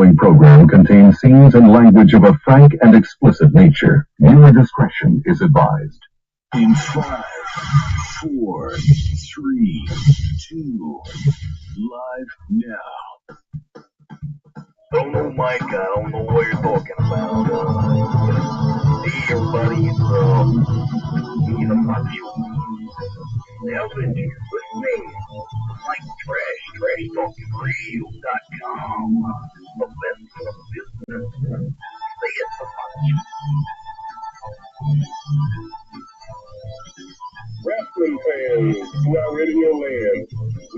following program contains scenes and language of a frank and explicit nature. Viewer discretion is advised. In 5, 4, 3, 2, live now. Don't know Mike, I don't know what you're talking about. Hey everybody, it's me the Matthew. Elvin here with me. Like TrashTalkingRadio.com. The best in the business. Say it so much. Wrestling fans throughout Radio Land,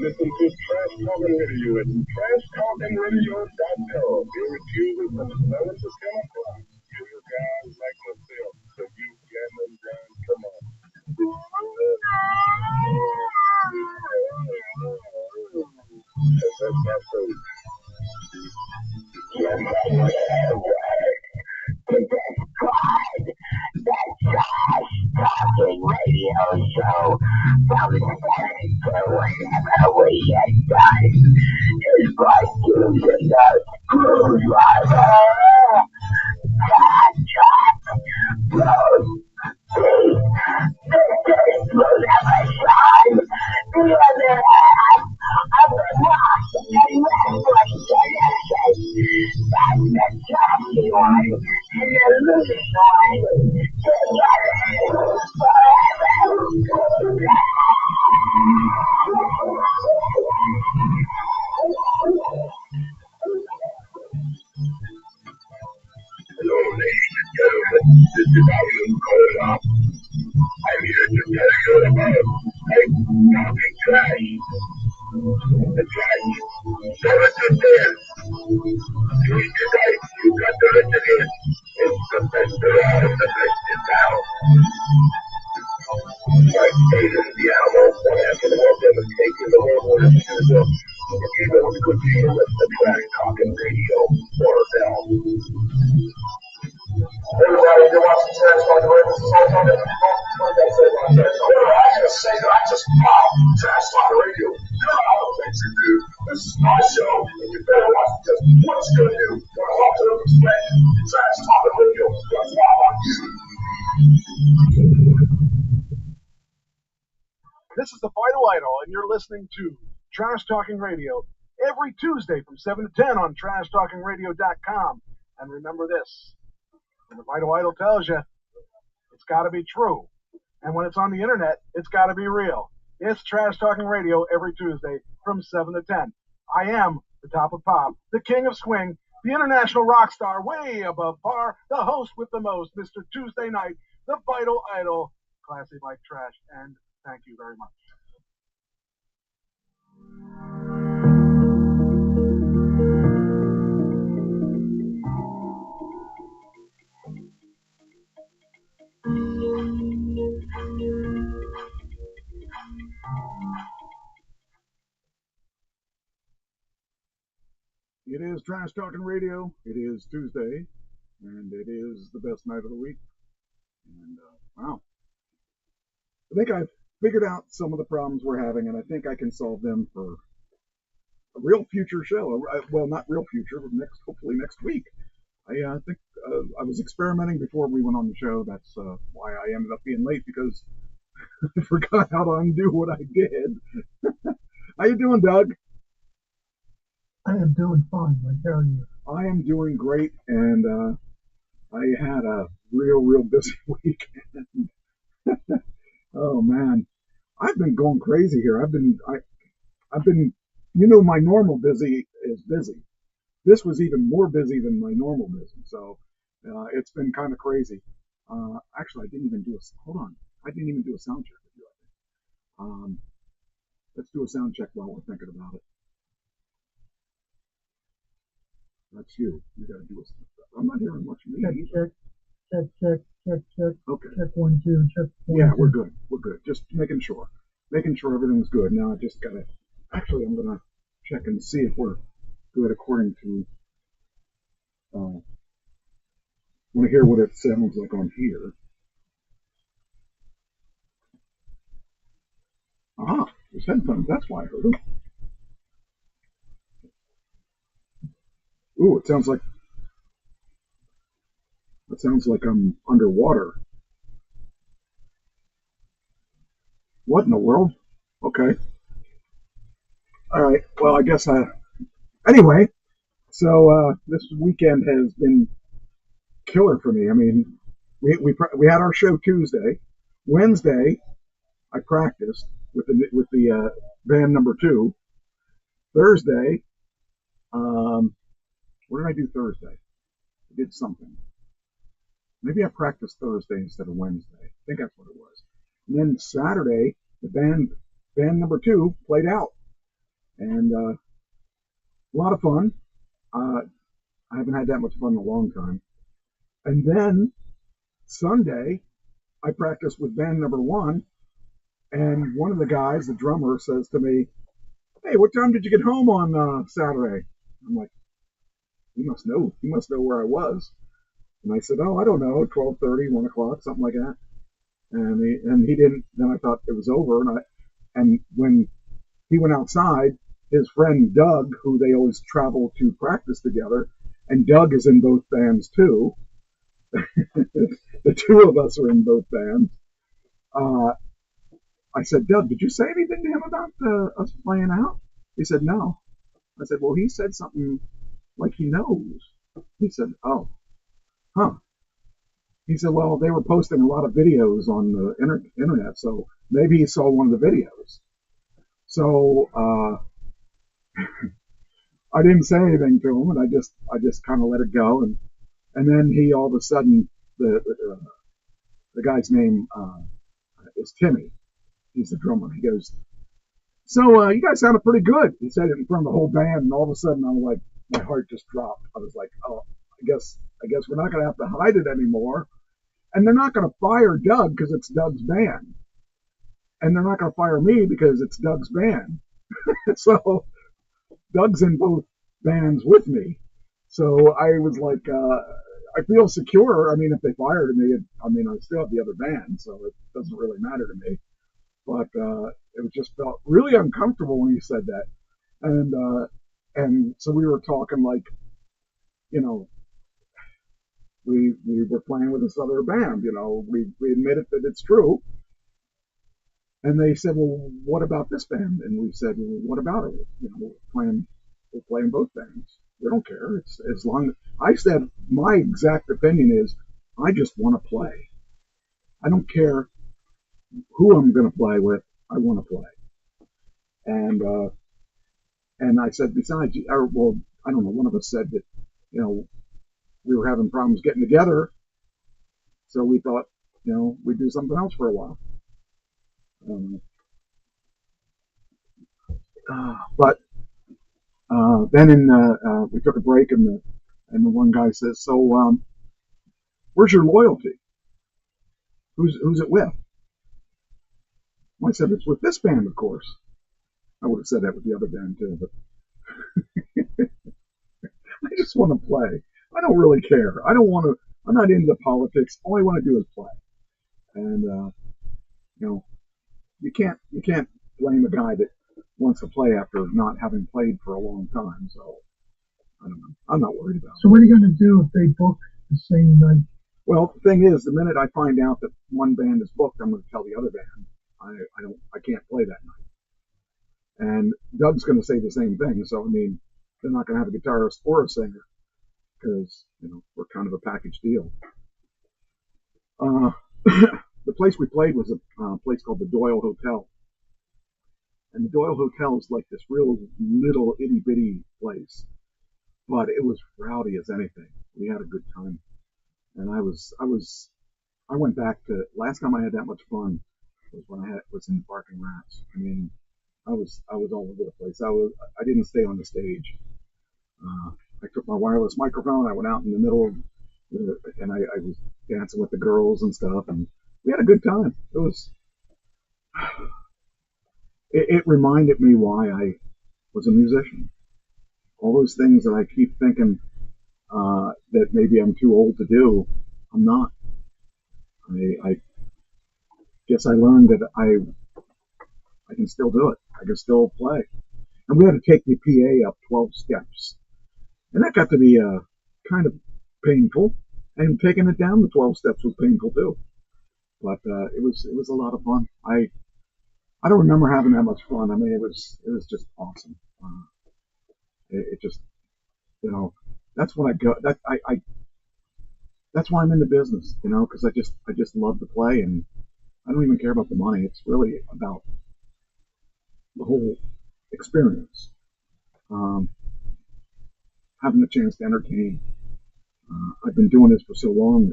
listen to Trash Talking Radio at TrashTalkingRadio.com. Every Tuesday from 7 to 10 o'clock. Give your guys like myself, so you get them done. Come on. That's my favorite. Talking radio show from 7 to whenever we get done is by using the screwdriver. This will never shine. The other half of the rock and wrestling connection. That's the trashy one and the loose one. Together forever. Hello, ladies and gentlemen. This is Alan calling up. I'm here to tell you about talking trash. The trash. 7 to 10. Tuesday night, you got to listen in. It's the best around and the best in town. Like David the Alamo, one after the one demonstration, the whole one is to the if you know it's good to hear with the Trash Talking Radio or Bell. Everybody, you're watching Trash Talking Radio. This is all talking. What did I say about Trash Talking Radio? I just say that I just love Trash Talking Radio. You know all the things you do. This is my show, and you better watch just what it's going to do. You're going to have to explain Trash Talking Radio. That's why I want you. This is the Vital Idol, and you're listening to Trash Talking Radio every Tuesday from 7 to 10 on TrashTalkingRadio.com. And remember this, when the Vital Idol tells you, it's got to be true. And when it's on the internet, it's got to be real. It's Trash Talking Radio every Tuesday from 7 to 10. I am the top of pop, the king of swing, the international rock star, way above par, the host with the most, Mr. Tuesday Night, the Vital Idol, classy like trash, and thank you very much. It is Trash Talking Radio. It is Tuesday, and it is the best night of the week. And wow, I think I've figured out some of the problems we're having, and I think I can solve them for a real future show. Well, not real future, but hopefully next week. I think I was experimenting before we went on the show. That's why I ended up being late, because I forgot how to undo what I did. How you doing, Doug? I am doing fine. How are you? I am doing great, and I had a real busy weekend. Oh man, I've been going crazy here. I've been, my normal busy is busy. This was even more busy than my normal busy, so it's been kind of crazy. Actually, I didn't even do a sound check with you. Let's do a sound check while we're thinking about it. That's you. You gotta do a. I'm not hearing much of me. Check. Okay. Check 1, 2. Check 1. Yeah, we're good. Just making sure everything's good. Now I just gotta. Actually, I'm gonna check and see if we're good according to. I want to hear what it sounds like on here. There's headphones. That's why I heard them. Ooh, it sounds like I'm underwater. What in the world? Okay. All right. Well, I guess anyway, so this weekend has been killer for me. I mean, we had our show Tuesday. Wednesday, I practiced with the band number two. Thursday, what did I do Thursday? I did something. Maybe I practiced Thursday instead of Wednesday. I think that's what it was. And then Saturday, the band number two played out, and a lot of fun. I haven't had that much fun in a long time. And then Sunday, I practiced with band number one, and one of the guys, the drummer, says to me, "Hey, what time did you get home on Saturday?" I'm like, "He must know. He must know where I was." And I said, "Oh, I don't know, 12:30, 1 o'clock, something like that." And he didn't. Then I thought it was over, and when he went outside, his friend Doug, who they always travel to practice together, and Doug is in both bands too. The two of us are in both bands. Uh, I said, "Doug, did you say anything to him about us playing out?" He said, "No." I said, "Well, he said something like he knows." He said, "Oh, huh." He said, "Well, they were posting a lot of videos on the internet, so maybe he saw one of the videos." So I didn't say anything to him, and I just kind of let it go, and then he all of a sudden the guy's name is Timmy. He's the drummer. He goes, "So you guys sounded pretty good." He said it in front of the whole band, and all of a sudden I'm like, my heart just dropped. I was like, "Oh, I guess we're not going to have to hide it anymore." And they're not going to fire Doug because it's Doug's band. And they're not going to fire me because it's Doug's band. So Doug's in both bands with me. So I was like, I feel secure. I mean, if they fired me, I still have the other band, so it doesn't really matter to me. But it just felt really uncomfortable when he said that. And so we were talking like, you know, we were playing with this other band, we admitted that it's true. And they said, "Well, what about this band?" And we said, "Well, what about it? We're playing both bands. We don't care. It's as long." I said my exact opinion is, I just want to play. I don't care who I'm going to play with. I want to play. And I said, besides, well, I don't know. One of us said that, we were having problems getting together, so we thought, we'd do something else for a while. But then we took a break, and the one guy says, "So, where's your loyalty? Who's it with?" I said, "It's with this band, of course." I would have said that with the other band too, but I just want to play. I don't really care. I don't want to. I'm not into politics. All I want to do is play. And you can't blame a guy that wants to play after not having played for a long time. So I don't know. I'm not worried about it. So what are you going to do if they book the same night? Well, the thing is, the minute I find out that one band is booked, I'm going to tell the other band I can't play that night. And Doug's going to say the same thing. So they're not going to have a guitarist or a singer because we're kind of a package deal. The place we played was a place called the Doyle Hotel. And the Doyle Hotel is like this real little itty bitty place, but it was rowdy as anything. We had a good time, and I went back to last time I had that much fun was when I was in Barking Rats. I was all over the place. I didn't stay on the stage. I took my wireless microphone. I went out in the middle of, and I was dancing with the girls and stuff, and we had a good time. It reminded me why I was a musician. All those things that I keep thinking that maybe I'm too old to do, I'm not. I guess I learned that I can still do it. I can still play. And we had to take the PA up 12 steps. And that got to be kind of painful. And taking it down the 12 steps was painful too. But it was a lot of fun. I don't remember having that much fun. I mean, it was just awesome. It just, you know, that's when I go. That's why I'm in the business, you know, because I just love to play, and I don't even care about the money. It's really about the whole experience. Um, Having a chance to entertain. I've been doing this for so long.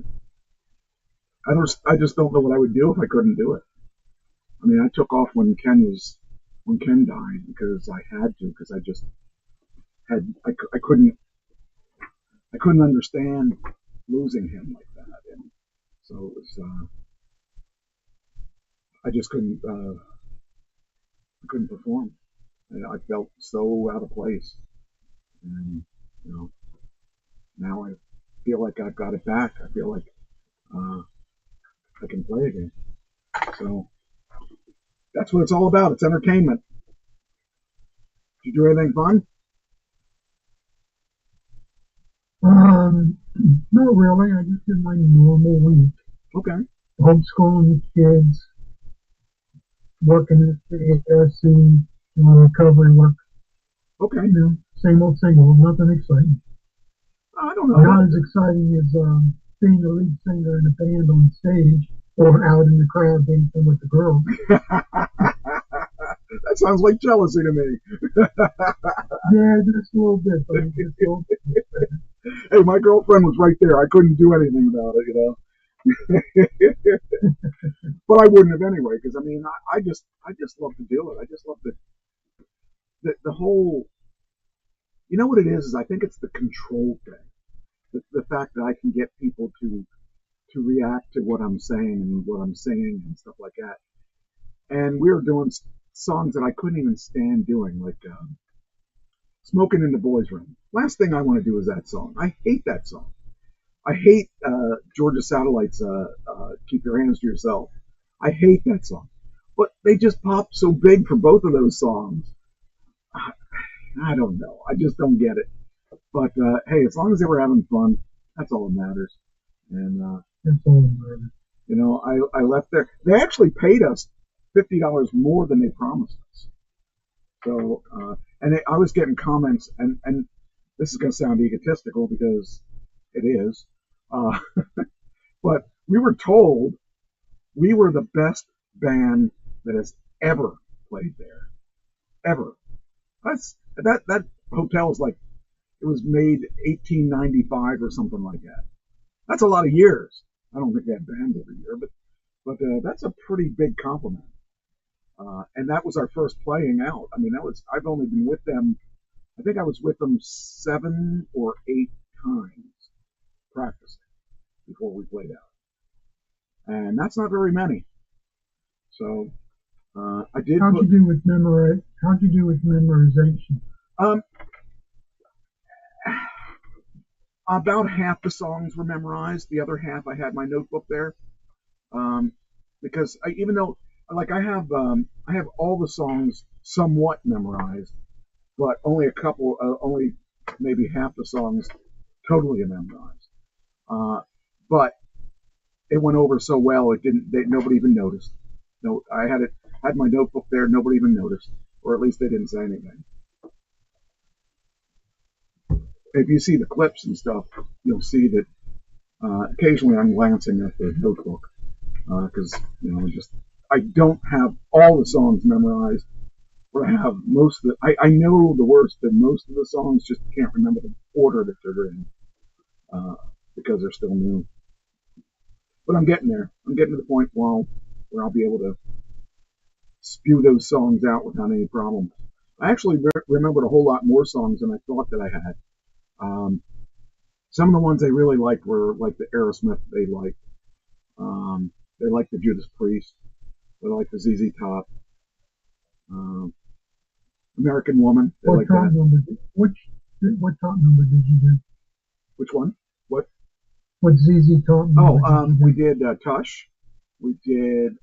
I just don't know what I would do if I couldn't do it. I mean, I took off when Ken died because I had to, because I just I couldn't understand losing him like that, and so it was I just couldn't perform. And I felt so out of place, and you know, now I feel like I've got it back. I feel like uh, I can play again. So that's what it's all about. It's entertainment. Did you do anything fun? Not really. I just did my normal week. Okay. Homeschooling the kids, working at the ASC, doing recovery work. Okay. You know, same old, nothing exciting. I don't know. Not as exciting as being the lead singer in a band on stage or out in the crowd dancing with the girls. That sounds like jealousy to me. Yeah, just a little bit. But just a little bit. Hey, my girlfriend was right there. I couldn't do anything about it, you know. But I wouldn't have anyway, because I mean, I just love to do it. I just love the whole. You know what it is I think it's the control thing. The fact that I can get people to react to what I'm saying and what I'm singing and stuff like that. And we were doing songs that I couldn't even stand doing, like Smoking in the Boys' Room. Last thing I want to do is that song. I hate that song. I hate Georgia Satellite's Keep Your Hands to Yourself. I hate that song. But they just popped so big for both of those songs. I don't know. I just don't get it. But hey, as long as they were having fun, that's all that matters. And That's all that matters. you know, I left there. They actually paid us $50 more than they promised us. So, I was getting comments, and this is going to sound egotistical because it is, uh, but we were told we were the best band that has ever played there, ever. That hotel is like it was made 1895 or something like that. That's a lot of years. I don't think they have bands every year, but that's a pretty big compliment. And that was our first playing out. I mean, I've only been with them. I think I was with them 7 or 8 times practicing before we played out, and that's not very many. So I did. How'd you do with memorization? Um, about half the songs were memorized. The other half, I had my notebook there, because even though, like, I have all the songs somewhat memorized, but only only maybe half the songs totally memorized. But it went over so well, nobody even noticed. No, I had my notebook there. Nobody even noticed, or at least they didn't say anything. If you see the clips and stuff, you'll see that occasionally I'm glancing at the notebook because I don't have all the songs memorized, but I have most of the. I know the words to most of the songs, just can't remember the order that they're in because they're still new. But I'm getting there. I'm getting to the point where I'll be able to spew those songs out without any problem. I actually remembered a whole lot more songs than I thought that I had. Some of the ones they really liked were like the Aerosmith they liked. They liked the Judas Priest. They liked the ZZ Top. American Woman. They What top number? What top number did you do? Which one? What ZZ Top number? Oh, we did Tush. We did.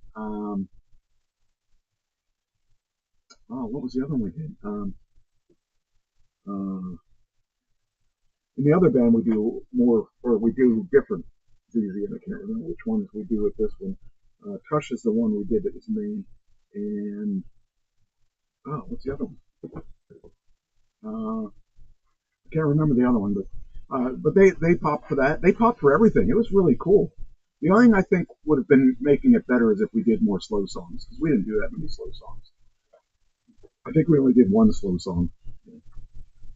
What was the other one we did? In the other band, we do more, or we do different ZZ, and I can't remember which ones we do with this one. Tush is the one we did that was main, and what's the other one? I can't remember the other one, but they popped for that. They popped for everything. It was really cool. The only thing I think would have been making it better is if we did more slow songs, because we didn't do that many slow songs. I think we only did one slow song.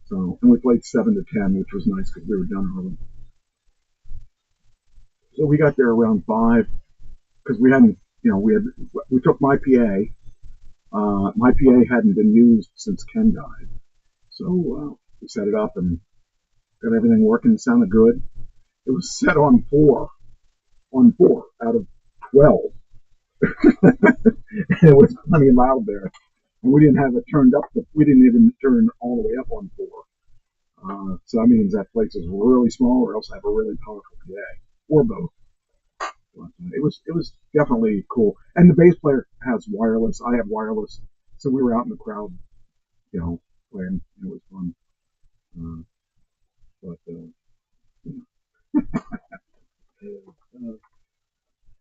So, and we played 7 to 10, which was nice because we were done early. So we got there around 5 because we hadn't, we took my PA. My PA hadn't been used since Ken died. So we set it up and got everything working. It sounded good. It was set on 4 out of 12. And it was plenty loud there. And we didn't have it turned up. We didn't even turn all the way up on 4. So that means that place is really small, or else I have a really powerful PA, or both. But it was definitely cool. And the bass player has wireless. I have wireless. So we were out in the crowd, playing. It was fun.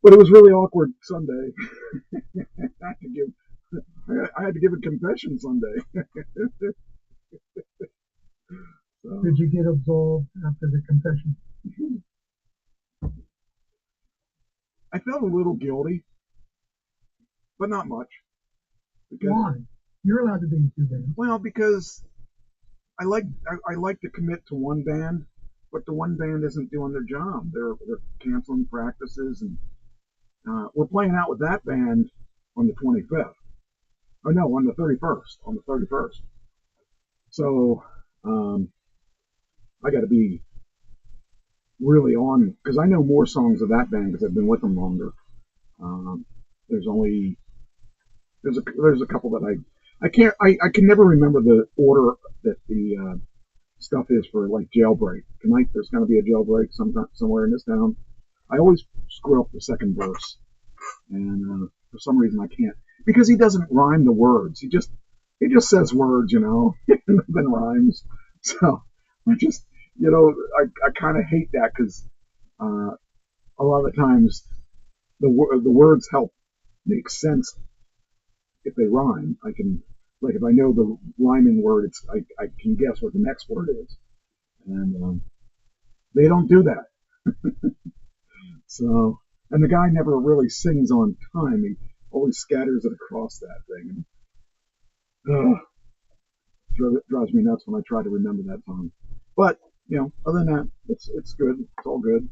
But it was really awkward Sunday. I had to give a confession Sunday. So. Did you get absolved after the confession? I felt a little guilty, but not much. Why? You're allowed to be in 2 bands. Well, because I like to commit to one band, but the one band isn't doing their job. They're canceling practices, and we're playing out with that band on the 25th. Oh no, on the 31st. On the 31st. So I got to be really on, because I know more songs of that band because I've been with them longer. There's a couple that I can never remember the order that the stuff is for, like Jailbreak. Tonight there's going to be a Jailbreak somewhere in this town. I always screw up the second verse, and for some reason I can't, because he doesn't rhyme the words. He just says words, nothing rhymes. So I just, I kind of hate that, because a lot of the times the words help make sense if they rhyme. I can, like, if I know the rhyming word, I can guess what the next word is, and they don't do that. So, and the guy never really sings on time. He always scatters it across that thing. It drives me nuts when I try to remember that song. But other than that, it's good. It's all good.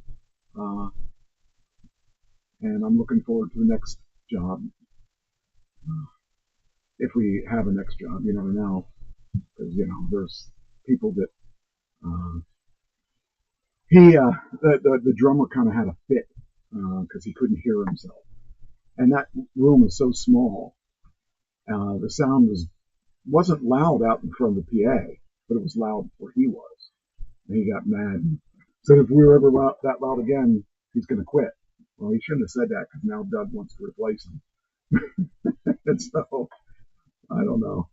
And I'm looking forward to the next job. If we have a next job, you never know, because there's people that the drummer kind of had a fit because he couldn't hear himself, and that room is so small. The sound wasn't loud out in front of the PA, but it was loud where he was, and he got mad and said if we were ever that loud again, he's going to quit. Well, he shouldn't have said that, because now Doug wants to replace him. And so I don't know.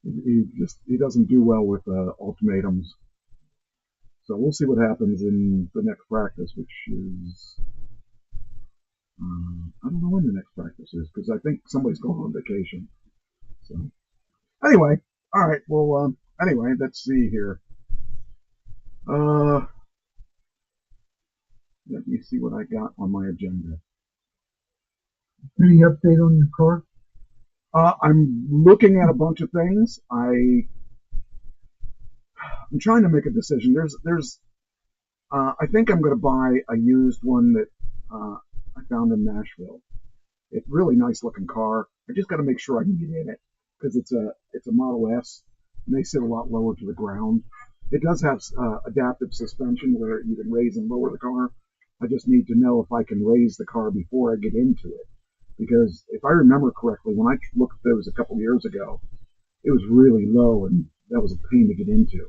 He doesn't do well with ultimatums. So we'll see what happens in the next practice, which is I don't know when the next practice is, because I think somebody's going on vacation. So anyway, all right. Well, anyway, let's see here. Let me see what I got on my agenda. Any update on your car? I'm looking at a bunch of things. I'm trying to make a decision. I think I'm going to buy a used one that I found in Nashville. It's a really nice looking car. I just got to make sure I can get in it, because it's a Model S, and they sit a lot lower to the ground. It does have adaptive suspension where you can raise and lower the car. I just need to know if I can raise the car before I get into it, because if I remember correctly, when I looked at those a couple of years ago, it was really low, and that was a pain to get into.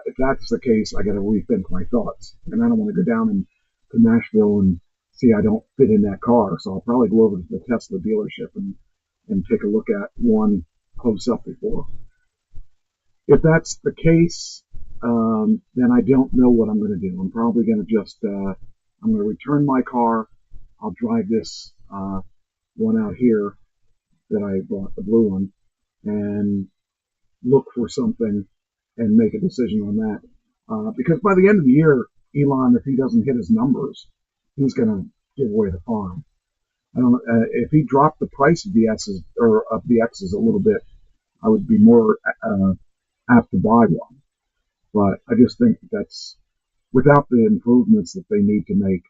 If that's the case, I got to rethink my thoughts, and I don't want to go down to Nashville and see I don't fit in that car. So I'll probably go over to the Tesla dealership and take a look at one close up before. If that's the case, then I don't know what I'm going to do. I'm probably going to just, I'm going to return my car. I'll drive this one out here that I bought, the blue one, and look for something and make a decision on that. Because by the end of the year, Elon, if he doesn't hit his numbers, he's going to give away the farm. I don't know, if he dropped the price of the S's or of the X's a little bit, I would be more apt to buy one. But I just think that's without the improvements that they need to make.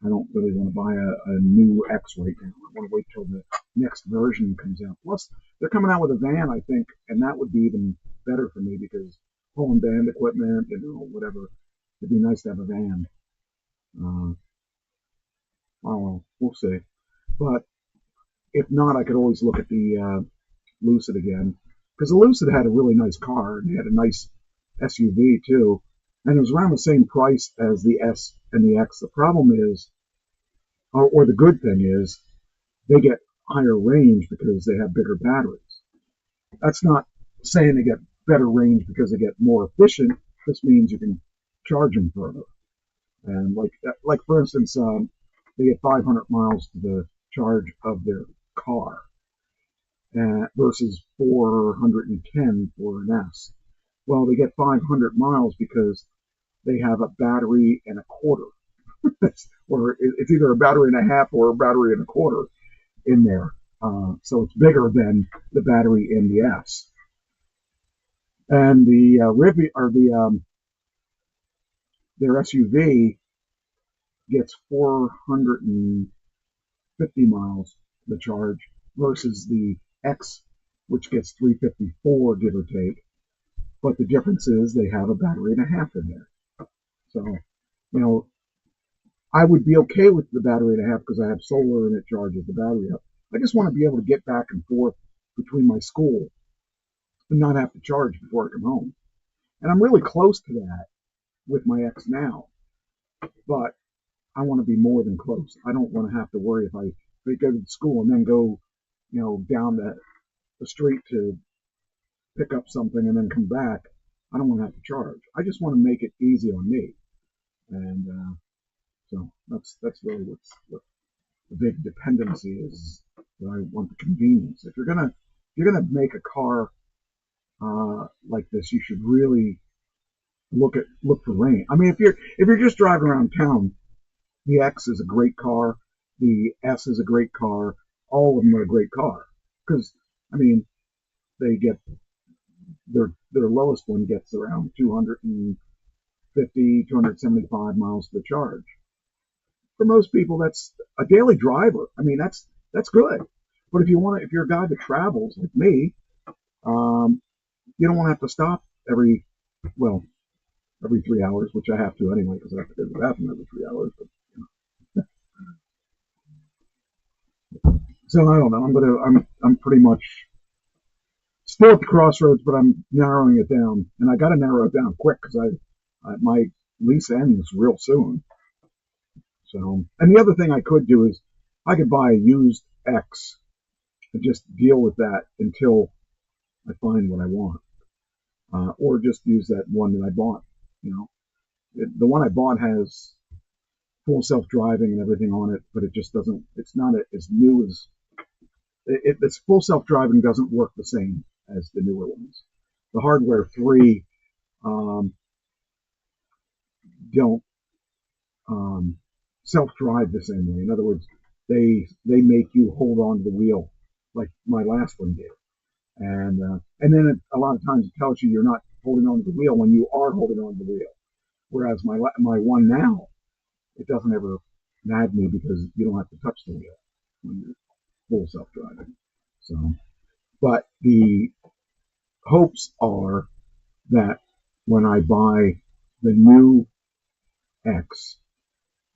I don't really want to buy a new X right now. I want to wait till the next version comes out. Plus, they're coming out with a van, I think, and that would be even better for me because pulling band equipment, whatever. It'd be nice to have a van. Oh, we'll see. But if not, I could always look at the Lucid again, because the Lucid had a really nice car and it had a nice SUV too, and it was around the same price as the S and the X. The problem is, or the good thing is, they get higher range because they have bigger batteries. That's not saying they get better range because they get more efficient. This means you can charge them further. And like for instance, they get 500 miles to the charge of their car versus 410 for an S. Well, they get 500 miles because they have a battery and a quarter. Or it's either a battery and a half or a battery and a quarter in there. So it's bigger than the battery in the S. And the their SUV gets 450 miles to charge versus the X, which gets 354, give or take. But the difference is they have a battery and a half in there. So, I would be okay with the battery and a half because I have solar and it charges the battery up. I just want to be able to get back and forth between my school and not have to charge before I come home. And I'm really close to that with my X now. But I want to be more than close. I don't want to have to worry if I go to school and then go, down the street to pick up something and then come back. I don't want to have to charge. I just want to make it easy on me. And so that's really what the big dependency is. That I want the convenience. If you're gonna make a car like this, you should really look for range. I mean, if you're just driving around town, the X is a great car. The S is a great car. All of them are a great car because they get their lowest one gets around 250, 275 miles to the charge. For most people, that's a daily driver. That's good. But if you're a guy that travels like me, you don't want to have to stop every 3 hours, which I have to anyway because I have to go to the bathroom every 3 hours. But, So I don't know. I'm pretty much still at the crossroads, but I'm narrowing it down, and I got to narrow it down quick because my lease ends real soon. So, and the other thing I could do is I could buy a used X and just deal with that until I find what I want, or just use that one that I bought. The one I bought has full self-driving and everything on it, but it just doesn't. It's not as new as this full self-driving doesn't work the same as the newer ones. The Hardware 3 don't self-drive the same way. In other words, they make you hold on to the wheel like my last one did, and then a lot of times it tells you you're not holding on to the wheel when you are holding on to the wheel. Whereas my one now, it doesn't ever nag me because you don't have to touch the wheel when you're full self-driving. So, but the hopes are that when I buy the new X,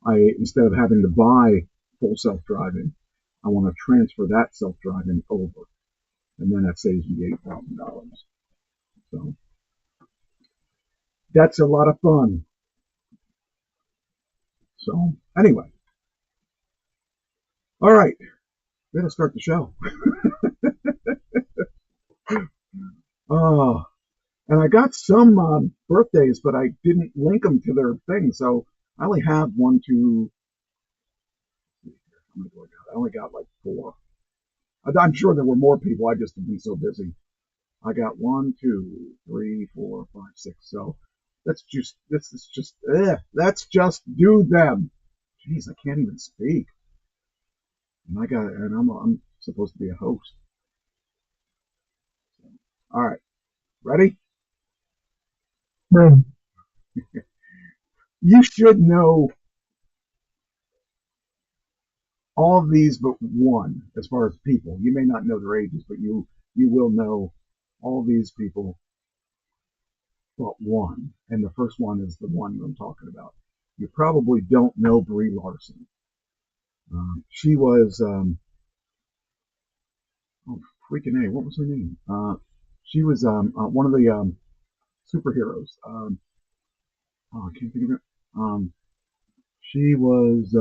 instead of having to buy full self-driving, I want to transfer that self-driving over, and then that saves me $8,000. So that's a lot of fun. So anyway, all right, we gotta start the show. Oh, And I got some birthdays, but I didn't link them to their thing. So I only have one, two. How many do I got? I only got like 4. I'm sure there were more people. I just have been so busy. I got 1, 2, 3, 4, 5, 6. So let's just do them. Jeez, I can't even speak. And I'm supposed to be a host. All right, ready? Right. You should know all of these but one as far as people. You may not know their ages, but you will know all these people but one. And the first one is the one I'm talking about. You probably don't know Brie Larson. She was oh freaking A, what was her name? She was one of the superheroes. Oh, I can't think of it. She was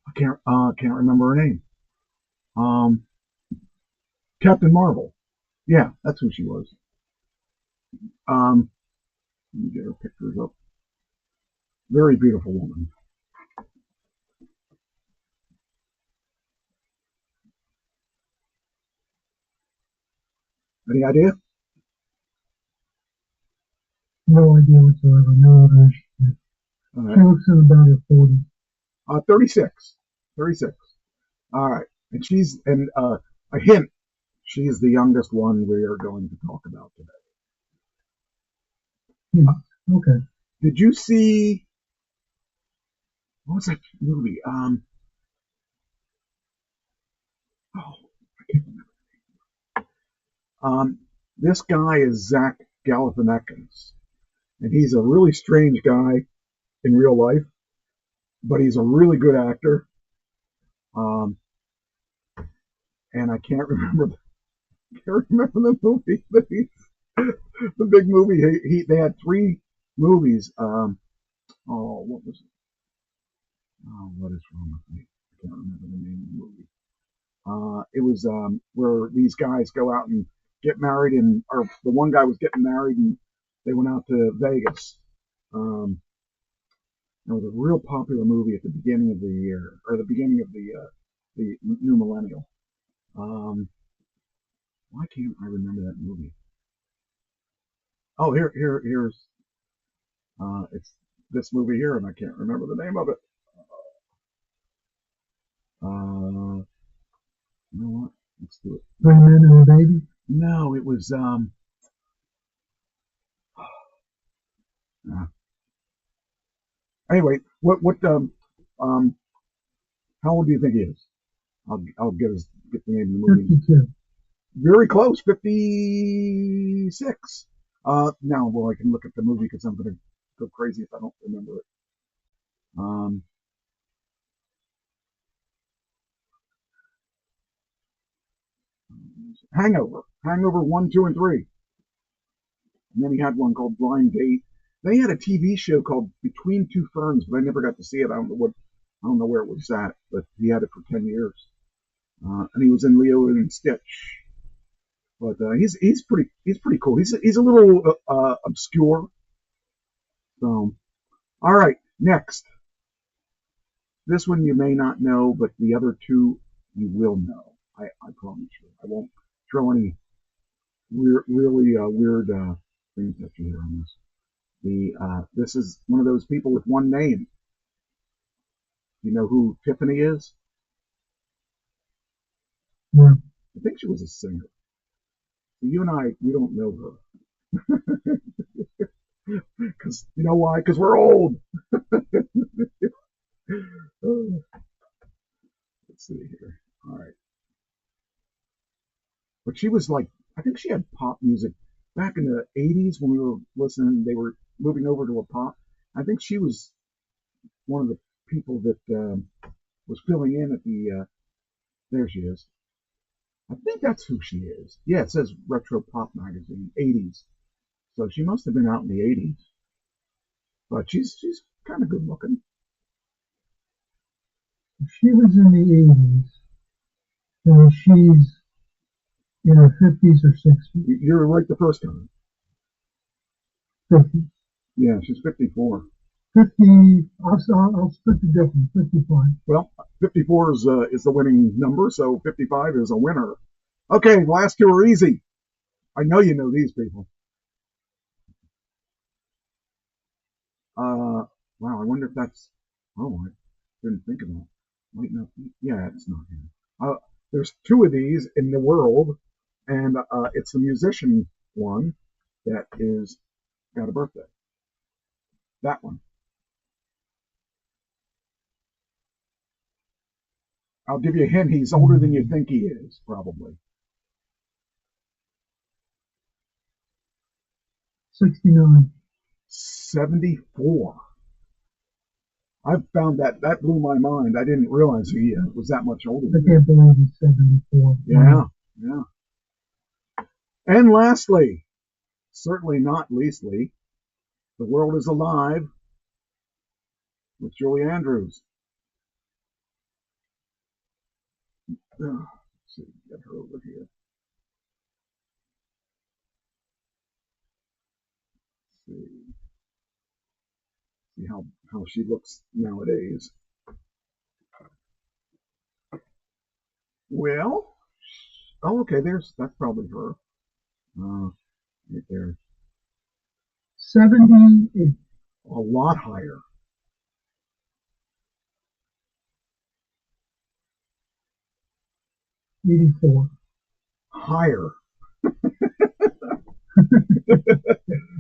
I can't remember her name. Captain Marvel. Yeah, that's who she was. Let me get her pictures up. Very beautiful woman. Any idea? No idea whatsoever. No idea. She looks in about her 40s. 36. 36. All right. And a hint, she's the youngest one we are going to talk about today. Okay. Did you see, what was that movie? I can't remember. This guy is Zach Galifianakis, and he's a really strange guy in real life, but he's a really good actor. And I can't remember the movie that the big movie. They had 3 movies. What was it? Oh, what is wrong with me? I can't remember the name of the movie. It was where these guys go out and get married, or the one guy was getting married, and they went out to Vegas. It was a real popular movie at the beginning of the year, or the beginning of the new millennial. Why can't I remember that movie? Oh, here's it's this movie here, and I can't remember the name of it. You know what? Let's do it. 3 Men and a Baby? No, it was anyway, how old do you think he is? I'll get the name of the movie. 52. Very close, 56. Now, well, I can look at the movie because I'm going to go crazy if I don't remember it. Hangover 1, 2, and 3. And then he had one called Blind Date. Then he had a TV show called Between Two Ferns, but I never got to see it. I don't know where it was at, but he had it for 10 years. And he was in Leo and Stitch. But he's pretty cool. He's a little obscure. So, all right, next. This one you may not know, but the other 2 you will know. I promise you. I won't throw any weird things at you here on this. This is one of those people with one name. You know who Tiffany is? Yeah. I think she was a singer. You and I, we don't know her. Because you know why? Because we're old. Let's see here. All right. But she was like, I think she had pop music back in the 80s when we were listening. They were moving over to a pop. I think she was one of the people that was filling in at the. There she is. I think that's who she is. Yeah, it says Retro Pop Magazine, 80s. So she must have been out in the 80s. But she's kind of good looking. She was in the 80s, and she's In her 50s or 60s. You're right the first time. 50. Yeah, she's 54. 50, I'll split the difference, 55. Well, 54 is the winning number, so 55 is a winner. Okay, the last two are easy. I know you know these people. Wow, I wonder if that's... Oh, I didn't think of that. Might not be... Yeah, it's not him. There's two of these in the world, and it's the musician one that is got a birthday. That one. I'll give you a hint. He's older than you think he is, probably. 69. 74. I've found that blew my mind. I didn't realize he was that much older. I can't believe he's 74. Yeah, yeah. And lastly, certainly not leastly, The World is Alive with Julie Andrews. Let's see, get her over here. See how she looks nowadays. Well, oh, okay, that's probably her. Right there. 78. A lot higher. 84. Higher.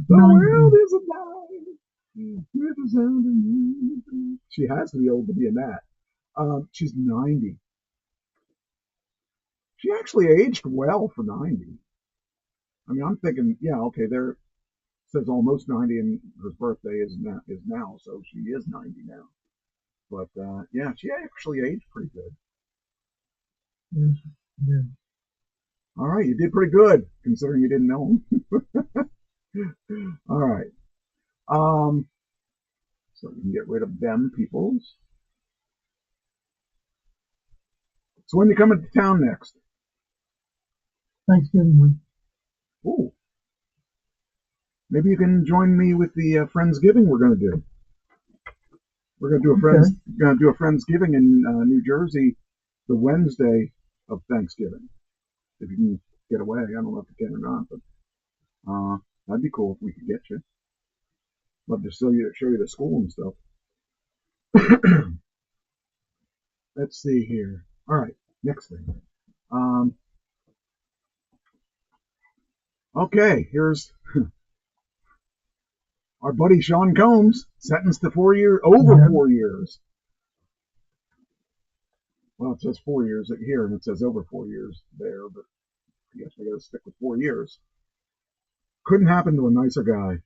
The world is alive with the sound of music. She has to be old to be in that. She's 90. She actually aged well for 90. I mean, I'm thinking, yeah, okay, there says almost 90, and her birthday is now, so she is 90 now. But yeah, she actually aged pretty good. Yes, yeah. All right, you did pretty good considering you didn't know him. All right. So we can get rid of them peoples. So when you come into town next? Thanksgiving week. Ooh. Maybe you can join me with the Friendsgiving we're going to do. We're going to do a Friendsgiving in New Jersey the Wednesday of Thanksgiving. If you can get away, I don't know if you can or not, but that'd be cool if we could get you. Love to show you the school and stuff. Let's see here. All right, next thing. Okay, here's our buddy Sean Combs, sentenced to over 4 years. Well, it says 4 years here, and it says over 4 years there, but I guess we got to stick with 4 years. Couldn't happen to a nicer guy.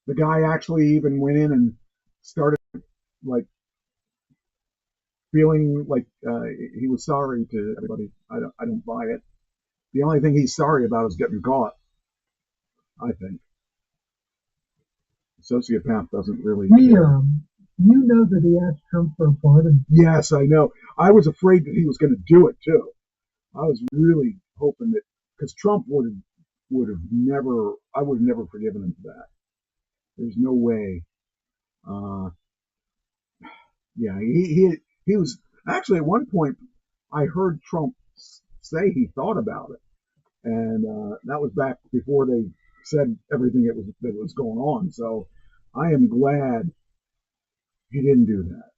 The guy actually even went in and started like feeling like he was sorry to everybody. I don't buy it. The only thing he's sorry about is getting caught, I think. A sociopath doesn't really care. You know that he asked Trump for a pardon. Yes, I know. I was afraid that he was going to do it too. I was really hoping that, because Trump would have never, I would have never forgiven him for that. There's no way. Yeah, he was actually at one point. I heard Trump say he thought about it, and that was back before they said everything that was going on. So I am glad he didn't do that,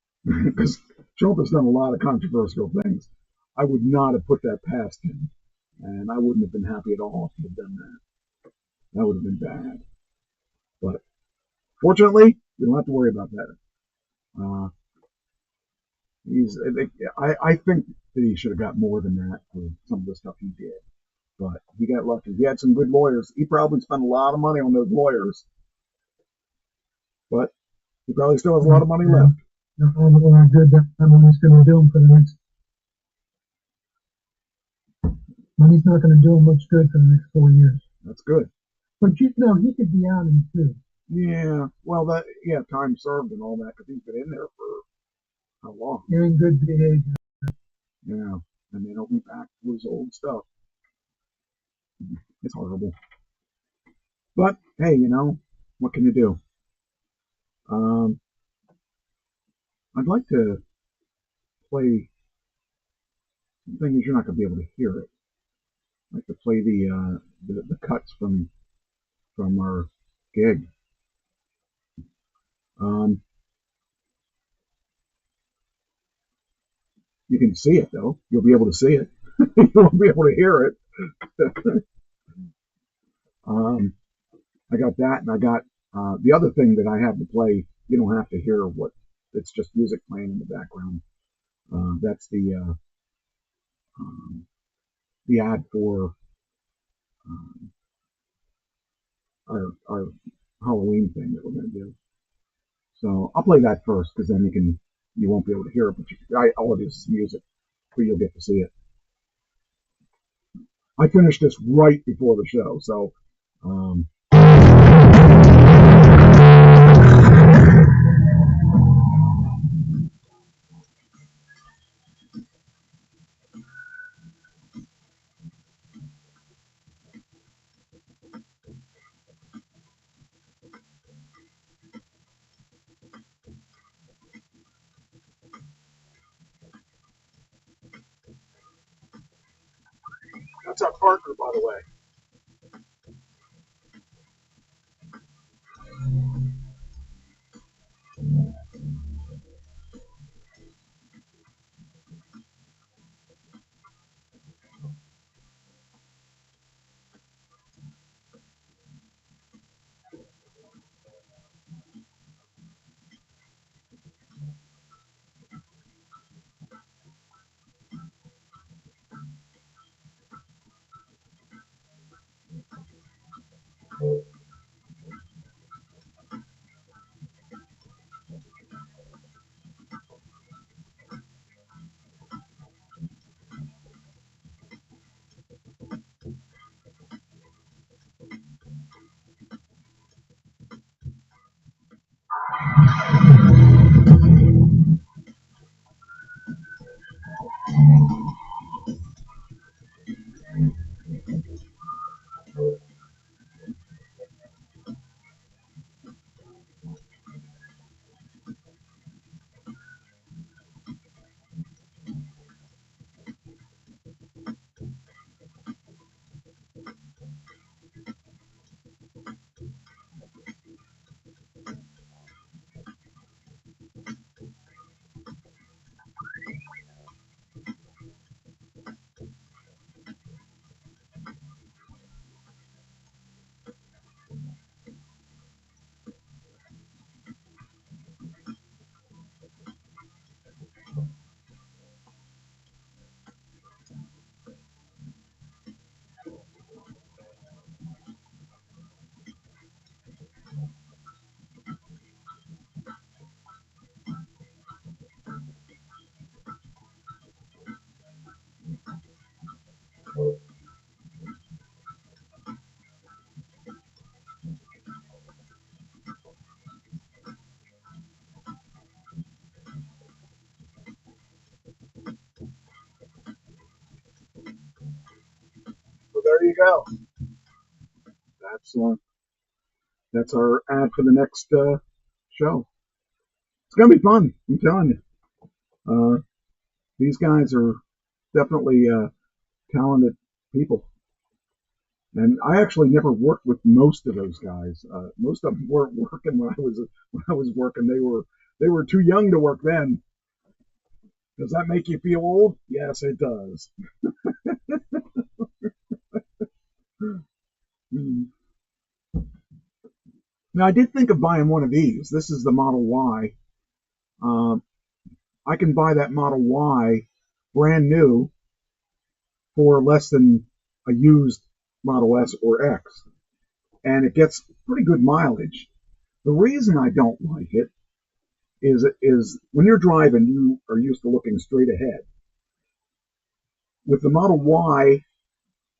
because Trump has done a lot of controversial things. I would not have put that past him, and I wouldn't have been happy at all if he had done that. That would have been bad. But fortunately, you don't have to worry about that. I think that he should have got more than that for some of the stuff he did. But he got lucky. He had some good lawyers. He probably spent a lot of money on those lawyers. But he probably still has a lot of money left. I don't know how good that money's going to do him for the next. Money's not going to do him much good for the next 4 years. That's good. But he could be out in 2. Yeah, well, time served and all that, because he's been in there for how long? You're in good behavior. Yeah. and then it'll be back to his old stuff. It's horrible. But hey, what can you do? I'd like to play. The thing is, you're not going to be able to hear it. I'd like to play the cuts from our gig. You can see it though. You'll be able to see it. You won't be able to hear it. I got that, and I got the other thing that I have to play. You don't have to hear what. It's just music playing in the background. That's the ad for our Halloween thing that we're going to do. So I'll play that first, because then you won't be able to hear it, but all it is music, but you'll get to see it. I finished this right before the show, so that's our partner, by the way. So there you go. That's our ad for the next show. It's gonna be fun. I'm telling you. These guys are definitely talented people, and I actually never worked with most of those guys. Most of them weren't working when I was working. They were too young to work then. Does that make you feel old? Yes, it does. Now, I did think of buying one of these. This is the Model Y. I can buy that Model Y brand new for less than a used Model S or X, and it gets pretty good mileage. The reason I don't like it is when you're driving, you are used to looking straight ahead. With the Model Y,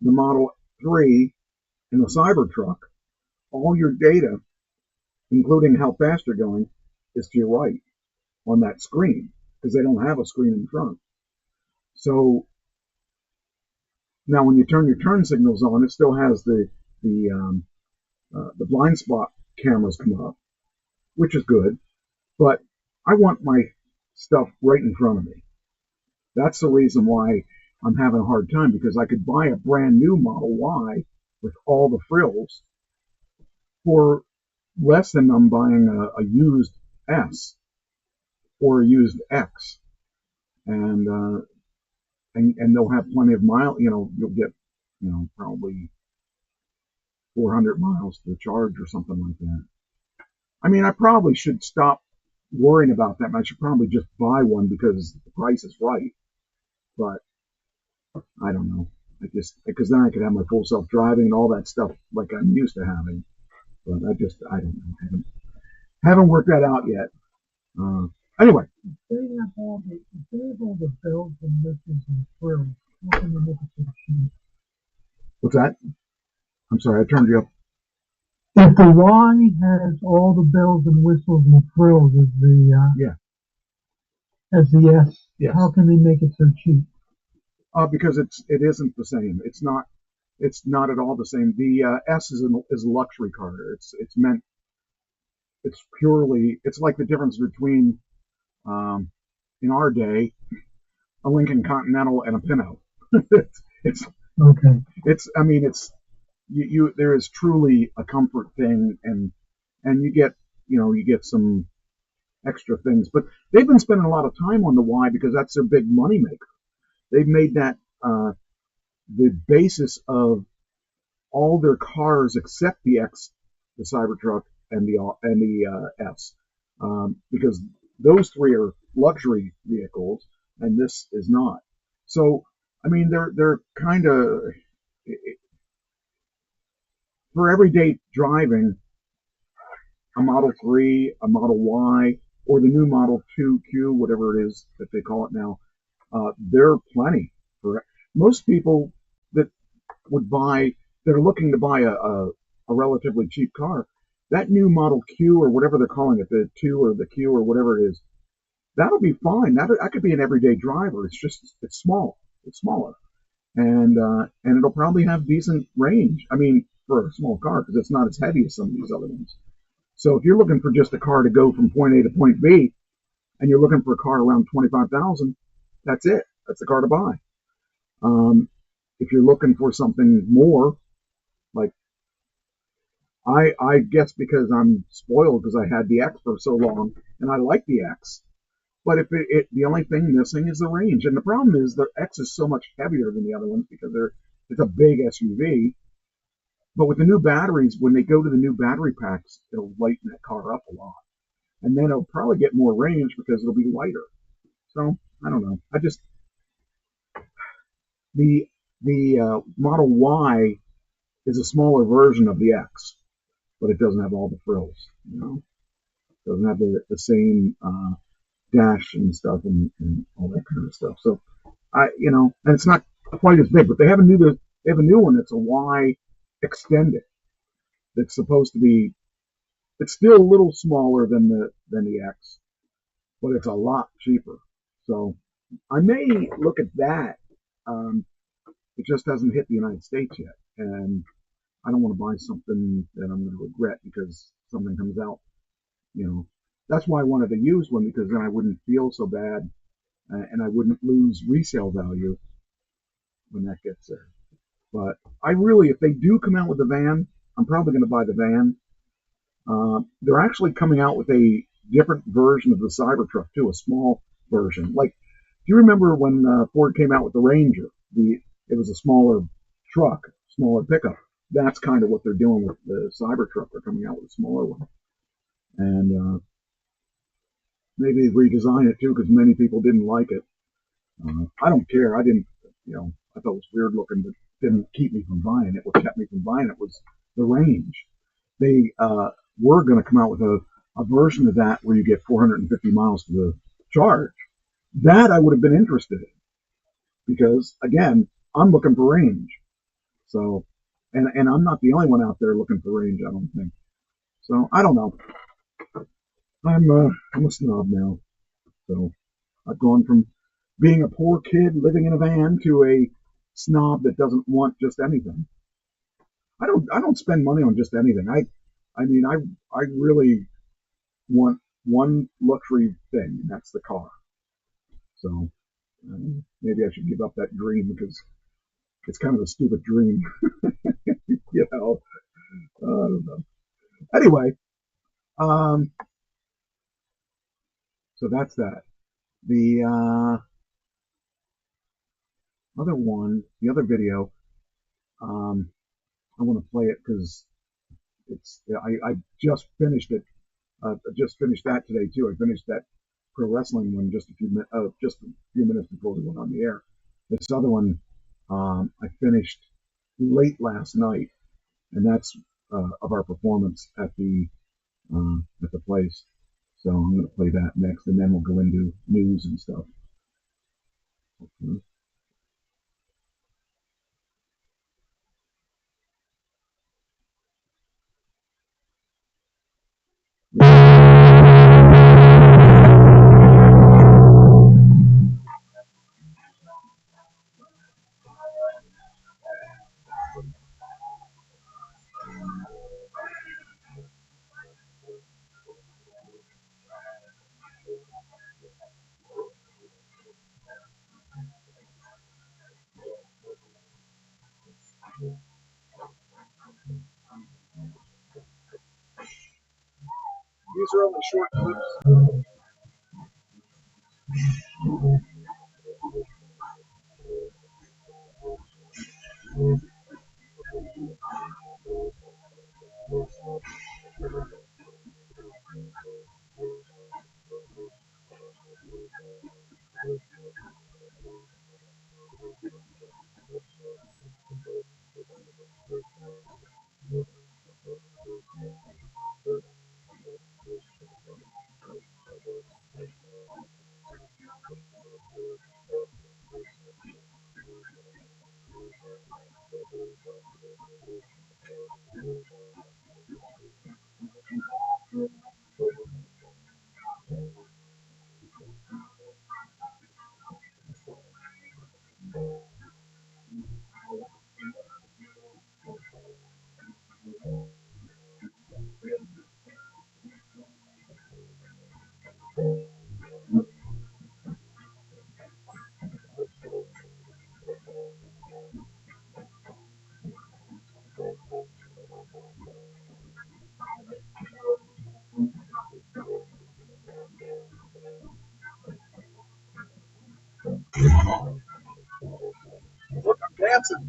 the Model 3, and the Cybertruck, all your data, including how fast you're going, is to your right on that screen, because they don't have a screen in front. So Now, when you turn your turn signals on, it still has the blind spot cameras come up, which is good. But I want my stuff right in front of me. That's the reason why I'm having a hard time, because I could buy a brand new Model Y with all the frills for less than I'm buying a used S or a used X, and they'll have plenty of miles. You'll get probably 400 miles to charge or something like that. I mean, I probably should stop worrying about that. I should probably just buy one because the price is right. But I don't know. Because then I could have my full self-driving and all that stuff like I'm used to having. But I don't know. Haven't worked that out yet. Anyway. They have all the bells and whistles and frills. How can you make it so cheap? What's that? I'm sorry, I turned you up. If the Y has all the bells and whistles and frills as the S, yes. How can they make it so cheap? Because it isn't the same. It's not at all the same. The S is a luxury car. It's like the difference between in our day a Lincoln Continental and a Pinto. it's okay. There is truly a comfort thing, and you get some extra things. But they've been spending a lot of time on the Y because that's their big money maker. They've made that the basis of all their cars except the X, the Cybertruck, and the S, because those three are luxury vehicles, and this is not. So, I mean, they're kind of for everyday driving. A Model 3, a Model Y, or the new Model 2Q, whatever it is that they call it now. There are plenty for most people that are looking to buy a relatively cheap car. That new Model Q, or whatever they're calling it, the 2 or the Q or whatever it is, that'll be fine. That could be an everyday driver. It's small. It's smaller, and it'll probably have decent range. I mean, for a small car, because it's not as heavy as some of these other ones. So if you're looking for just a car to go from point A to point B, and you're looking for a car around $25,000, that's it. That's the car to buy. If you're looking for something more, like I guess because I'm spoiled because I had the X for so long, and I like the X. But if the only thing missing is the range, and the problem is the X is so much heavier than the other ones because it's a big SUV. But with the new batteries, when they go to the new battery packs, it'll lighten that car up a lot. And then it'll probably get more range because it'll be lighter. So, I don't know. The Model Y is a smaller version of the X, but it doesn't have all the frills, It doesn't have the same dash and stuff and all that kind of stuff. So, and it's not quite as big, but they have a new one that's a Y extended. That's supposed to be. It's still a little smaller than the X, but it's a lot cheaper. So I may look at that. It just hasn't hit the United States yet, and I don't want to buy something that I'm going to regret because something comes out. That's why I wanted the used one, because then I wouldn't feel so bad, and I wouldn't lose resale value when that gets there. But if they do come out with a van, I'm probably going to buy the van. They're actually coming out with a different version of the Cybertruck too, a small version. Like, do you remember when Ford came out with the Ranger? It was a smaller truck, smaller pickup. That's kind of what they're doing with the Cybertruck. They're coming out with a smaller one, and maybe redesign it too, because many people didn't like it. I don't care. I didn't. I thought it was weird looking, but didn't keep me from buying it. What kept me from buying it was the range. They were going to come out with a version of that where you get 450 miles to the charge. That I would have been interested in, because again, I'm looking for range. So, and I'm not the only one out there looking for range, I don't think. So I don't know. I'm a snob now. So I've gone from being a poor kid living in a van to a snob that doesn't want just anything. I don't spend money on just anything. I mean I really want one luxury thing, and that's the car. So maybe I should give up that dream because it's kind of a stupid dream. You know, I don't know. Anyway, so that's that. The the other video, I want to play it because I just finished it. I just finished that today too. I finished that pro wrestling one just a few minutes before we went on the air. This other one I finished late last night, and that's of our performance at the place. So I'm going to play that next, and then we'll go into news and stuff. Okay. These are only short clips. Look, I'm dancing.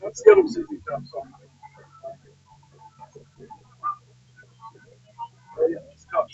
Let's get them ZZ Top song. Oh yeah, let's touch.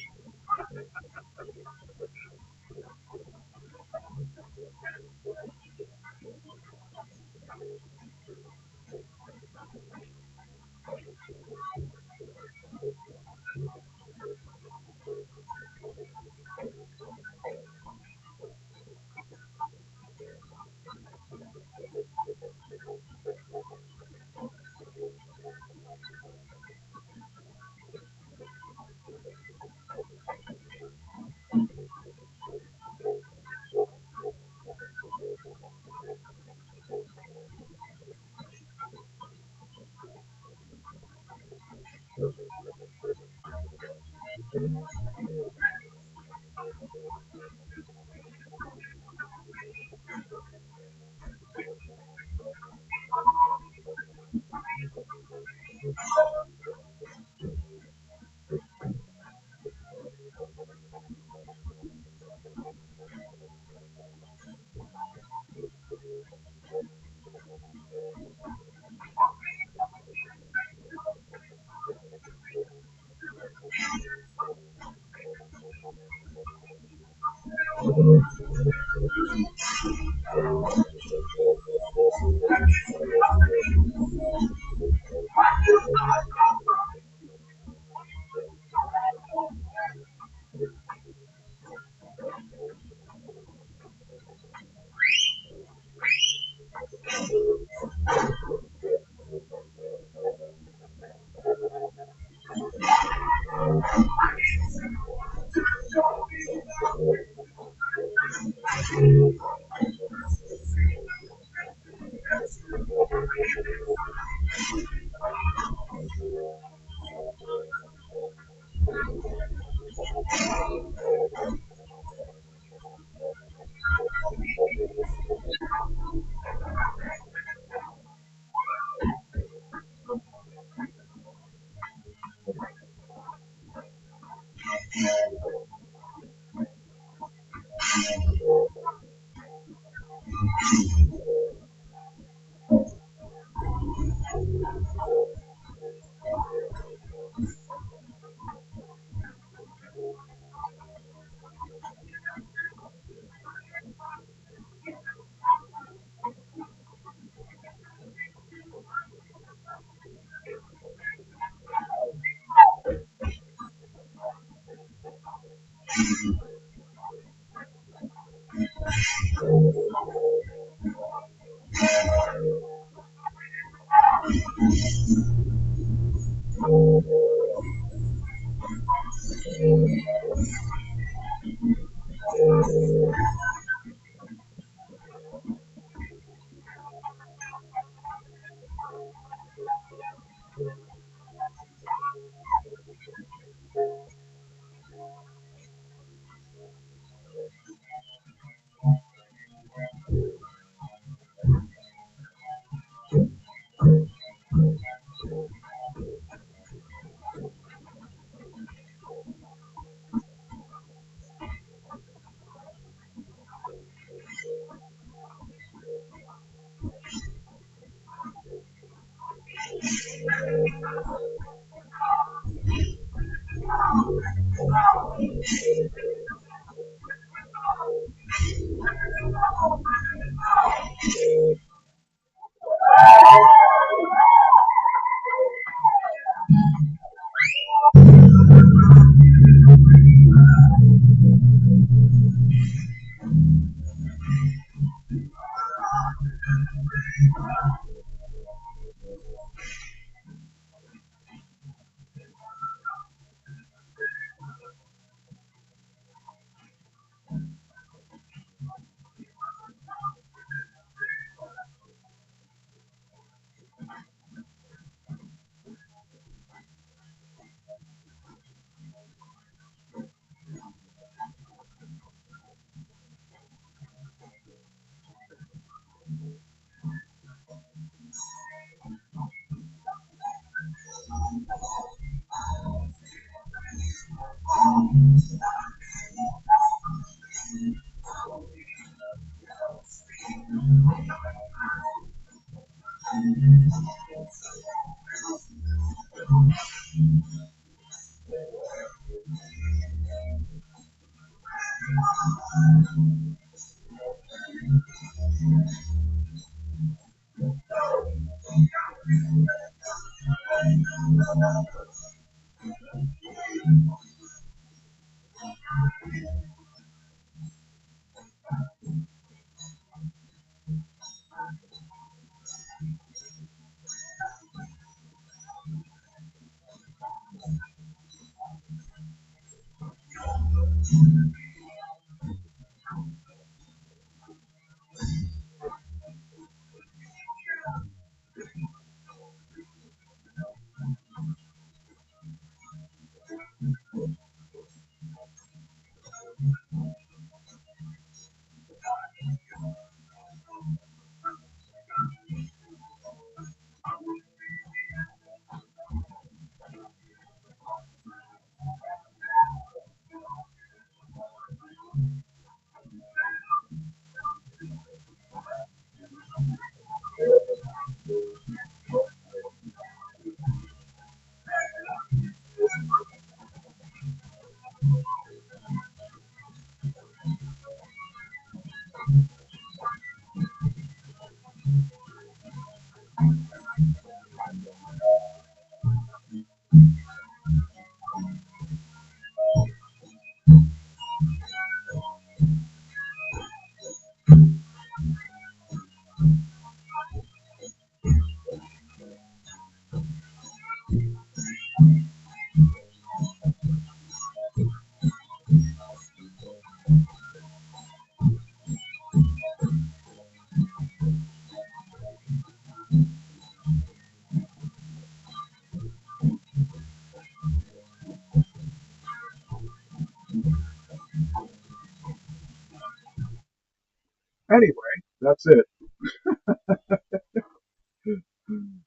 Anyway, that's it.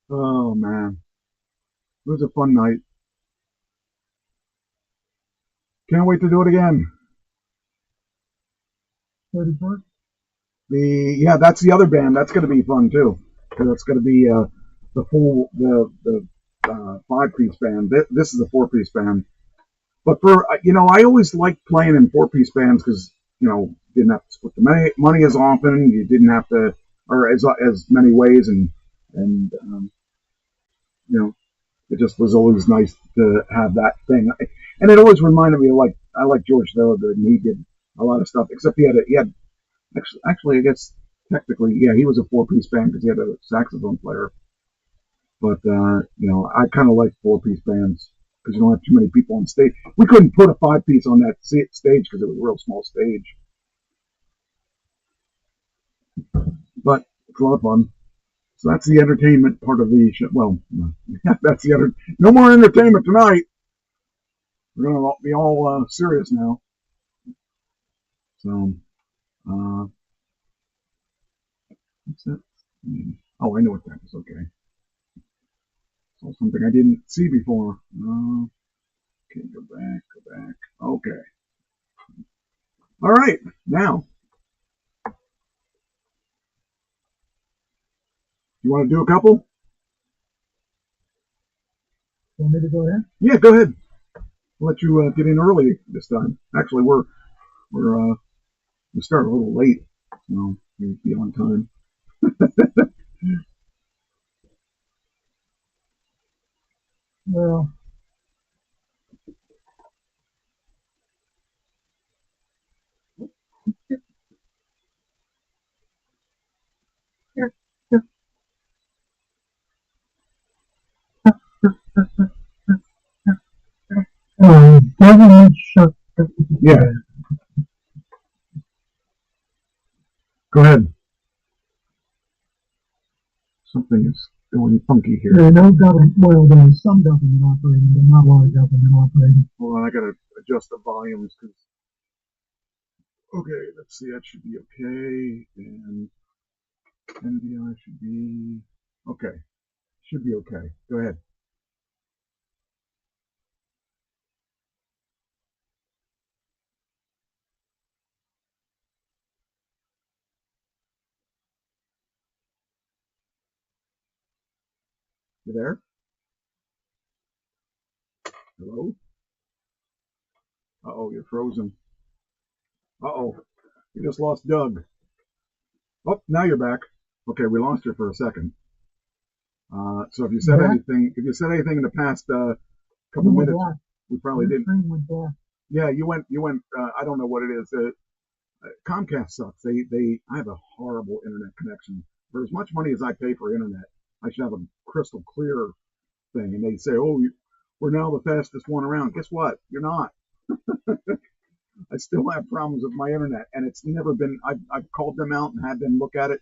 Oh, man. It was a fun night. Can't wait to do it again. 31st? Yeah, that's the other band. That's going to be fun, too. Because it's going to be the full, the 5-piece band. This is a 4-piece band. But for, I always liked playing in 4-piece bands because, didn't have to split the money as often. You didn't have to, or as many ways. And it just was always nice to have that thing. And it always reminded me of, I like George Thorogood, and he did a lot of stuff, except he had actually, I guess, technically, yeah, he was a 4-piece band because he had a saxophone player. But, I kind of like 4-piece bands because you don't have too many people on stage. We couldn't put a 5-piece on that stage because it was a real small stage. But it's a lot of fun. So that's the entertainment part of the show. Well, that's the no more entertainment tonight. We're going to be all serious now. So, what's that? Oh, I know what that is. Okay. So something I didn't see before. Okay, go back. Okay. All right, now. You want to do a couple? Want me to go ahead? Yeah, go ahead. I'll let you get in early this time. Actually, we start a little late, so we'll be on time. Well, government shut. Yeah. Go ahead. Something is going funky here. There are no government. Well, there is some government operating, but not a lot of government operating. Hold on, I gotta adjust the volumes because. Okay, let's see. That should be okay, and NDI should be okay. Should be okay. Go ahead. You there? Hello? Uh-oh, you're frozen. Uh-oh, we just lost Doug. Oh, now you're back. Okay, we lost her for a second. So if you said anything in the past couple minutes, we probably didn't. Yeah, you went. I don't know what it is. Comcast sucks. I have a horrible internet connection. For as much money as I pay for internet, I should have a crystal clear thing. And they say, "Oh, we're now the fastest one around." Guess what? You're not. I still have problems with my internet, and it's never been. I've called them out and had them look at it,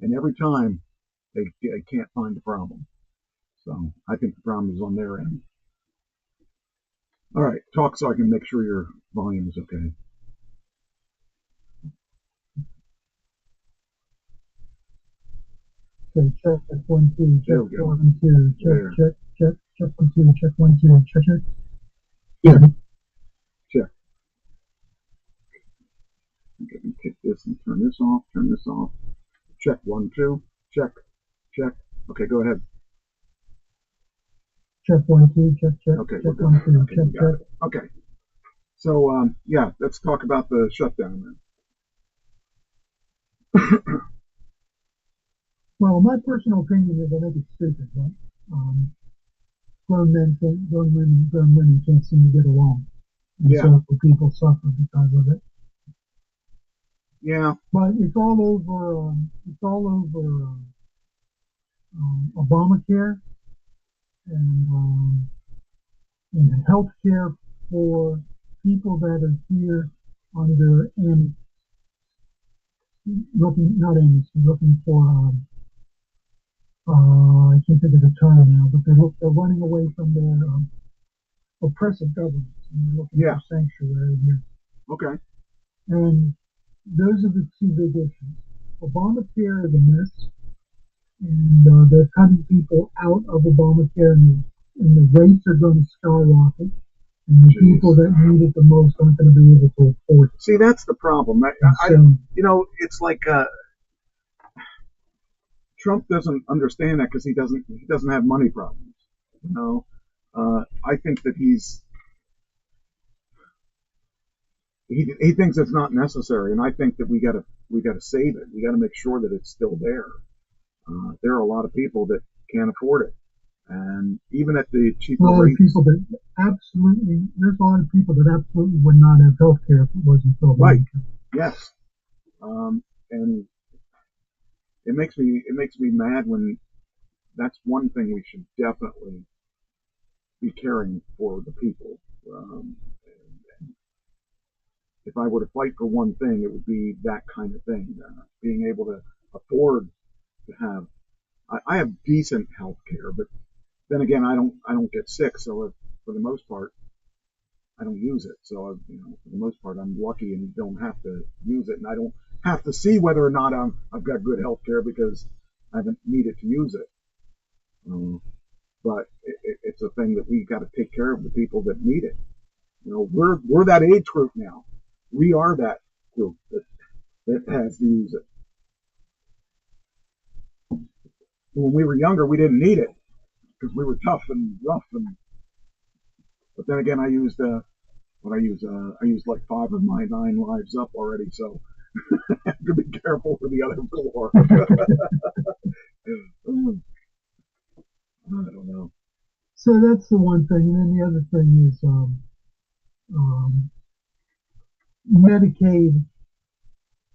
and every time they can't find the problem. So I think the problem is on their end. All right, talk so I can make sure your volume is okay. Okay, check 1 2, check 1 2, check 1 2, check 1 2, check. Yeah. Check. Okay, let me take this and turn this off. Check 1 2, check. Okay, go ahead. Check 1 2, check. Okay, check 1 2, okay, check. Okay. So yeah, let's talk about the shutdown then. Well, my personal opinion is I think it's stupid, but grown women can't seem to get along, and so people suffer because of it. Yeah, but it's all over. Obamacare and health care for people that are here under looking for I can't think of the term now, but they're running away from their oppressive governments and they're looking for sanctuary here. Okay. And those are the two big issues. Obamacare is a mess, and they're cutting people out of Obamacare, and the rates are going to skyrocket, and the people that need it the most aren't going to be able to afford it. See, that's the problem. So, It's like Trump doesn't understand that because he doesn't have money problems. I think that he thinks it's not necessary, and I think that we gotta save it. We gotta make sure that it's still there. There are a lot of people that can't afford it, and even at the cheaper rates, there's a lot of people that absolutely would not have health care if it wasn't for right? Obamacare. Yes, and it makes me mad when that's one thing we should definitely be caring for the people. If I were to fight for one thing, it would be that kind of thing, being able to afford to have. I have decent health care, but then again, I don't get sick, so for the most part, I don't use it. So for the most part, I'm lucky and don't have to use it, and I don't have to see whether or not I've got good health care because I haven't needed to use it. But it's a thing that we got to take care of the people that need it. We're that age group now. We are that group that has to use it. When we were younger, we didn't need it because we were tough and rough. But then again, I used what I used. I used like 5 of my 9 lives up already, so I have to be careful for the other 4. I don't know. So that's the one thing, and then the other thing is Medicaid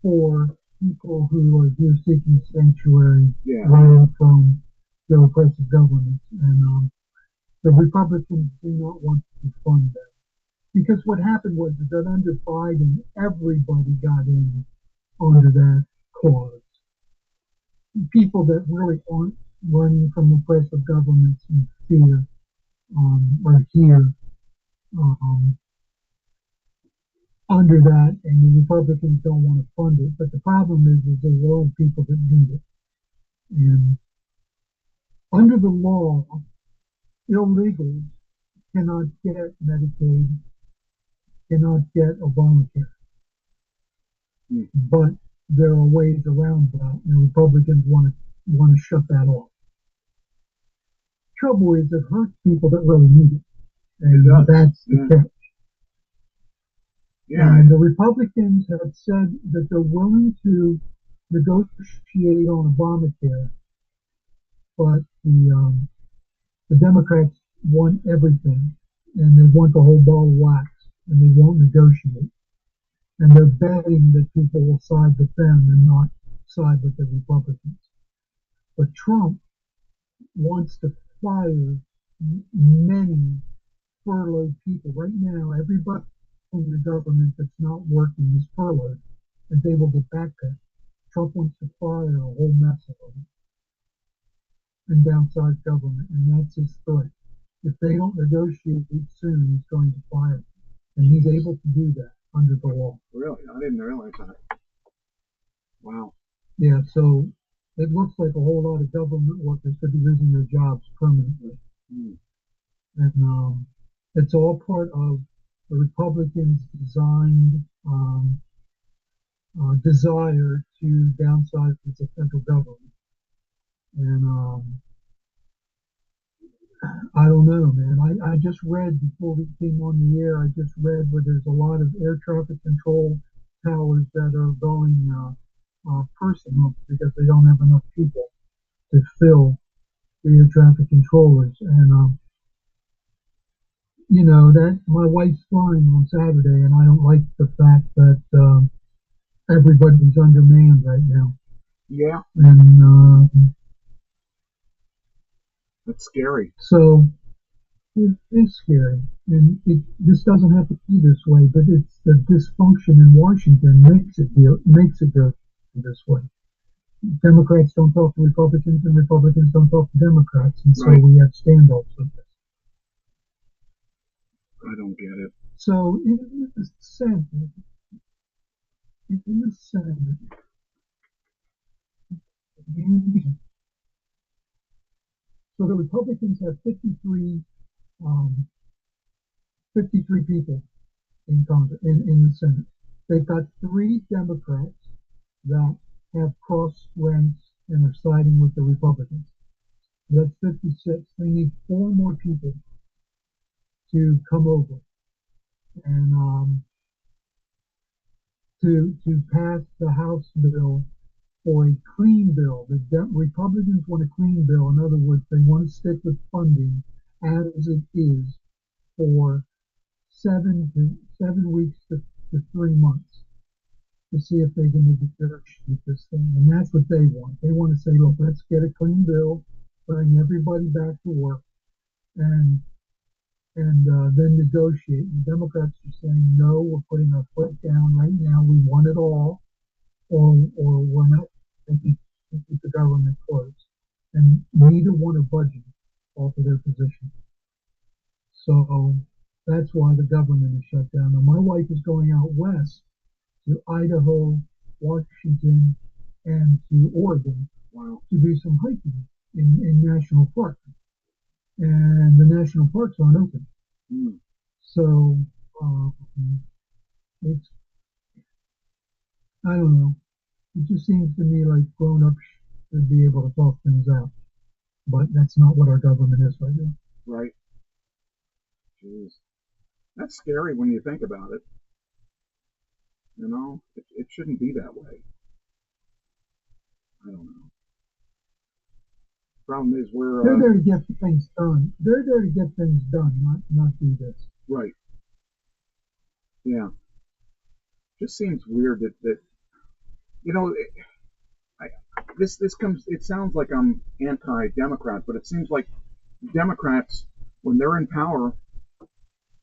for people who are here seeking sanctuary running from the oppressive government. And the Republicans do not want to fund that. Because what happened was that under Biden, everybody got in under that clause. People that really aren't running from oppressive governments in fear are here under that, and the Republicans don't want to fund it. But the problem is there's a lot of people that need it. And under the law, illegals cannot get Medicaid, cannot get Obamacare. But there are ways around that, and Republicans want to shut that off. Trouble is, it hurts people that really need it, and that's the catch. And the Republicans have said that they're willing to negotiate on Obamacare, but the Democrats want everything, and they want the whole ball of wax, and they won't negotiate. And they're betting that people will side with them and not side with the Republicans. But Trump wants to fire many furloughed people. Right now, everybody in the government that's not working is furloughed, and they will get back pay. Trump wants to fire a whole mess of them and downsize government, and that's his threat. If they don't negotiate soon, he's going to fire them. And he's able to do that under the law. Really? I didn't realize that. Wow. Yeah, so it looks like a whole lot of government workers could be losing their jobs permanently. And it's all part of the Republicans' designed desire to downsize the central government. And I don't know, man. I just read before we came on the air, I just read where there's a lot of air traffic control towers that are going personal because they don't have enough people to fill the air traffic controllers. And, that my wife's flying on Saturday, and I don't like the fact that everybody's undermanned right now. Yeah. And that's scary. So it's scary, and this doesn't have to be this way, but it's the dysfunction in Washington makes it go this way. Democrats don't talk to Republicans, and Republicans don't talk to Democrats, and so we have standoffs with this. I don't get it. So in the Senate, So the Republicans have 53, 53 people in Congress, in the Senate. They've got 3 Democrats that have crossed ranks and are siding with the Republicans. That's 56. They need 4 more people to come over and to pass the House bill for a clean bill. The Republicans want a clean bill. In other words, they want to stick with funding as it is for 7 weeks to 3 months to see if they can negotiate this thing. And that's what they want. They want to say, look, let's get a clean bill, bring everybody back to work, and then negotiate. The Democrats are saying, no, we're putting our foot down right now. We want it all, or we're not going to keep the government closed. And neither one are budging off of their position. So that's why the government is shut down. Now, my wife is going out west to Idaho, Washington, and to Oregon to do some hiking in national parks. And the national parks aren't open. So it's, I don't know. It just seems to me like grown-ups should be able to talk things out. But that's not what our government is right now. Right. Jeez. That's scary when you think about it. You know, it shouldn't be that way. I don't know. Problem is they're there to get things done. They're there to get things done, not do this. Right. Yeah. Just seems weird that you know, this comes. It sounds like I'm anti-Democrat, but it seems like Democrats, when they're in power,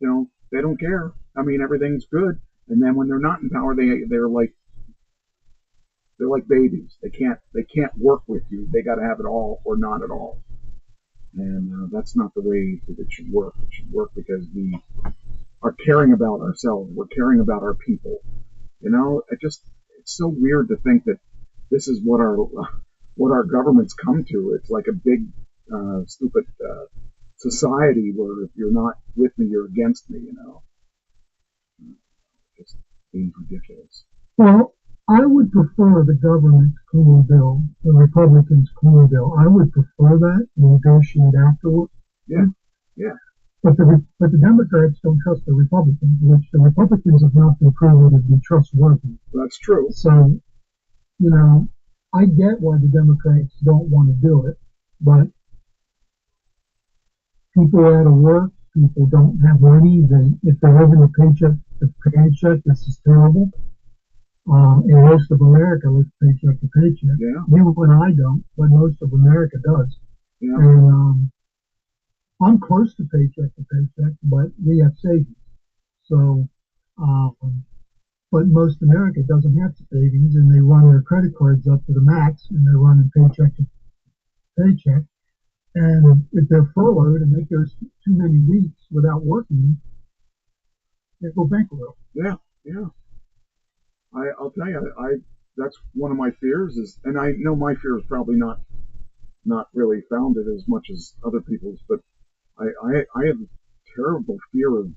you know, they don't care. I mean, everything's good, and then when they're not in power, they're like babies. They can't work with you. They got to have it all or not at all. And that's not the way that it should work. It should work because we are caring about ourselves. We're caring about our people. You know, it's so weird to think that this is what our government's come to. It's like a big, stupid society where if you're not with me, you're against me. You know, it just seems ridiculous. Well, I would prefer the government's clean bill, the Republicans' clean bill. I would prefer that and negotiate afterwards. Yeah, yeah. But the Democrats don't trust the Republicans, which the Republicans have not been proven to be trustworthy. That's true. So, you know, I get why the Democrats don't want to do it, but people out of work, people don't have money. If they're living a paycheck to paycheck, this is terrible. In most of America lives paycheck to paycheck. Yeah. You and I don't, but most of America does. Yeah. And I'm close to paycheck to paycheck, but we have savings. So, but most America doesn't have savings, and they run their credit cards up to the max, and they're running paycheck to paycheck. And if they're furloughed and it goes too many weeks without working, they go bankrupt. Yeah, yeah. I'll tell you, that's one of my fears is, and I know my fear is probably not really founded as much as other people's, but I have a terrible fear of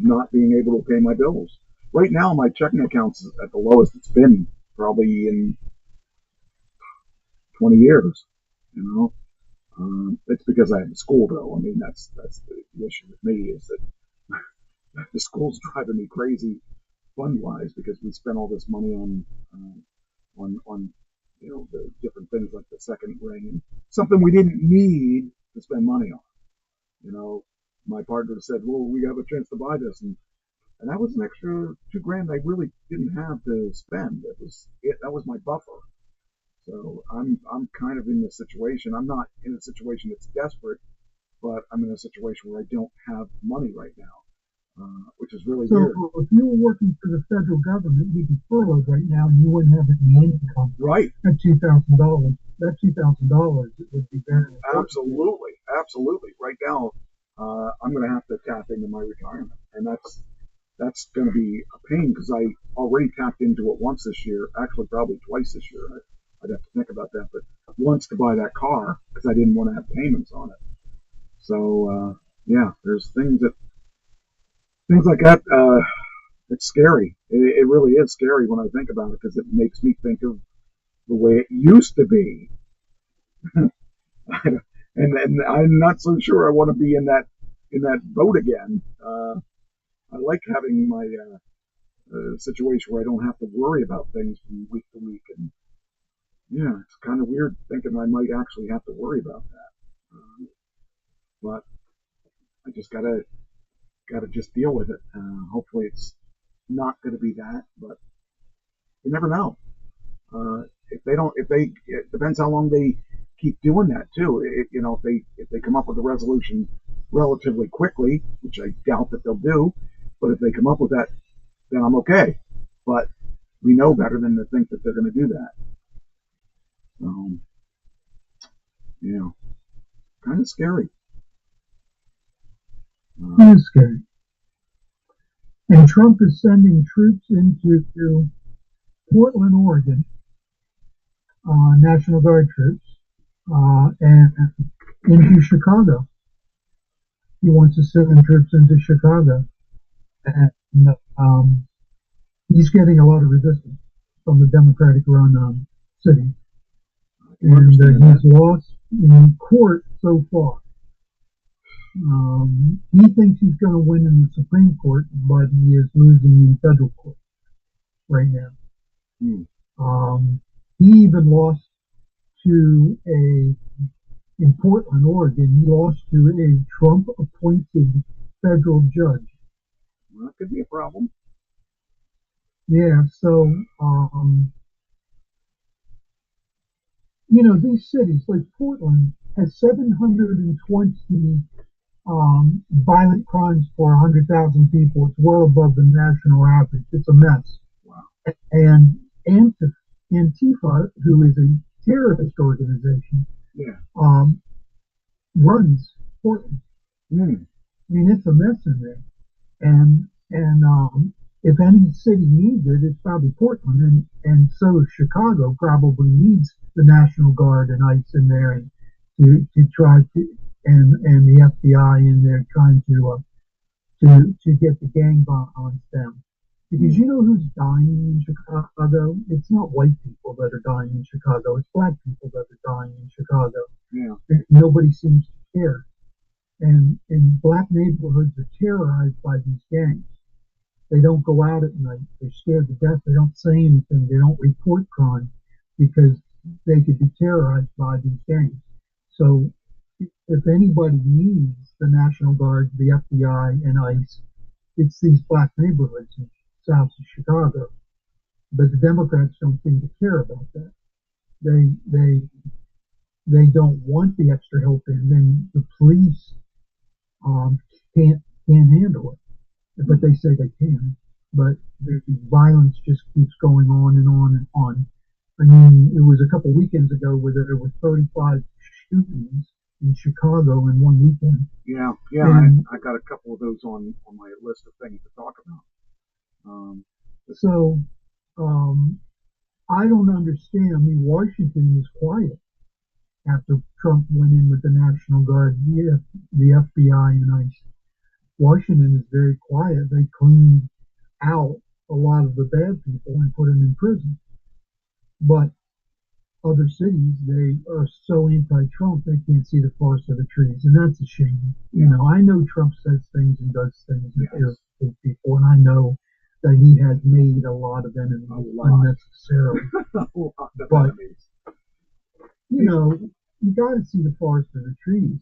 not being able to pay my bills. Right now, my checking account's at the lowest it's been probably in 20 years. You know, it's because I have the school though. I mean, that's the issue with me is that the school's driving me crazy fund-wise because we spent all this money on you know, the different things like the second ring and something we didn't need to spend money on. You know, my partner said, well, we have a chance to buy this. And that was an extra $2,000 I really didn't have to spend. That was my buffer. So I'm kind of in this situation. I'm not in a situation that's desperate, but I'm in a situation where I don't have money right now, which is really weird. So if you were working for the federal government, you'd be furloughed right now and you wouldn't have any income. Right. That $2,000. That $2,000 would be very important. Absolutely. Absolutely. Right now, I'm going to have to tap into my retirement. And that's going to be a pain because I already tapped into it once this year, actually probably twice this year. I'd have to think about that. But wants to buy that car because I didn't want to have payments on it. So yeah, there's things like that. It's scary. It really is scary when I think about it because it makes me think of the way it used to be. and I'm not so sure I want to be in that boat again. I like having my situation where I don't have to worry about things from week to week, and yeah, it's kind of weird thinking I might actually have to worry about that. But I just gotta just deal with it. Hopefully, it's not going to be that, but you never know. It depends how long they keep doing that too. If they come up with a resolution relatively quickly, which I doubt that they'll do, but if they come up with that, then I'm okay. But we know better than to think that they're going to do that. Yeah, kind of scary. It is scary. And Trump is sending troops into Portland, Oregon, National Guard troops, and into Chicago. He wants to send troops into Chicago. And he's getting a lot of resistance from the Democratic-run city. And he's lost in court so far. He thinks he's going to win in the Supreme Court, but he is losing in federal court right now. He even lost in Portland, Oregon, he lost to a Trump-appointed federal judge. Well, that could be a problem. Yeah, so, these cities, like Portland, has 720 violent crimes for 100,000 people. It's well above the national average. It's a mess. Wow. And Antifa, who is a terrorist organization, runs Portland. I mean, it's a mess in there. And if any city needs it, it's probably Portland. And so Chicago probably needs the National Guard and ICE in there and to try to and the FBI in there trying to get the gang violence down. Because you know who's dying in Chicago? It's not white people that are dying in Chicago. It's black people that are dying in Chicago. Yeah. Nobody seems to care. And black neighborhoods are terrorized by these gangs. They don't go out at night. They're scared to death. They don't say anything. They don't report crime because they could be terrorized by these gangs. So if anybody needs the National Guard, the FBI, and ICE, it's these black neighborhoods in south of Chicago. But the Democrats don't seem to care about that. They don't want the extra help in. Then the police can't handle it, but they say they can. But the violence just keeps going on and on and on. I mean, it was a couple weekends ago where there were 35 shootings in Chicago in one weekend. Yeah, and I got a couple of those on my list of things to talk about. I don't understand. I mean, Washington is quiet after Trump went in with the National Guard, the FBI, and ICE. Washington is very quiet. They cleaned out a lot of the bad people and put them in prison. But other cities, they are so anti-Trump, they can't see the forest of the trees, and that's a shame. I know Trump says things and does things that irritate people, and I know that he has made a lot of enemies unnecessarily. But you got to see the forest of the trees.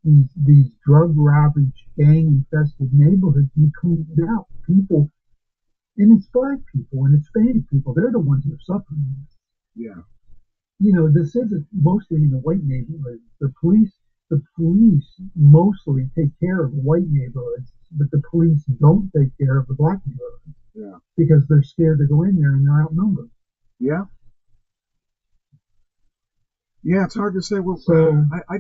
These drug-ravaged, gang-infested neighborhoods be cleaned out. People, and it's black people and Hispanic people. They're the ones that are suffering. Yeah. This isn't mostly in the white neighborhoods. The police mostly take care of the white neighborhoods, but the police don't take care of the black neighborhoods. Yeah. Because they're scared to go in there and they're outnumbered. Yeah. Yeah, it's hard to say. Well, I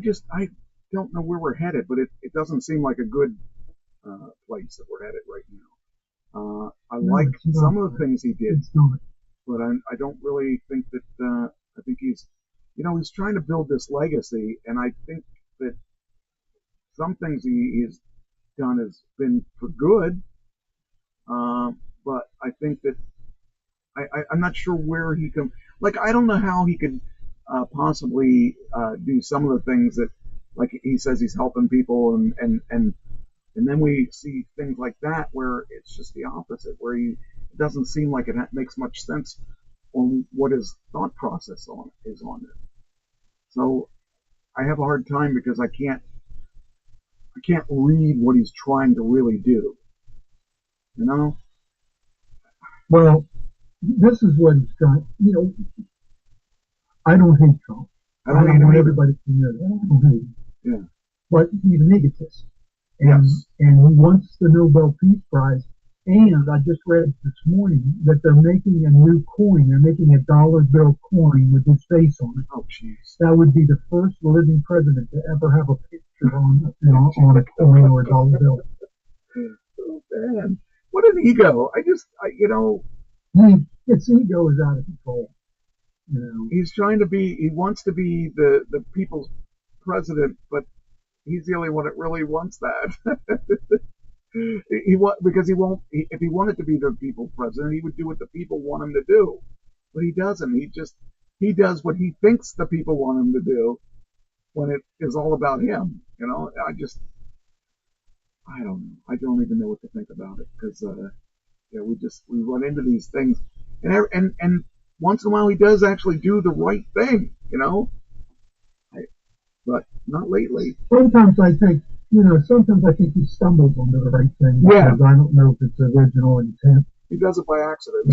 don't know where we're headed, but it doesn't seem like a good place that we're headed right now. I like some of the things he did, but I don't really think that I think he's trying to build this legacy, and I think that some things he's done has been for good, but I think that I'm not sure where he can. Like, I don't know how he could possibly do some of the things that, like he says, he's helping people, and then we see things like that where it's just the opposite, where it doesn't seem like it makes much sense on what his thought process is on it. So I have a hard time because I can't read what he's trying to really do. You know? Well, this is what he's trying. You know, I don't hate Trump. I want everybody to know that. I don't hate him. Yeah. But he's an egotist. Yes. And he wants the Nobel Peace Prize. And I just read this morning that they're making a new coin. They're making a dollar bill coin with his face on it. Oh, jeez. That would be the first living president to ever have a picture on a coin or a dollar bill. Oh, man. What an ego. His ego is out of control. You know. He wants to be the people's president, but he's the only one that really wants that. If he wanted to be the people's president, he would do what the people want him to do. But he doesn't. He does what he thinks the people want him to do when it is all about him. You know, I don't know. I don't even know what to think about it because we run into these things, and once in a while he does actually do the right thing. You know, but not lately. Sometimes I think he stumbles onto the right thing. Yeah. Because I don't know if it's original intent. He does it by accident.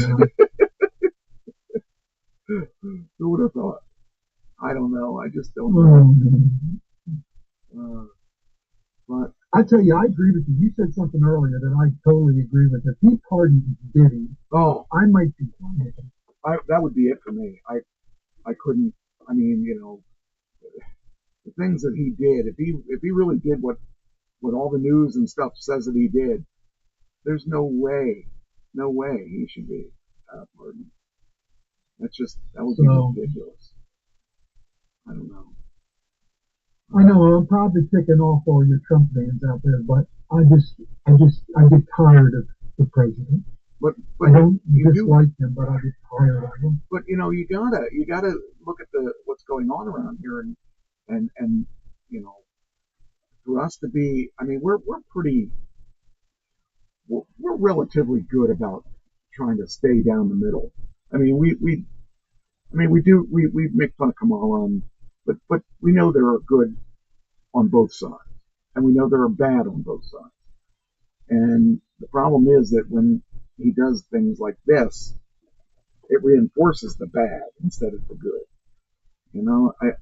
Yeah. Who would have thought? I don't know. I just don't know. But I tell you, I agree with you. You said something earlier that I totally agree with. If he pardoned Diddy, I might be fine with him. That would be it for me. I couldn't. I mean, the things that he did. If he really did what all the news and stuff says that he did, there's no way he should be pardoned. That would be ridiculous. I don't know. I know I'm probably ticking off all your Trump fans out there, but I get tired of the president. But I don't dislike him, but I get tired of him. But you gotta look at what's going on around here, and for us to be, I mean, we're relatively good about trying to stay down the middle. I mean, we make fun of Kamala, but we know there are good on both sides, and we know there are bad on both sides. And the problem is that when he does things like this, it reinforces the bad instead of the good. You know, I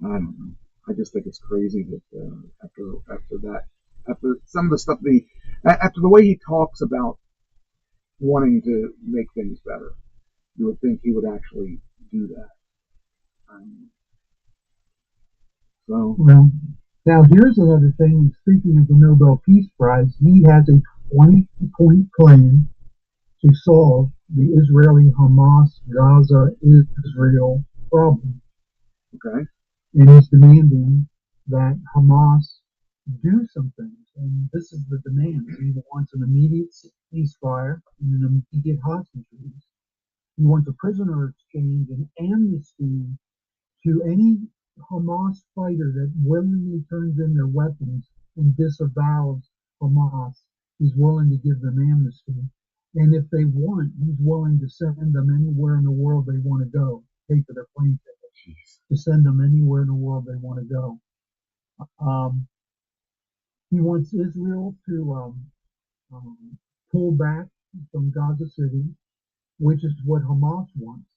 don't know. I just think it's crazy that after some of the stuff after the way he talks about wanting to make things better, you would think he would actually do that. Well, now here's another thing. Speaking of the Nobel Peace Prize, he has a 20-point plan to solve the Israeli-Hamas Gaza-Israel problem. Okay. And he's demanding that Hamas do some things. And this is the demand. He wants an immediate ceasefire and an immediate hostage release. He wants a prisoner exchange and amnesty to any Hamas fighter that willingly turns in their weapons and disavows Hamas. He's willing to give them amnesty. And if they want, he's willing to send them anywhere in the world they want to go, pay for their plane tickets, to send them anywhere in the world they want to go. He wants Israel to pull back from Gaza City, which is what Hamas wants.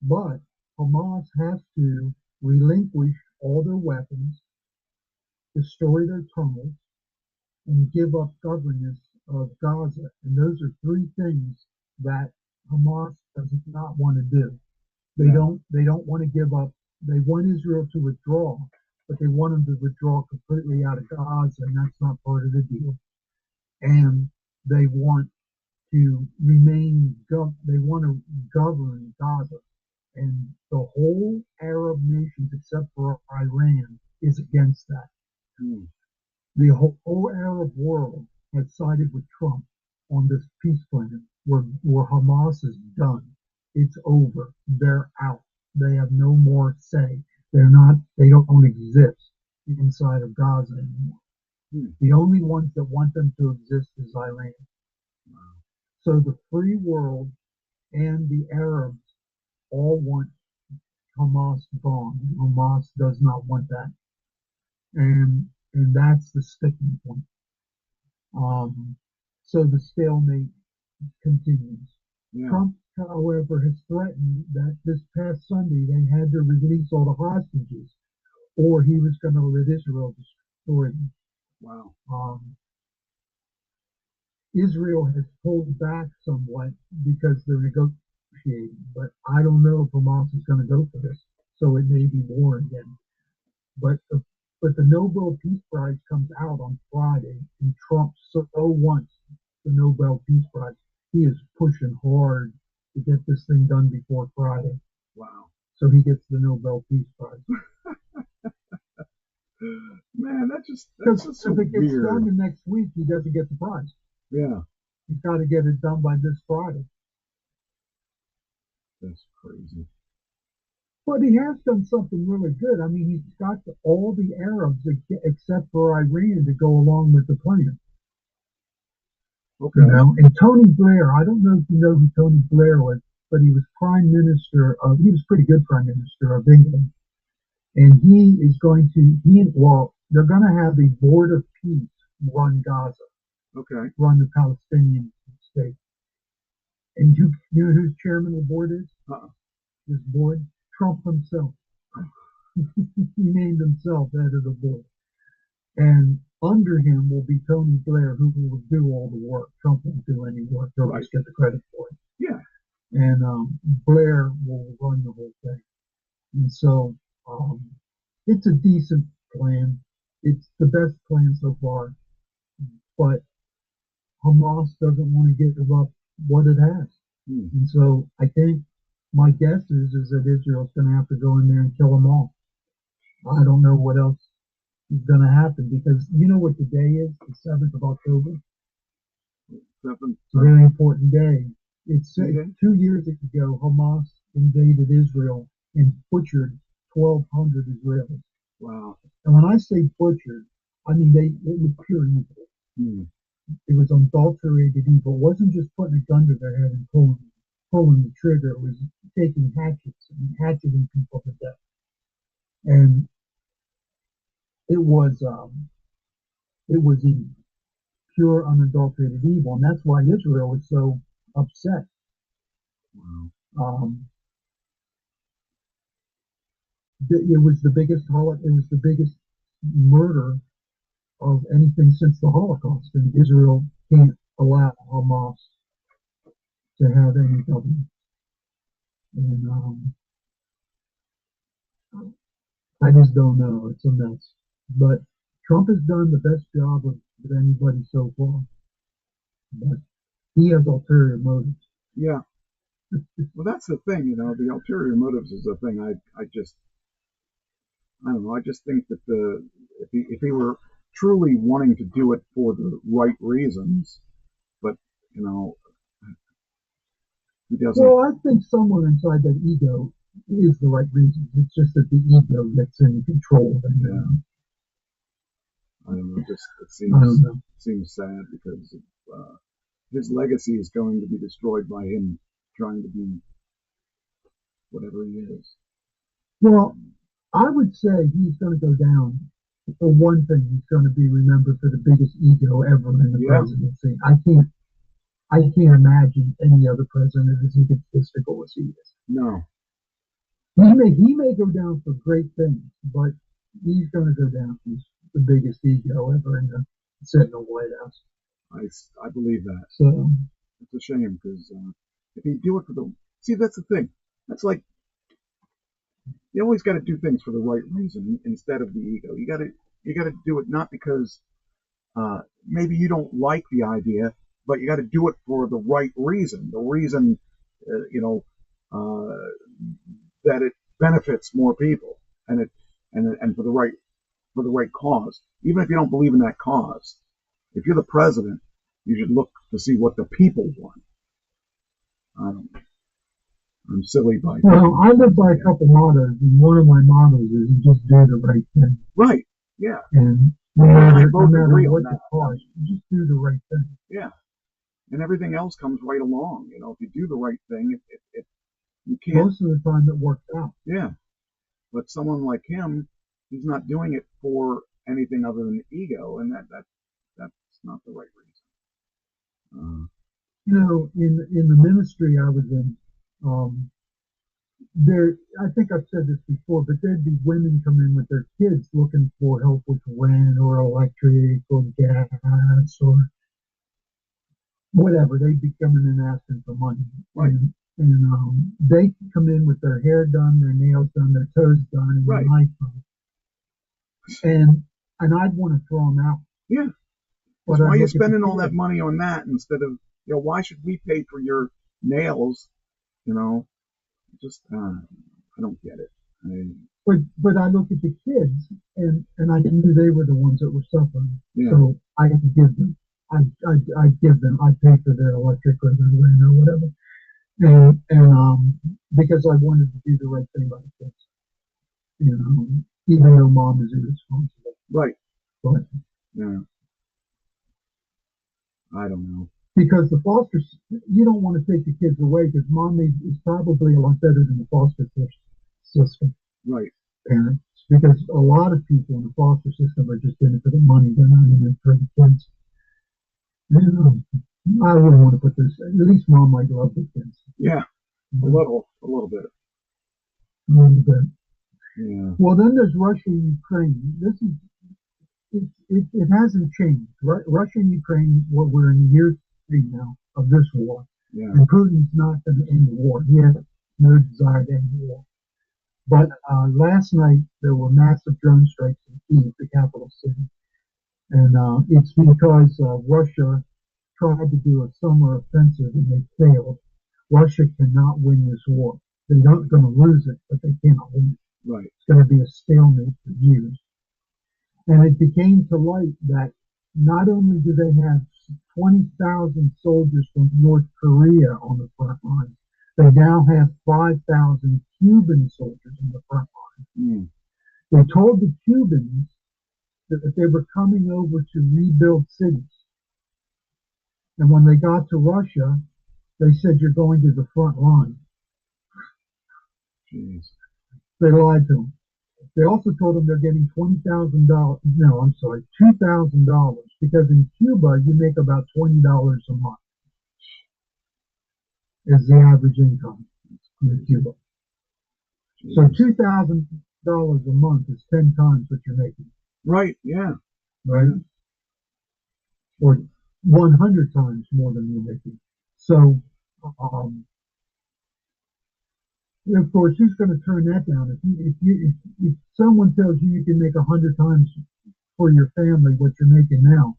But Hamas has to relinquish all their weapons, destroy their tunnels, and give up governance of Gaza. And those are three things that Hamas does not want to do. They don't want to give up. They want Israel to withdraw, but they want them to withdraw completely out of Gaza, and that's not part of the deal. And they want to remain, they want to govern Gaza. And the whole Arab nations, except for Iran, is against that. The whole Arab world has sided with Trump on this peace plan where Hamas is done. It's over. They're out. They have no more say. They don't exist inside of Gaza anymore. The only ones that want them to exist is Iran. So the free world and the Arabs all want Hamas gone. Hamas does not want that. And that's the sticking point. So the stalemate continues. Yeah. Trump, however, has threatened that this past Sunday they had to release all the hostages, or he was going to let Israel destroy them. Wow. Israel has pulled back somewhat because they're negotiating, but I don't know if Hamas is going to go for this, so it may be war again. But the Nobel Peace Prize comes out on Friday, and Trump so wants the Nobel Peace Prize. He is pushing hard to get this thing done before Friday. Wow. So he gets the Nobel Peace Prize. Man, that's just so if it gets weird. done the next week, he doesn't get the prize. Yeah. He's got to get it done by this Friday. That's crazy. But he has done something really good. I mean, he's got all the Arabs except for Iran to go along with the plan. Okay. You know, and Tony Blair, I don't know if you know who Tony Blair was, but he was prime minister of, he was pretty good prime minister of England. And he is going to, they're going to have a board of peace run Gaza. Okay. Run the Palestinian state. And you know who's chairman of the board is? This board? Trump himself. He named himself head of the board. And under him will be Tony Blair, who will do all the work. Trump won't do any work. He'll just get the credit for it. Yeah. And Blair will run the whole thing. And so it's a decent plan. It's the best plan so far. But Hamas doesn't want to give up what it has. And so I think my guess is that Israel's going to have to go in there and kill them all. I don't know what else is going to happen, because you know what the day is? The 7th of October. 7th. It's a very important day. It's Okay. 2 years ago, Hamas invaded Israel and butchered 1,200 Israelis. Wow. And when I say butchered, I mean it was pure evil. It was unadulterated evil. It wasn't just putting a gun to their head and pulling the trigger. It was taking hatchets and hatcheting people to death. And it was evil, pure unadulterated evil, and that's why Israel was so upset. Wow. It was the biggest murder of anything since the Holocaust, and Israel can't allow Hamas to have any government. And I just don't know. It's a mess. But Trump has done the best job of anybody so far. But he has ulterior motives. Yeah. Well, that's the thing, you know, the ulterior motives is the thing. I don't know. I just think that if he were truly wanting to do it for the right reasons, but, you know, he doesn't. Well, I think somewhere inside that ego is the right reason. It's just that the ego gets in control. And, I don't know. It seems sad because his legacy is going to be destroyed by him trying to be whatever he is. Well, I would say he's going to go down. For one thing, he's going to be remembered for the biggest ego ever in the presidency. I can't imagine any other president as egotistical as he is. No. He may go down for great things, but he's going to go down as the biggest ego ever sitting in the White House. I believe that. So it's a shame because if you do it for that's the thing. That's like, you always got to do things for the right reason instead of the ego. You got to do it not because maybe you don't like the idea, but you got to do it for the right reason. The reason, that it benefits more people, and for the right cause. Even if you don't believe in that cause, if you're the president, you should look to see what the people want. I'm silly by. Well, I live by a couple mottos, and one of my mottos is just do the right thing. Right. Yeah. And no matter what the cost, just do the right thing. Yeah. And everything else comes right along. If you do the right thing, you can't. Most of the time, it works out. Yeah. But someone like him, he's not doing it for anything other than ego, and that's not the right reason. In the ministry I was in, I think I've said this before, but there'd be women come in with their kids looking for help with rent or electric or gas or whatever. They'd be coming in asking for money. Right. And they come in with their hair done, their nails done, their toes done, and right. their iPhone. And I'd want to throw them out. Yeah. But why are you spending all that money on that instead of, why should we pay for your nails? Just, I don't get it. But I look at the kids, and I knew they were the ones that were suffering. Yeah. So I had to give them. I give them. I pay for their electric or their rent or whatever. And because I wanted to do the right thing by the kids, even though mom is irresponsible. Right. But yeah, I don't know. Because the foster, you don't want to take the kids away because mom is probably a lot better than the foster system. Right. Parents, because a lot of people in the foster system are just in it for the money. They're not in it for the kids. I wouldn't want to put this. At least mom might love the kids. Yeah, a little bit. A little bit. Yeah. Well, then there's Russia and Ukraine. It hasn't changed. Russia and Ukraine, we're in year 3 now of this war. Yeah. And Putin's not going to end the war. He has no desire to end the war. But last night there were massive drone strikes in Kyiv, the capital city, and it's because Russia tried to do a summer offensive and they failed. Russia cannot win this war. They're not going to lose it, but they cannot win it. Right. It's going to be a stalemate for years. And it became to light that not only do they have 20,000 soldiers from North Korea on the front line, they now have 5,000 Cuban soldiers on the front line. They told the Cubans that they were coming over to rebuild cities. And when they got to Russia, they said, you're going to the front line. Jeez. They lied to them. They also told them they're getting $2,000, because in Cuba, you make about $20 a month is the average income in Cuba. So $2,000 a month is 10 times what you're making. Right, yeah. Right? Or 100 times more than you're making. So, of course, who's going to turn that down? If someone tells you you can make 100 times for your family what you're making now,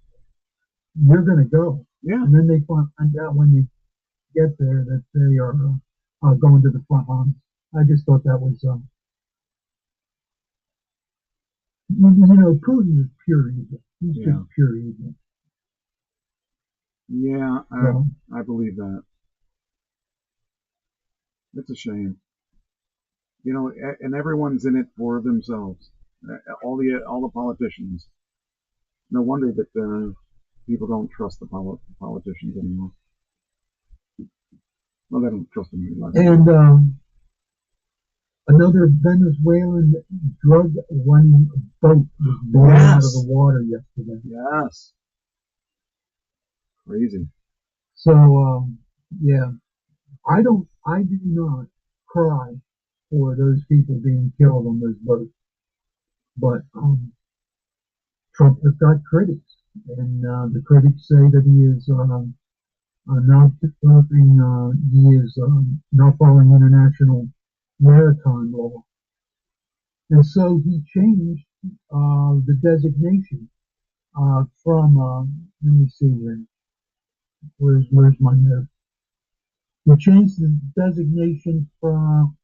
you're going to go. Yeah. And then they find out when they get there that they are going to the front lines. I just thought that was, Putin is pure evil. He's just pure evil. Yeah, I believe that. It's a shame. And everyone's in it for themselves. All the politicians. No wonder that people don't trust the politicians anymore. Well, they don't trust them anymore. And another Venezuelan drug-running boat was blown out of the water yesterday. Yes. Crazy. So, I do not cry for those people being killed on those boats. But Trump has got critics, and the critics say that he is not following, he is not following international maritime law. And so he changed the designation from, let me see here, where's my note? We changed the designation from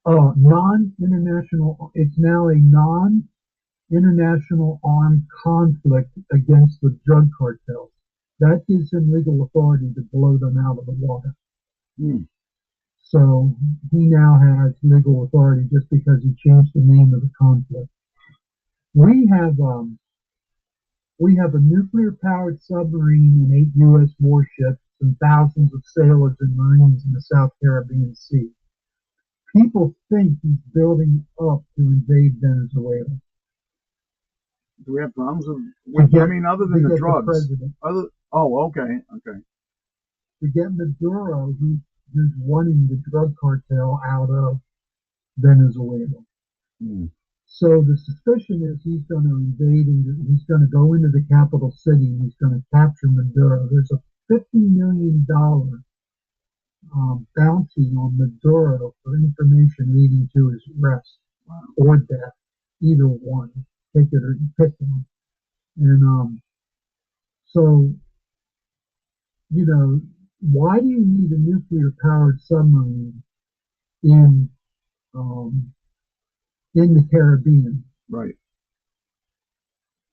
non-international. It's now a non-international armed conflict against the drug cartels. That gives him legal authority to blow them out of the water. So he now has legal authority just because he changed the name of the conflict. We have a nuclear-powered submarine and 8 U.S. warships and thousands of sailors and Marines in the South Caribbean Sea. People think he's building up to invade Venezuela. Do we have problems with I mean, other than the drugs? Okay. To get Maduro, who's running the drug cartel out of Venezuela. So the suspicion is he's going to invade, he's going to go into the capital city, and he's going to capture Maduro. There's a $50 million bounty on Maduro for information leading to his arrest or death, either one. Take it or pick one. And so, you know, why do you need a nuclear-powered submarine in the Caribbean? Right.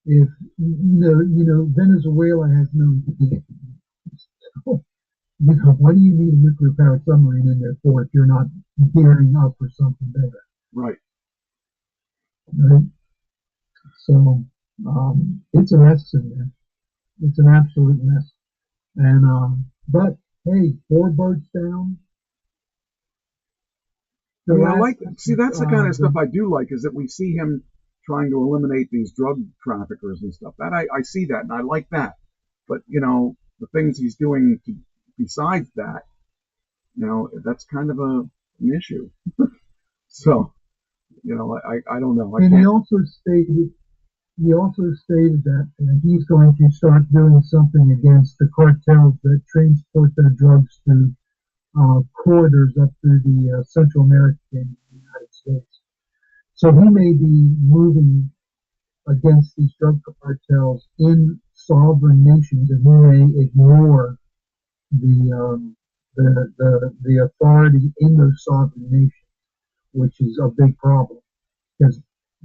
If Venezuela has no need. So, what do you need a nuclear-powered submarine in there for if you're not gearing up for something bigger? Right. So it's a mess in there. It's an absolute mess. And but hey, 4 boats down. That's the kind of stuff I do like, is that we see him trying to eliminate these drug traffickers and stuff. That I see that, and I like that. But the things he's doing besides that, that's kind of an issue. So, I don't know. And he also stated that he's going to start doing something against the cartels that transport their drugs through corridors up through the Central America and the United States. So he may be moving against these drug cartels in sovereign nations, and he may ignore the authority in those sovereign nations, which is a big problem because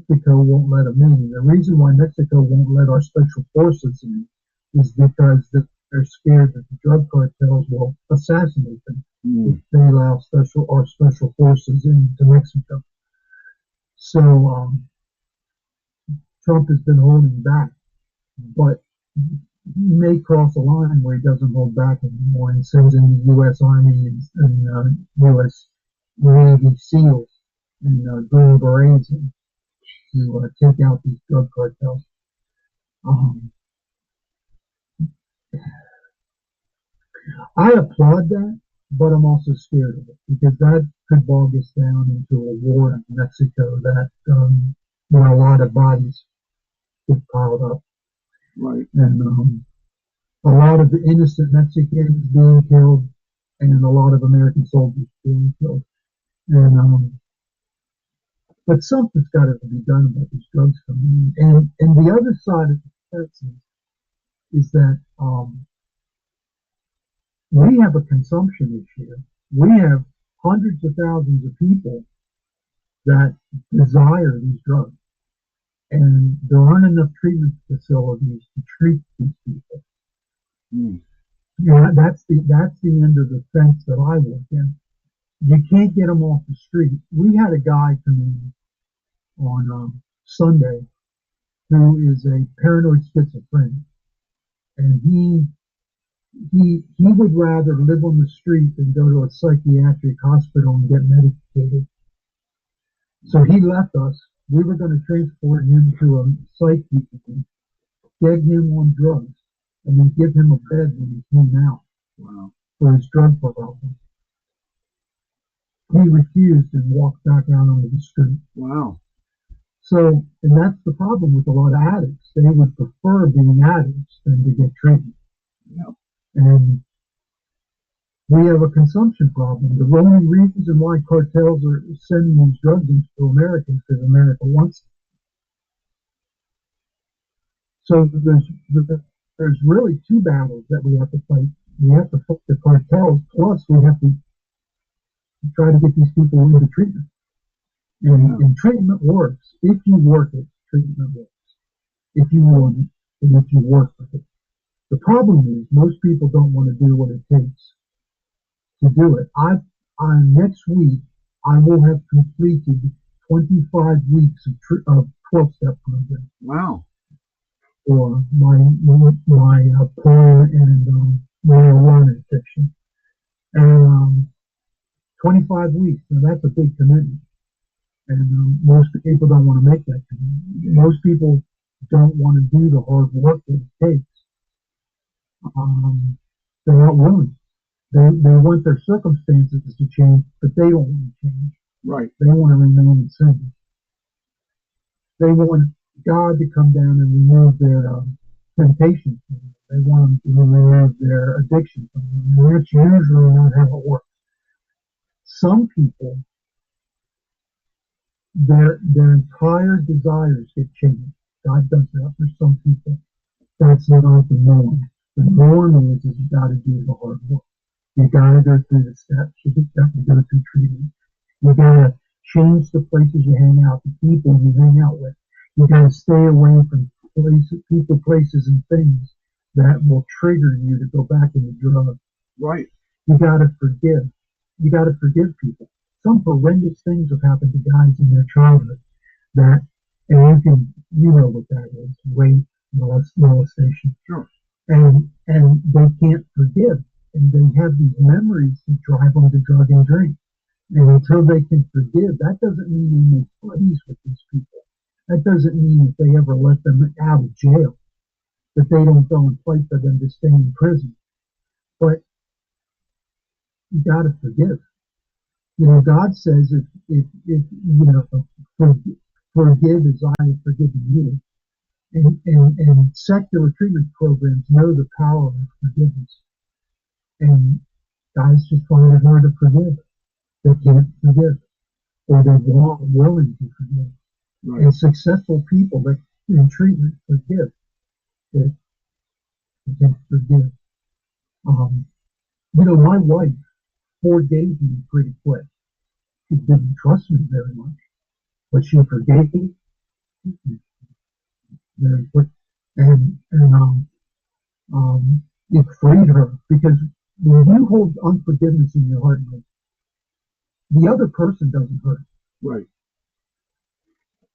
Mexico won't let them in. And the reason why Mexico won't let our special forces in is because they're scared that the drug cartels will assassinate them if they allow our special forces into Mexico. So Trump has been holding back, but he may cross a line where he doesn't hold back anymore and sends in the U.S. Army and U.S. Navy SEALs and Green Berets to take out these drug cartels. I applaud that, but I'm also scared of it because that could bog us down into a war in Mexico that where a lot of bodies get piled up. Right. And a lot of the innocent Mexicans being killed and a lot of American soldiers being killed. And but something's got to be done about these drugs coming in. And the other side of the fence is that we have a consumption issue. We have hundreds of thousands of people that desire these drugs, and there aren't enough treatment facilities to treat these people. That's the end of the fence that I work in. You can't get them off the street. We had a guy come in on Sunday who is a paranoid schizophrenic, and he would rather live on the street than go to a psychiatric hospital and get medicated. So he left us. We were going to transport him to a psych unit, get him on drugs, and then give him a bed when he came out for his drug problem. He refused and walked back out onto the street. Wow. So, and that's the problem with a lot of addicts. They would prefer being addicts than to get treatment. Yeah. And, We have a consumption problem. The only reason why cartels are sending these drugs into America is because America wants them. So there's really two battles that we have to fight. We have to fight the cartels, plus we have to try to get these people into treatment. And treatment works. If you work it, treatment works. If you want it, and if you work with it. The problem is most people don't want to do what it takes to do it. Next week, I will have completed 25 weeks of 12-step program. Wow. For my porn and marijuana addiction. And 25 weeks, now that's a big commitment. And most people don't want to make that commitment. Most people don't want to do the hard work that it takes. They're not willing. They want their circumstances to change, but they don't want to change. Right. They want to remain the same. They want God to come down and remove their temptations from them. They want them to remove their addiction from them. And that's usually not how it works. Some people, their entire desires get changed. God does that for some people. That's not the norm. The norm is you got to do the hard work. You got to go through the steps. You got to go through treatment. You got to change the places you hang out, the people you hang out with. You got to stay away from people, places, and things that will trigger you to go back into drugs. Right. You got to forgive. You got to forgive people. Some horrendous things have happened to guys in their childhood that, and you know what that is, rape, molestation. Sure. And they can't forgive. And they have these memories that drive them to drug and drink. And until they can forgive, that doesn't mean they make buddies with these people. That doesn't mean if they ever let them out of jail, that they don't go and fight for them to stay in prison. But you got to forgive. You know, God says if you know, forgive as I have forgiven you. And secular treatment programs know the power of forgiveness. And guys just find it hard to forgive. They can't forgive. Or they're not willing to forgive. Right. And successful people that in treatment forgive. They can't forgive. You know, my wife forgave me pretty quick. She didn't trust me very much. But she forgave me very quick. And it freed her, because when you hold unforgiveness in your heart, the other person doesn't hurt. Right.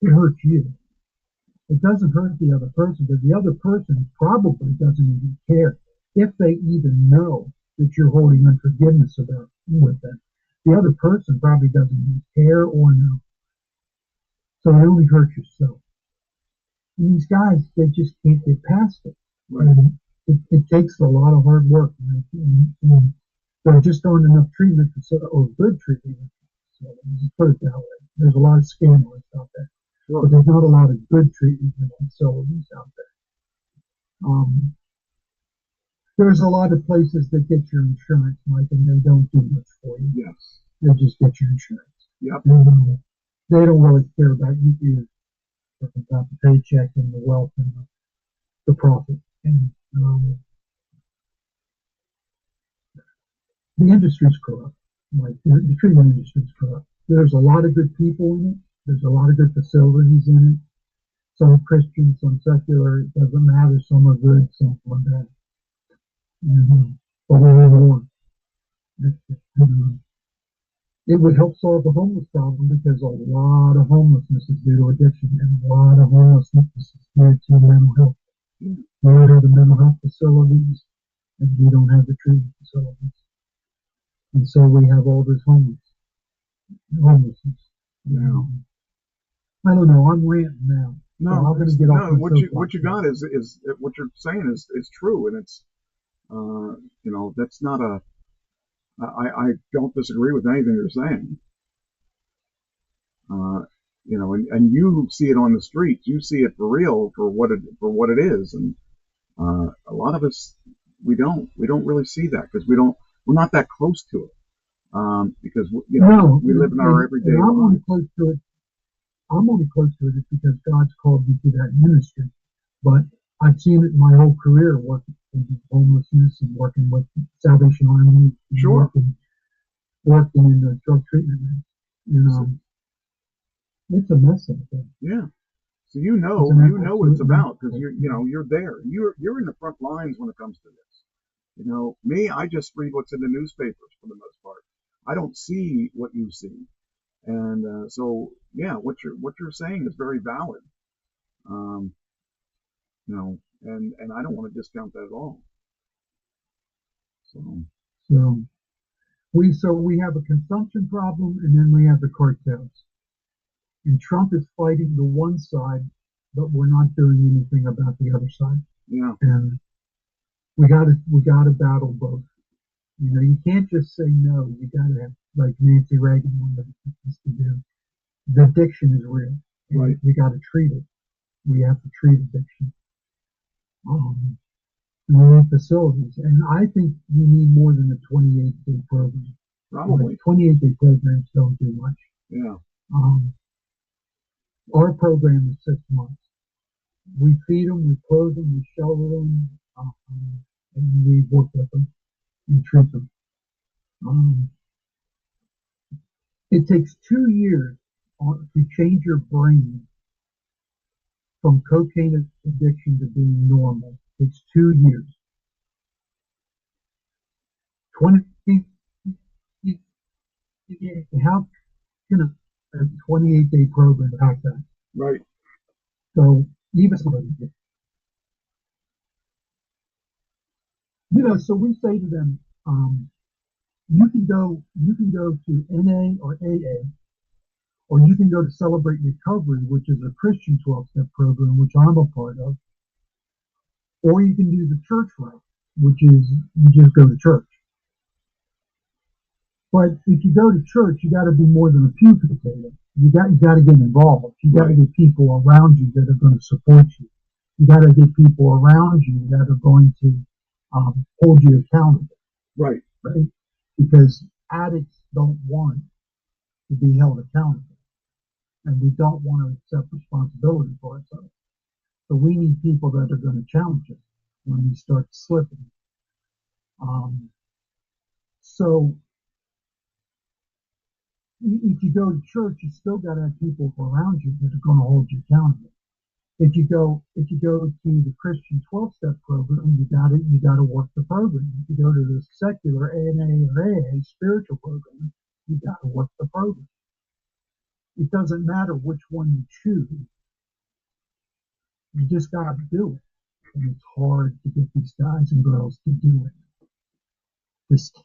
It hurts you. It doesn't hurt the other person, because the other person probably doesn't even care if they even know that you're holding unforgiveness about with them. The other person probably doesn't even care or know. So it only hurts yourself. And these guys, they just can't get past it. Right. And it takes a lot of hard work. And there just aren't enough treatment or good treatment. So let's put it that way. There's a lot of scammers out there. Sure. But there's not a lot of good treatment facilities out there. There's a lot of places that get your insurance, Mike, and they don't do much for you. Yes. They just get your insurance. Yep. And, they don't really care about you. About the paycheck and the wealth and the profit. And the industry's corrupt. Like the treatment industry's corrupt. There's a lot of good people in it. There's a lot of good facilities in it. Some Christian, some secular. It doesn't matter. Some are good, some are bad. But we need more. It would help solve the homeless problem, because a lot of homelessness is due to addiction, and a lot of homelessness is due to mental health. We don't have the mental health facilities, and we don't have the treatment facilities. And so we have all this homelessness. Now, I don't know. I'm ranting now. No, so I'm going to get off. What you got is what you're saying is true, and it's you know, that's not a. I don't disagree with anything you're saying. You know, and you see it on the streets. You see it for real for what it is, and a lot of us we don't really see that, because we don't we're not that close to it. Because you know we live in our everyday lives. I'm only close to it. I'm only close to it because God's called me to that ministry. But I've seen it in my whole career, working in homelessness and working with Salvation Army, sure, working in the drug treatment. You know, it's a mess out there. Yeah. So you know what it's about because you're there. You're in the front lines when it comes to this. You know, me, I just read what's in the newspapers for the most part. I don't see what you see, and so yeah, what you're saying is very valid. You know, and I don't want to discount that at all. So we have a consumption problem, and then we have the cartels. And Trump is fighting the one side, but we're not doing anything about the other side. Yeah. And we gotta battle both. You know, you can't just say no. You gotta have, like Nancy Reagan wanted us to do. The addiction is real. Right. We gotta treat it. We have to treat addiction. We need facilities, and I think we need more than a 28-day program. Probably. 28-day programs don't do much. Yeah. Our program is 6 months. We feed them, we clothe them, we shelter them, and we work with them and treat them. It takes 2 years to change your brain from cocaine addiction to being normal. It's 2 years. 20. How can a 28-day program hack that? Right. So even somebody, so we say to them, you can go to NA or AA, or you can go to Celebrate Recovery, which is a Christian 12-step program, which I'm a part of, or you can do the church route, which is you just go to church. But if you go to church, you got to be more than a pew potato. You got to get involved. You got to get people around you that are going to support you. You got to get people around you that are going to hold you accountable. Right. Right. Because addicts don't want to be held accountable, and we don't want to accept responsibility for ourselves. So we need people that are going to challenge us when we start slipping. So if you go to church, you still got to have people around you that are going to hold you accountable. If you go to the Christian 12-step program, you got to work the program. If you go to the secular ANA or AA spiritual program, you got to work the program. It doesn't matter which one you choose. You just got to do it. And it's hard to get these guys and girls to do it. Just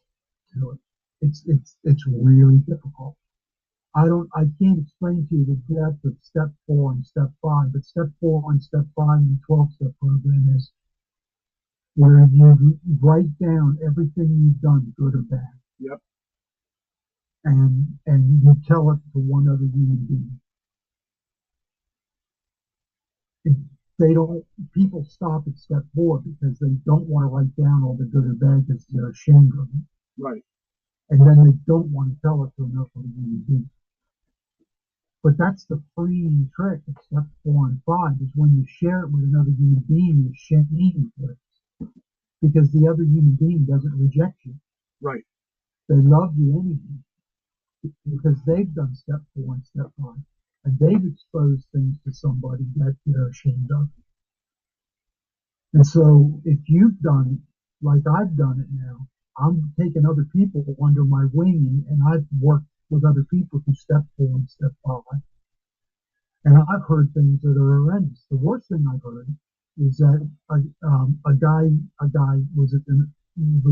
do it. It's really difficult. I can't explain to you the depth of step 4 and step 5, but step 4 and step 5 in the 12-step program is where you write down everything you've done, good or bad. Yep. And you tell it to one other human being. People stop at step 4 because they don't want to write down all the good or bad because they're ashamed of it. Right. And then they don't want to tell it to another human being. But that's the freeing trick of step 4 and 5 is when you share it with another human being, the shame works. Because the other human being doesn't reject you. Right. They love you anyway. Because they've done step 4 and step 5. And they've exposed things to somebody that they're ashamed of. And so if you've done it, like I've done it now, I'm taking other people under my wing, and I've worked with other people through step 4 and step 5. And I've heard things that are horrendous. The worst thing I've heard is that a guy was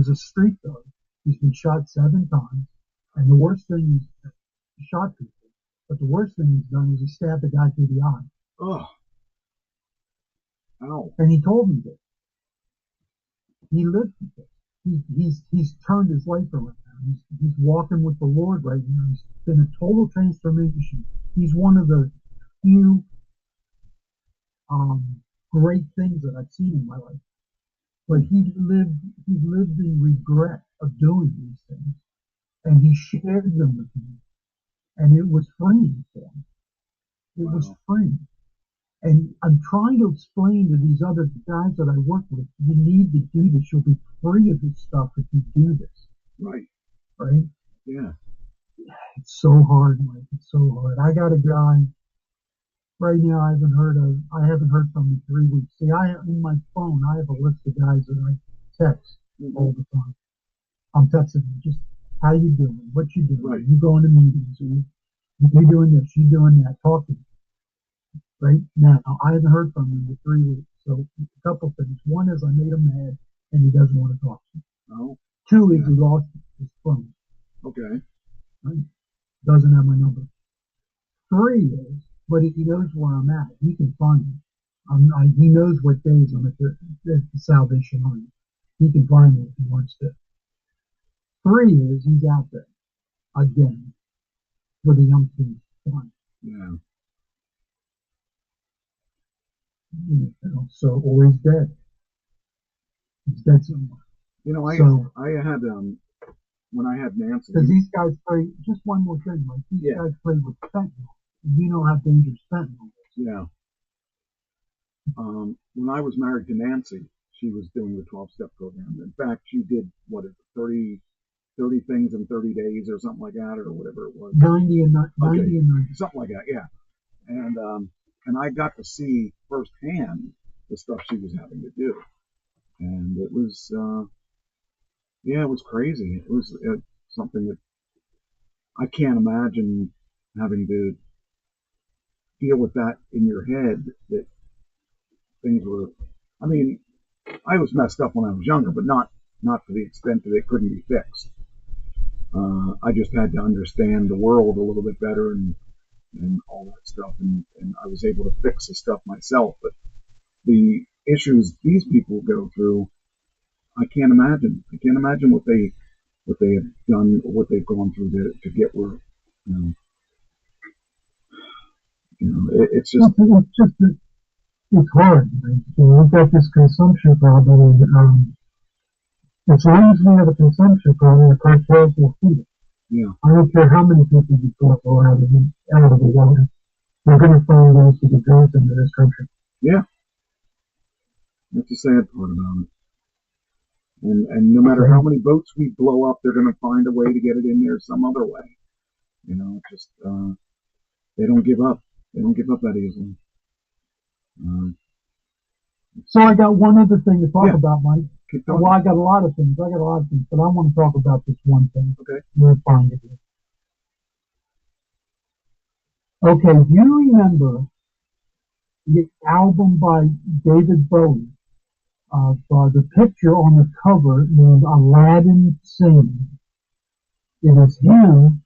a street dog. He's been shot 7 times, and the worst thing is he shot people. But the worst thing he's done is he stabbed a guy through the eye. Oh. Ow. And he told me that. He lived with it. He's turned his life around. He's walking with the Lord right now. He's been a total transformation. He's one of the few great things that I've seen in my life. but he lived in regret of doing these things, and he shared them with me, and it was freeing for him. It was freeing. And I'm trying to explain to these other guys that I work with, you need to do this. You'll be free of this stuff if you do this. Right. Right? Yeah. It's so hard, Mike. It's so hard. I got a guy right now I haven't heard from him in 3 weeks. See, in my phone, I have a list of guys that I text all the time. I'm texting them, just how you doing? What you doing? Right. You going to meetings? You doing this? You doing that? Talk to me. Right now, I haven't heard from him in 3 weeks. So a couple things. One is I made him mad, and he doesn't want to talk to me. Oh. Two is he lost his phone. Okay. Right? Doesn't have my number. Three is, but if he knows where I'm at, he can find me. He knows what days I'm at the Salvation Army. He can find me if he wants to. Three is he's out there again with a young team. Yeah. You know, so, or he's dead. He's dead somewhere. You know, I had when I had Nancy. Because these guys play. Just one more thing, Mike. These guys play with fentanyl. You know how dangerous fentanyl is. Yeah. When I was married to Nancy, she was doing the 12-step program. In fact, she did, 30 things in 30 days or something like that, or whatever it was. 90 and 90. Something like that, yeah. And I got to see firsthand the stuff she was having to do. And it was, it was crazy. It was something that I can't imagine having to deal with that in your head, that things were, I mean, I was messed up when I was younger, but not to the extent that it couldn't be fixed. I just had to understand the world a little bit better and all that stuff, and I was able to fix the stuff myself. But the issues these people go through, I can't imagine. I can't imagine what they have done, or what they've gone through to get where, it's just. It's hard. Right? So we've got this consumption problem. As long as we have a consumption problem, the cartels will feed it. Yeah. I don't care how many people you throw out of the water. We're going to find ways to get drugs into this country. Yeah. That's the sad part about it. And no matter how many boats we blow up, they're going to find a way to get it in there some other way. Just they don't give up. They don't give up that easily. So I got one other thing to talk about, Mike. Well, I got a lot of things, but I want to talk about this one thing. Okay. We'll find it here. Okay, do you remember the album by David Bowie? The picture on the cover named Aladdin Singing. It is him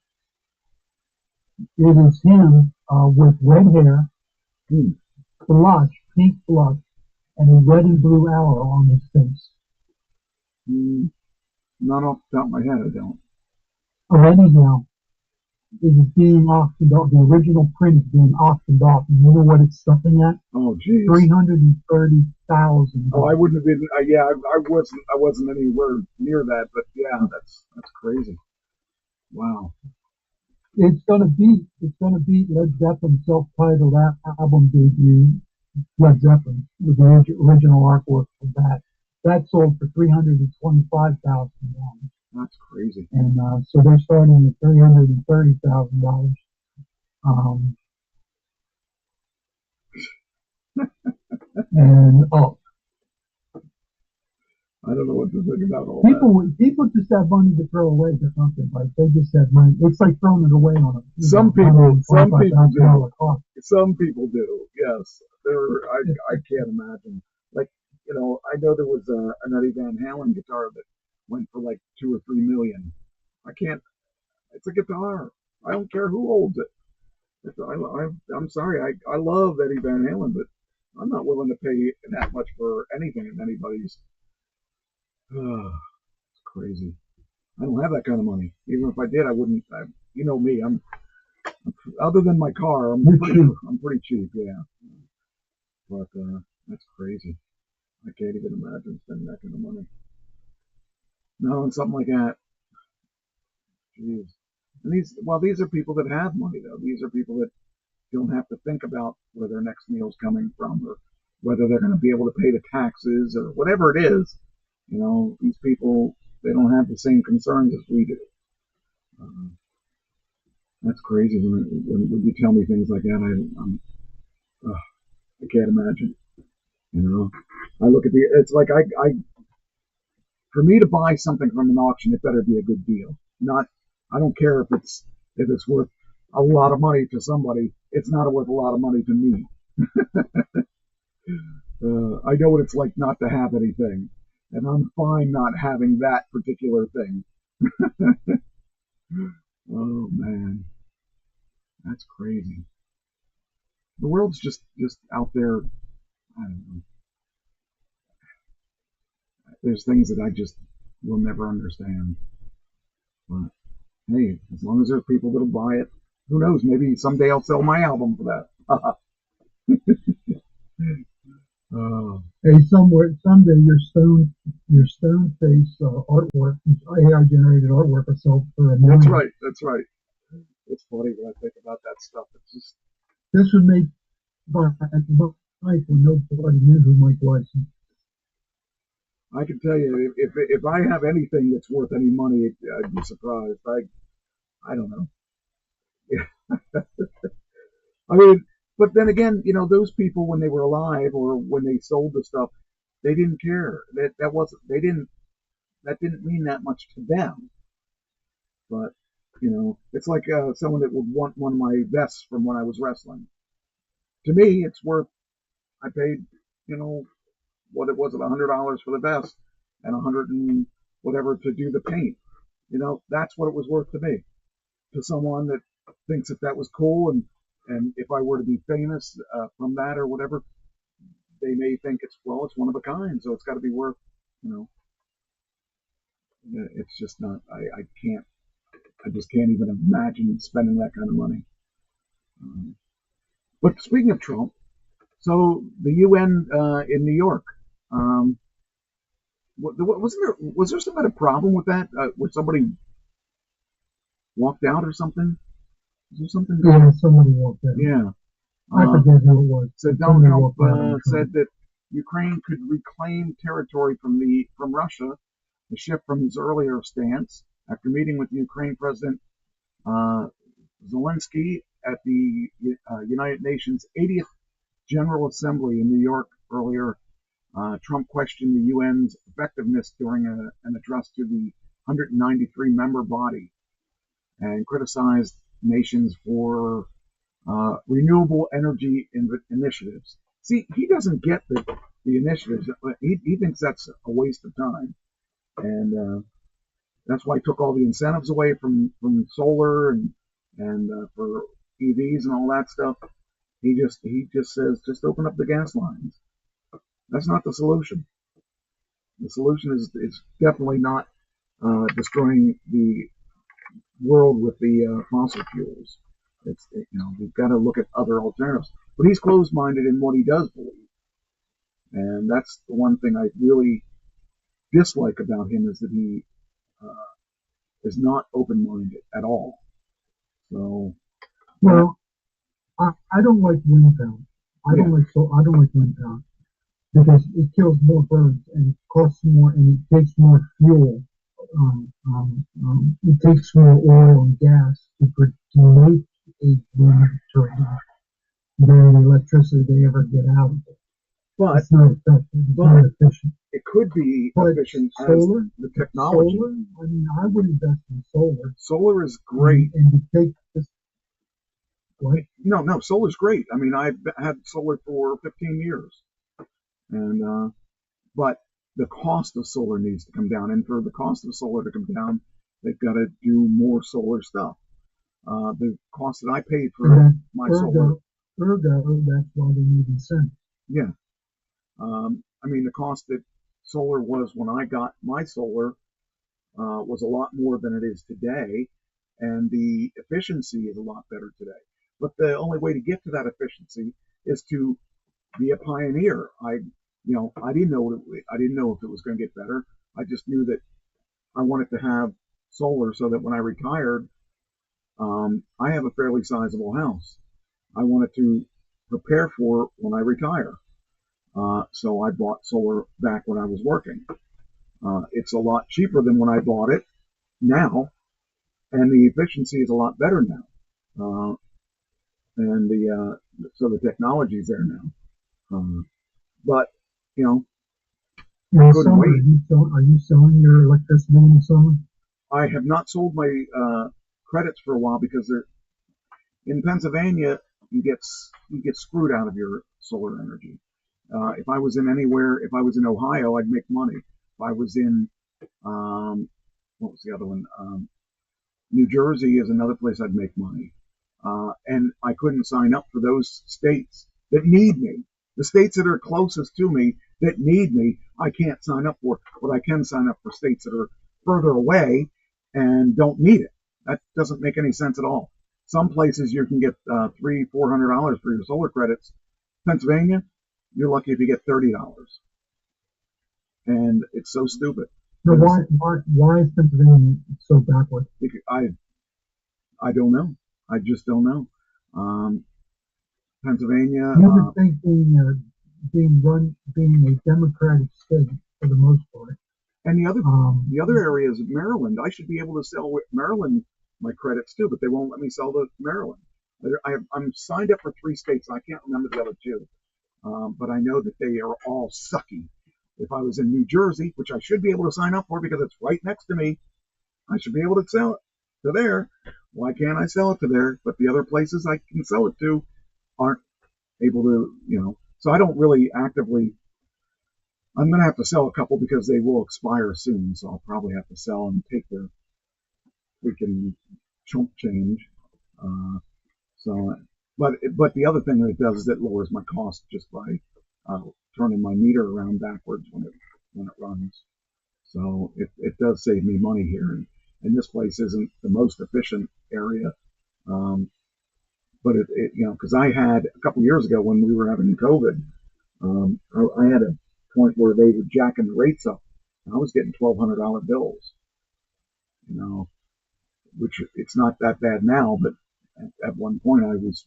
with red hair, blush, pink blush, and a red and blue arrow on his face. Not off the top of my head, I don't. Oh, anyhow, it is being auctioned off. The original print is being auctioned off. And you know what it's something at? Oh, geez. $330,000. Oh, I wouldn't have been. I wasn't anywhere near that. But yeah, that's crazy. Wow. It's gonna beat Led Zeppelin's self-titled album debut, Led Zeppelin, with the original artwork for that. That sold for $325,000. That's crazy. And so they're starting at $330,000. And I don't know what to think about all that. People just have money to throw away for something. Like they just have money. It's like throwing it away on them. Some people do. Some people do. Yes. I can't imagine. Like, I know there was an Eddie Van Halen guitar that went for like $2 or $3 million. I can't. It's a guitar. I don't care who holds it. I'm sorry. I love Eddie Van Halen, but I'm not willing to pay that much for anything of anybody's. It's crazy. I don't have that kind of money. Even if I did, I wouldn't. You know me. I'm other than my car. I'm pretty cheap. Yeah. But that's crazy. I can't even imagine spending that kind of money. No, and something like that. Jeez. And these are people that have money, though. These are people that don't have to think about where their next meal's coming from, or whether they're going to be able to pay the taxes, or whatever it is. You know, these people, they don't have the same concerns as we do. That's crazy when you tell me things like that. I can't imagine. You know, I look at it's like for me to buy something from an auction, it better be a good deal. I don't care if it's worth a lot of money to somebody. It's not worth a lot of money to me. I know what it's like not to have anything, and I'm fine not having that particular thing. Oh man, that's crazy. The world's just out there. I don't know. There's things that I just will never understand. But hey, as long as there's people that'll buy it, who knows? Maybe someday I'll sell my album for that. Hey, someday your stone face artwork, AI generated artwork, will sell for $1 million. That's right. That's right. It's funny when I think about that stuff. It's just this would make life when nobody knew who Mike was. I can tell you, if I have anything that's worth any money, I'd be surprised. I don't know. I mean, but then again, you know, those people when they were alive or when they sold the stuff, they didn't care. That didn't mean that much to them. But you know, it's like someone that would want one of my vests from when I was wrestling. To me, it's worth. I paid, you know, what it was, $100 for the vest and 100 and whatever to do the paint. You know, that's what it was worth to me. To someone that thinks that was cool, and if I were to be famous from that or whatever, they may think it's one of a kind, so it's got to be worth, you know. It's just not. I just can't even imagine spending that kind of money. But speaking of Trump, so the UN in New York, was there some kind of problem with that? Where somebody walked out or something? Was there something? Yeah, somebody walked out. Yeah. I forget who it was. So Donald Trump said that Ukraine could reclaim territory from Russia, a shift from his earlier stance. After meeting with Ukraine President Zelensky at the United Nations 80th General Assembly in New York earlier, Trump questioned the UN's effectiveness during an address to the 193-member body and criticized nations for renewable energy initiatives. See, he doesn't get the initiatives. He thinks that's a waste of time, and that's why he took all the incentives away from solar and for EVs and all that stuff. He just says just open up the gas lines. That's not the solution. The solution is definitely not destroying the world with the fossil fuels. It's, you know, we've got to look at other alternatives. But he's closed-minded in what he does believe, and that's the one thing I really dislike about him, is that he is not open-minded at all. So, well, I don't like wind power. I don't like wind power because it kills more birds and it costs more and it takes more fuel. It takes more oil and gas to make a wind turbine than the electricity they ever get out of it. But it's not effective. It's not efficient. It could be efficient solar, as the technology. Solar, I mean, I would invest in solar. Solar is great. And to take this. What? No, solar's great. I mean, I've had solar for 15 years. And, but the cost of solar needs to come down. And for the cost of solar to come down, they've got to do more solar stuff. The cost that I paid for my solar. That's why they need incentives. Yeah. I mean, the cost that solar was when I got my solar was a lot more than it is today. And the efficiency is a lot better today. But the only way to get to that efficiency is to be a pioneer. I didn't know if it was going to get better. I just knew that I wanted to have solar so that when I retired, I have a fairly sizable house. I wanted to prepare for when I retire. So I bought solar back when I was working. It's a lot cheaper than when I bought it now, and the efficiency is a lot better now. And so the technology is there now. But couldn't wait. Are you selling your electricity in the summer? I have not sold my credits for a while because in Pennsylvania you get screwed out of your solar energy. If I was in Ohio, I'd make money. If I was in what was the other one? New Jersey is another place I'd make money. And I couldn't sign up for those states that need me. The states that are closest to me that need me, I can't sign up for. But I can sign up for states that are further away and don't need it. That doesn't make any sense at all. Some places you can get $300-400 for your solar credits. Pennsylvania, you're lucky if you get $30, and it's so stupid. So why is Pennsylvania so backward? I don't know. I just don't know. Pennsylvania. You would think being a Democratic state for the most part. And the other areas of Maryland, I should be able to sell Maryland my credits too, but they won't let me sell to Maryland. I'm signed up for 3 states. I can't remember the other 2, but I know that they are all sucky. If I was in New Jersey, which I should be able to sign up for because it's right next to me, I should be able to sell it to there. Why can't I sell it to there? But the other places I can sell it to aren't able to, So I don't really actively. I'm going to have to sell a couple because they will expire soon, so I'll probably have to sell and take their freaking chump change. But the other thing that it does is it lowers my cost just by turning my meter around backwards when it runs. So it does save me money here, and this place isn't the most efficient area. But because I had a couple years ago when we were having COVID, I had a point where they were jacking the rates up. I was getting $1,200 bills, which it's not that bad now, but at one point I was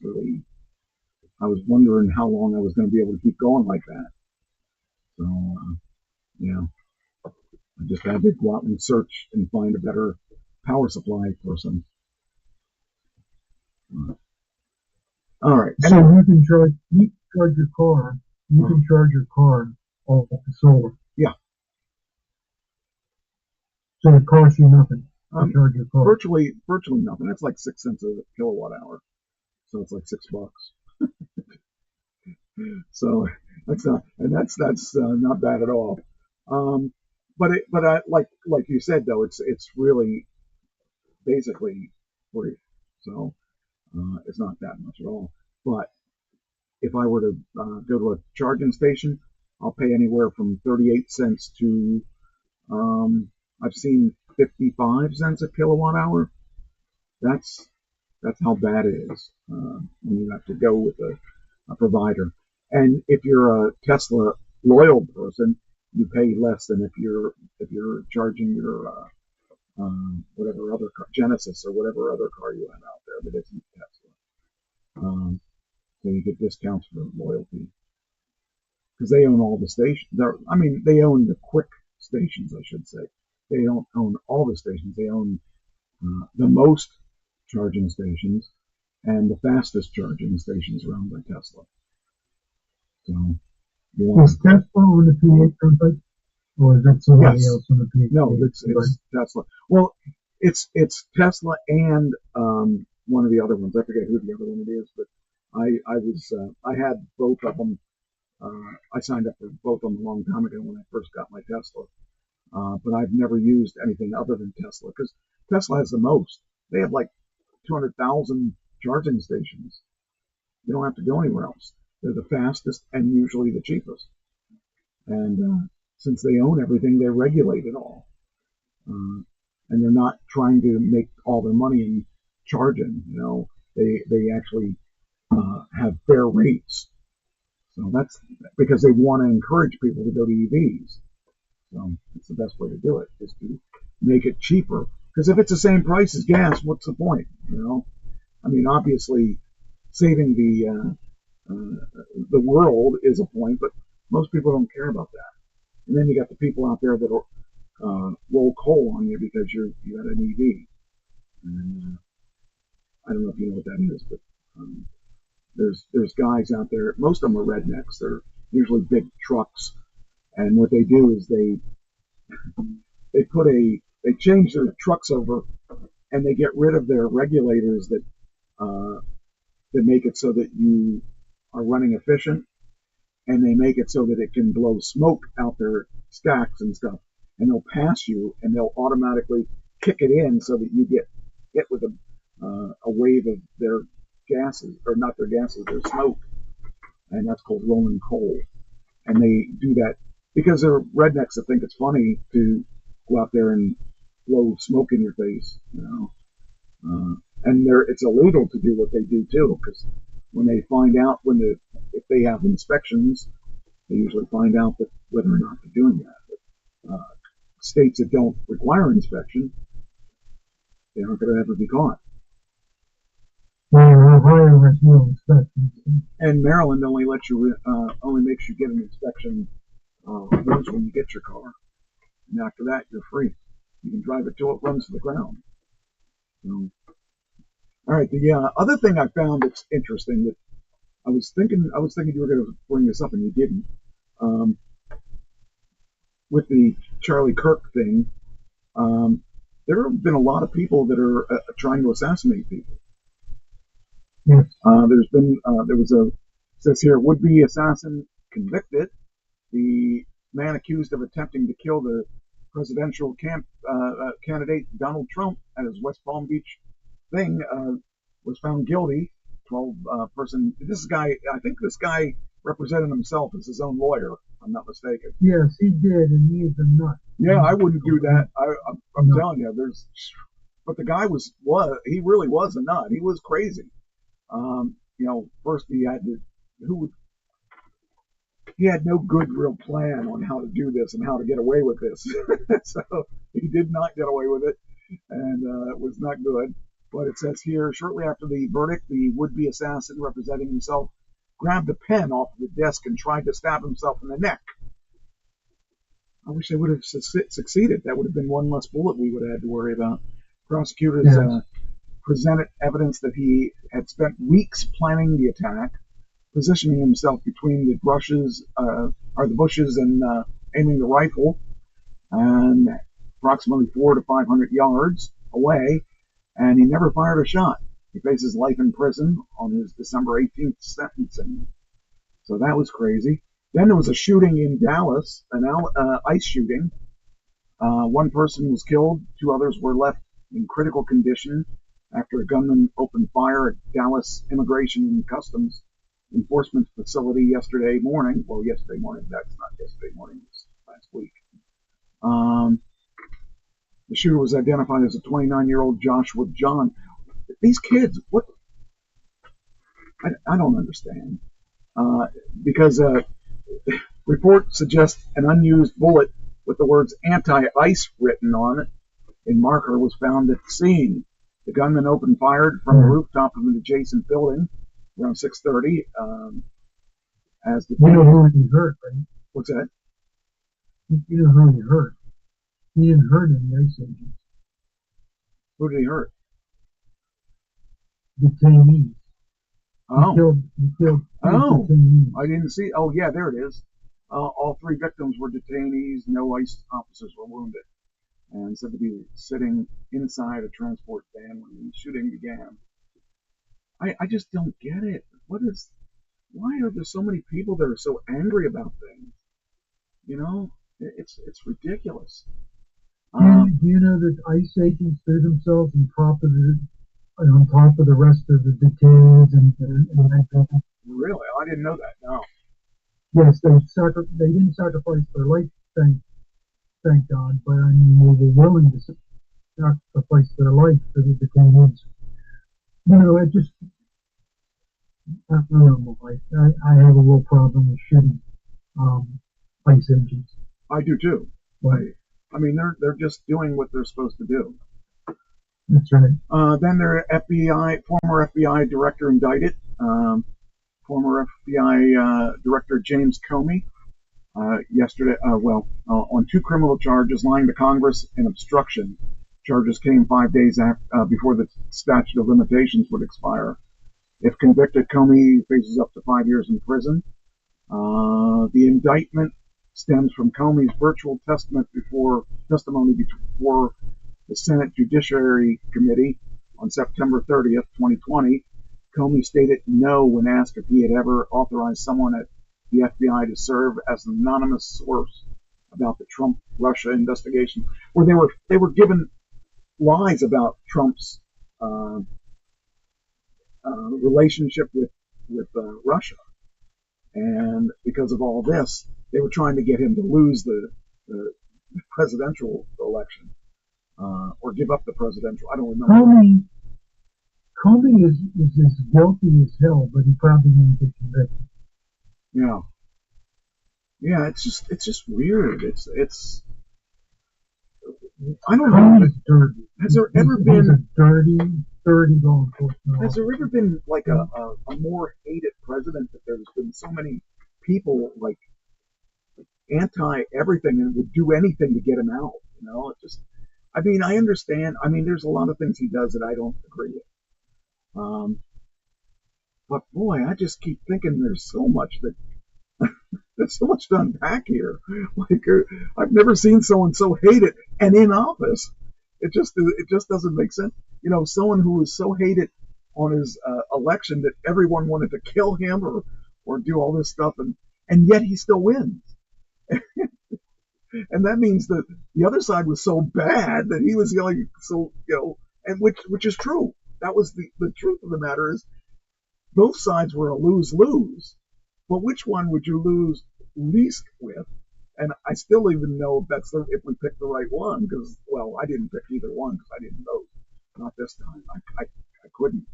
wondering how long I was going to be able to keep going like that. So, I just had to go out and search and find a better power supply person. All right. So you can charge your car. You can charge your car off the solar. Yeah. So it costs you nothing to charge your car. Virtually nothing. That's like 6 cents a kilowatt hour. So it's like $6. So that's not bad at all. But I, like you said though, it's really basically free. So it's not that much at all. But if I were to go to a charging station, I'll pay anywhere from 38 cents to I've seen 55 cents a kilowatt hour. That's how bad it is when you have to go with a provider. And if you're a Tesla loyal person, you pay less than if you're charging your whatever other car, Genesis or whatever other car you have out there that isn't Tesla. So you get discounts for loyalty because they own all the stations. They own the quick stations, I should say. They don't own all the stations. They own the most charging stations and the fastest charging stations around by Tesla. So, is Tesla on the PA Turnpike, or is that somebody else on the PA? No, it's Tesla. Well, it's Tesla and one of the other ones. I forget who the other one it is, but I had both of them. I signed up for both of them a long time ago when I first got my Tesla. But I've never used anything other than Tesla because Tesla has the most. They have like 200,000 charging stations. You don't have to go anywhere else. They're the fastest and usually the cheapest. And since they own everything, they regulate it all. And they're not trying to make all their money in charging. They actually have fair rates. So that's because they want to encourage people to go to EVs. So it's the best way to do it, is to make it cheaper. Because if it's the same price as gas, what's the point? You know, I mean, obviously, saving the world is a point, but most people don't care about that. And then you got the people out there that roll coal on you because you got an EV. And I don't know if you know what that is, but there's guys out there. Most of them are rednecks. They're usually big trucks, and what they do is they change their trucks over, and they get rid of their regulators that make it so that you are running efficient, and they make it so that it can blow smoke out their stacks and stuff, and they'll pass you, and they'll automatically kick it in so that you get hit with a wave of their gases, or not their gases, their smoke, and that's called rolling coal. And they do that because they're rednecks that think it's funny to go out there and blow smoke in your face, you know. And it's illegal to do what they do too, because when they find out, if they have inspections, they usually find out that whether or not they're doing that. But, states that don't require inspection, they aren't going to ever be caught. Well, Ohio has no inspections. And Maryland only makes you get an inspection once when you get your car, and after that you're free. You can drive it till it runs to the ground. So, all right. The other thing I found that's interesting, that I was thinking you were going to bring this up and you didn't. With the Charlie Kirk thing, there have been a lot of people that are trying to assassinate people. Yes. Says here, would-be assassin convicted. The man accused of attempting to kill the presidential candidate Donald Trump at his West Palm Beach thing was found guilty. 12-person. I think this guy represented himself as his own lawyer, if I'm not mistaken. Yes, he did, and he is a nut. Yeah, I wouldn't do that. I'm telling you, but the guy he really was a nut. He was crazy. First he had no good real plan on how to do this and how to get away with this. So he did not get away with it, and it was not good. But it says here, shortly after the verdict, the would-be assassin representing himself grabbed a pen off the desk and tried to stab himself in the neck. I wish they would have succeeded. That would have been one less bullet we would have had to worry about. Prosecutors presented evidence that he had spent weeks planning the attack, positioning himself between the bushes and aiming the rifle, and approximately 400 to 500 yards away, and he never fired a shot. He faces life in prison on his December 18th sentencing. So that was crazy. Then there was a shooting in Dallas, an ICE shooting. One person was killed. 2 others were left in critical condition after a gunman opened fire at Dallas Immigration and Customs Enforcement Facility yesterday morning. Well, yesterday morning. That's not yesterday morning. It was last week. The shooter was identified as a 29-year-old Joshua John. These kids, what? I don't understand. Because report suggests an unused bullet with the words anti-ICE written on it in marker was found at the scene. The gunman opened fire from the rooftop of an adjacent building around 6:30. As the you know who he hurt, right? What's that? You know who he hurt. He didn't hurt any ICE agents. Who did he hurt? Detainees. Oh. He killed oh, detainees. I didn't see. Oh, yeah, there it is. All 3 victims were detainees. No ICE officers were wounded, and said to be sitting inside a transport van when the shooting began. I just don't get it. Why are there so many people that are so angry about things? You know, it's ridiculous. Do you know that ICE agents threw themselves on top of the rest of the detainees and Really? I didn't know that. No. Yes, they didn't sacrifice their life, thank God, but I mean they were willing to sacrifice their life for the detainees. You know, I don't know. I have a real problem with shooting ICE agents. I do too. Right. I mean, they're just doing what they're supposed to do. That's right. Then their former FBI director indicted. Former FBI Director James Comey yesterday, on 2 criminal charges, lying to Congress and obstruction. Charges came 5 days before the statute of limitations would expire. If convicted, Comey faces up to 5 years in prison. The indictment stems from Comey's virtual testimony before the Senate Judiciary Committee on September 30th, 2020. Comey stated no when asked if he had ever authorized someone at the FBI to serve as an anonymous source about the Trump-Russia investigation, where they were given lies about Trump's relationship with Russia, and because of all this, they were trying to get him to lose the presidential election or give up the presidential. I don't remember. Comey is as guilty as hell, but he probably won't get convicted. Yeah, it's just weird. It's I don't know. Comey's dirty. Has there ever been a dirty law enforcement? Has there ever been like a more hated president that there's been so many people like anti everything and would do anything to get him out? You know, it just. I mean, I understand. I mean, there's a lot of things he does that I don't agree with. But boy, I just keep thinking there's so much there's so much to unpack here. Like, I've never seen someone so hated and in office. It just doesn't make sense. You know, someone who was so hated on his election that everyone wanted to kill him or do all this stuff, and yet he still wins. And that means that the other side was so bad that he was yelling. So, and which is true. That was the truth of the matter is both sides were a lose-lose. But which one would you lose least with? And I still even know if we picked the right one, because, well, I didn't pick either one because I didn't vote. Not this time. I couldn't.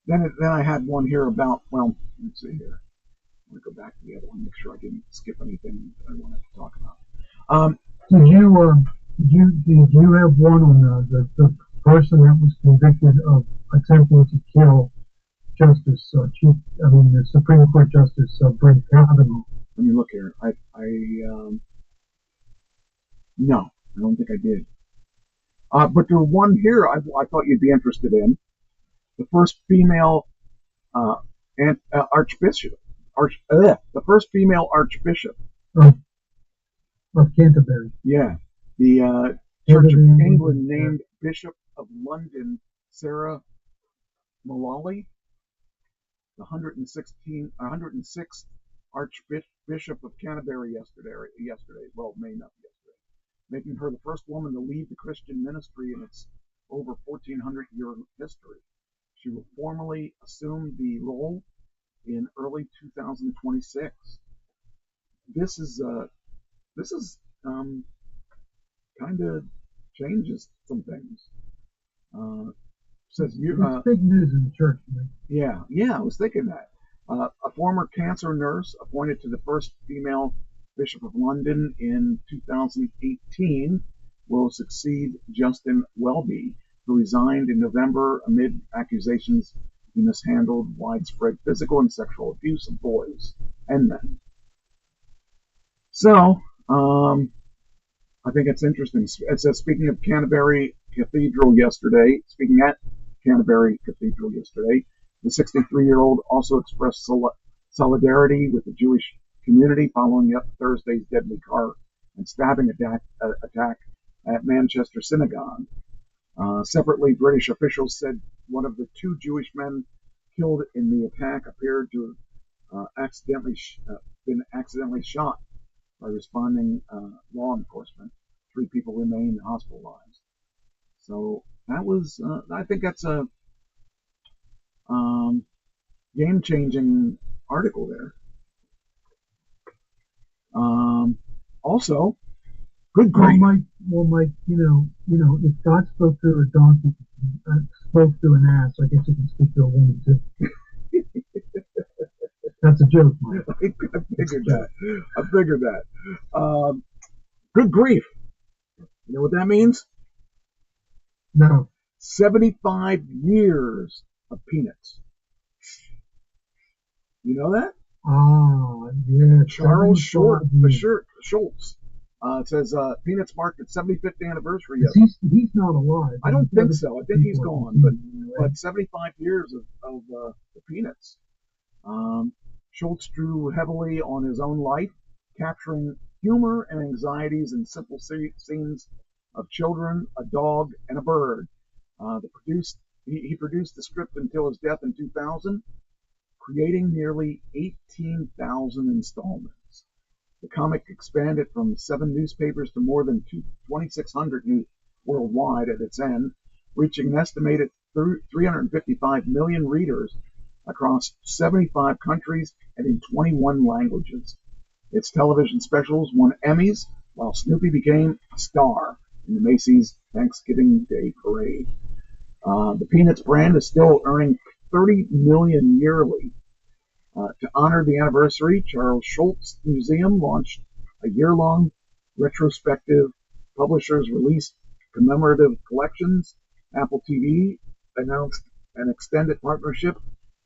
Then I had one here about, well, let's see here. I'm going to go back to the other one, make sure I didn't skip anything that I wanted to talk about. Did you have one on the person that was convicted of attempting to kill the Supreme Court Justice Brett Kavanaugh? Let me look here. No, I don't think I did. But there's one here I thought you'd be interested in. The first female archbishop. The first female archbishop of Canterbury. Yeah, the Church of England named Bishop of London Sarah Mullally, the 106th Archbishop of Canterbury yesterday. Well, May not yesterday, making her the first woman to lead the Christian ministry in its over 1,400-year history. She will formally assume the role in early 2026. This is kind of changes some things. Says it's big news in the church, man. Yeah, I was thinking that. A former cancer nurse appointed to the first female Bishop of London in 2018 will succeed Justin Welby, who resigned in November amid accusations he mishandled widespread physical and sexual abuse of boys and men. So, I think it's interesting. It says, speaking at Canterbury Cathedral yesterday, the 63-year-old also expressed solidarity with the Jewish community following up Thursday's deadly car and stabbing attack at Manchester Synagogue. Separately, British officials said one of the 2 Jewish men killed in the attack appeared to have been accidentally shot by responding law enforcement. 3 people remain hospitalized. So that was, I think that's a game-changing article there. Also, good grief. Well, Mike, if God spoke through a donkey spoke to an ass, I guess you can speak to a woman too. That's a joke, Mike. I figured that. I figured that. Good grief. You know what that means? No. 75 years of peanuts. You know that? Ah, yeah. Charles 75 years. Schultz. It says Peanuts marked its 75th anniversary. He's not alive. I don't think so. I think he's gone. But 75 years of the Peanuts. Schultz drew heavily on his own life, capturing humor and anxieties in simple scenes of children, a dog, and a bird. He produced the script until his death in 2000, creating nearly 18,000 installments. The comic expanded from 7 newspapers to more than 2,600 worldwide at its end, reaching an estimated 355 million readers across 75 countries and in 21 languages. Its television specials won Emmys, while Snoopy became a star in the Macy's Thanksgiving Day Parade. The Peanuts brand is still earning $30 million yearly. To honor the anniversary, Charles Schultz Museum launched a year-long retrospective. Publishers released commemorative collections. Apple TV announced an extended partnership,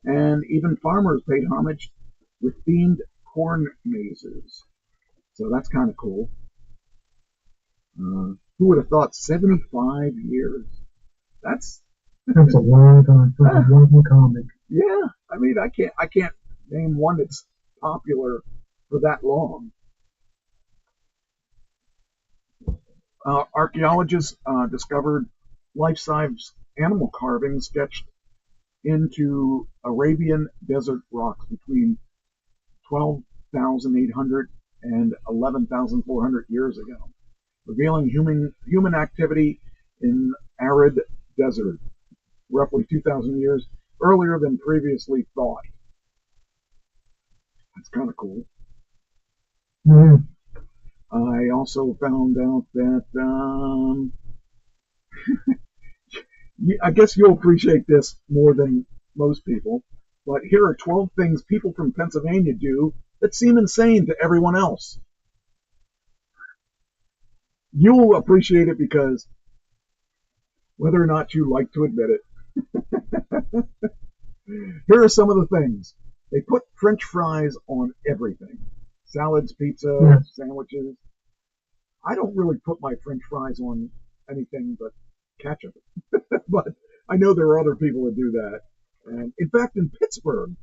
and even farmers paid homage with themed corn mazes. So that's kind of cool. Who would have thought 75 years? That's a long time for one comic. Yeah, I mean, I can't name one that's popular for that long. Archaeologists discovered life-size animal carvings sketched into Arabian desert rocks between 12,800 and 11,400 years ago, revealing human activity in arid desert, roughly 2,000 years earlier than previously thought. That's kind of cool. Mm. I also found out that I guess you'll appreciate this more than most people, but here are 12 things people from Pennsylvania do that seem insane to everyone else. You'll appreciate it because whether or not you like to admit it, here are some of the things. They put French fries on everything. Salads, pizza, yes. Sandwiches. I don't really put my French fries on anything but ketchup. But I know there are other people that do that. And in fact, in Pittsburgh,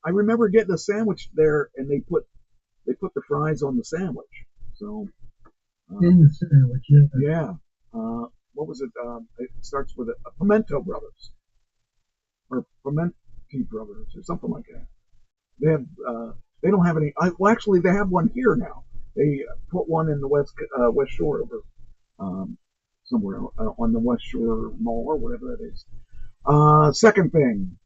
I remember getting a sandwich there, and they put the fries on the sandwich. So in the sandwich, yeah. Yeah. What was it? It starts with a Pimento Brothers or Pimenti Brothers or something like that. They have. They don't have any. Well, actually, they have one here now. They put one in the West Shore over somewhere on the West Shore Mall or whatever that is. Second thing.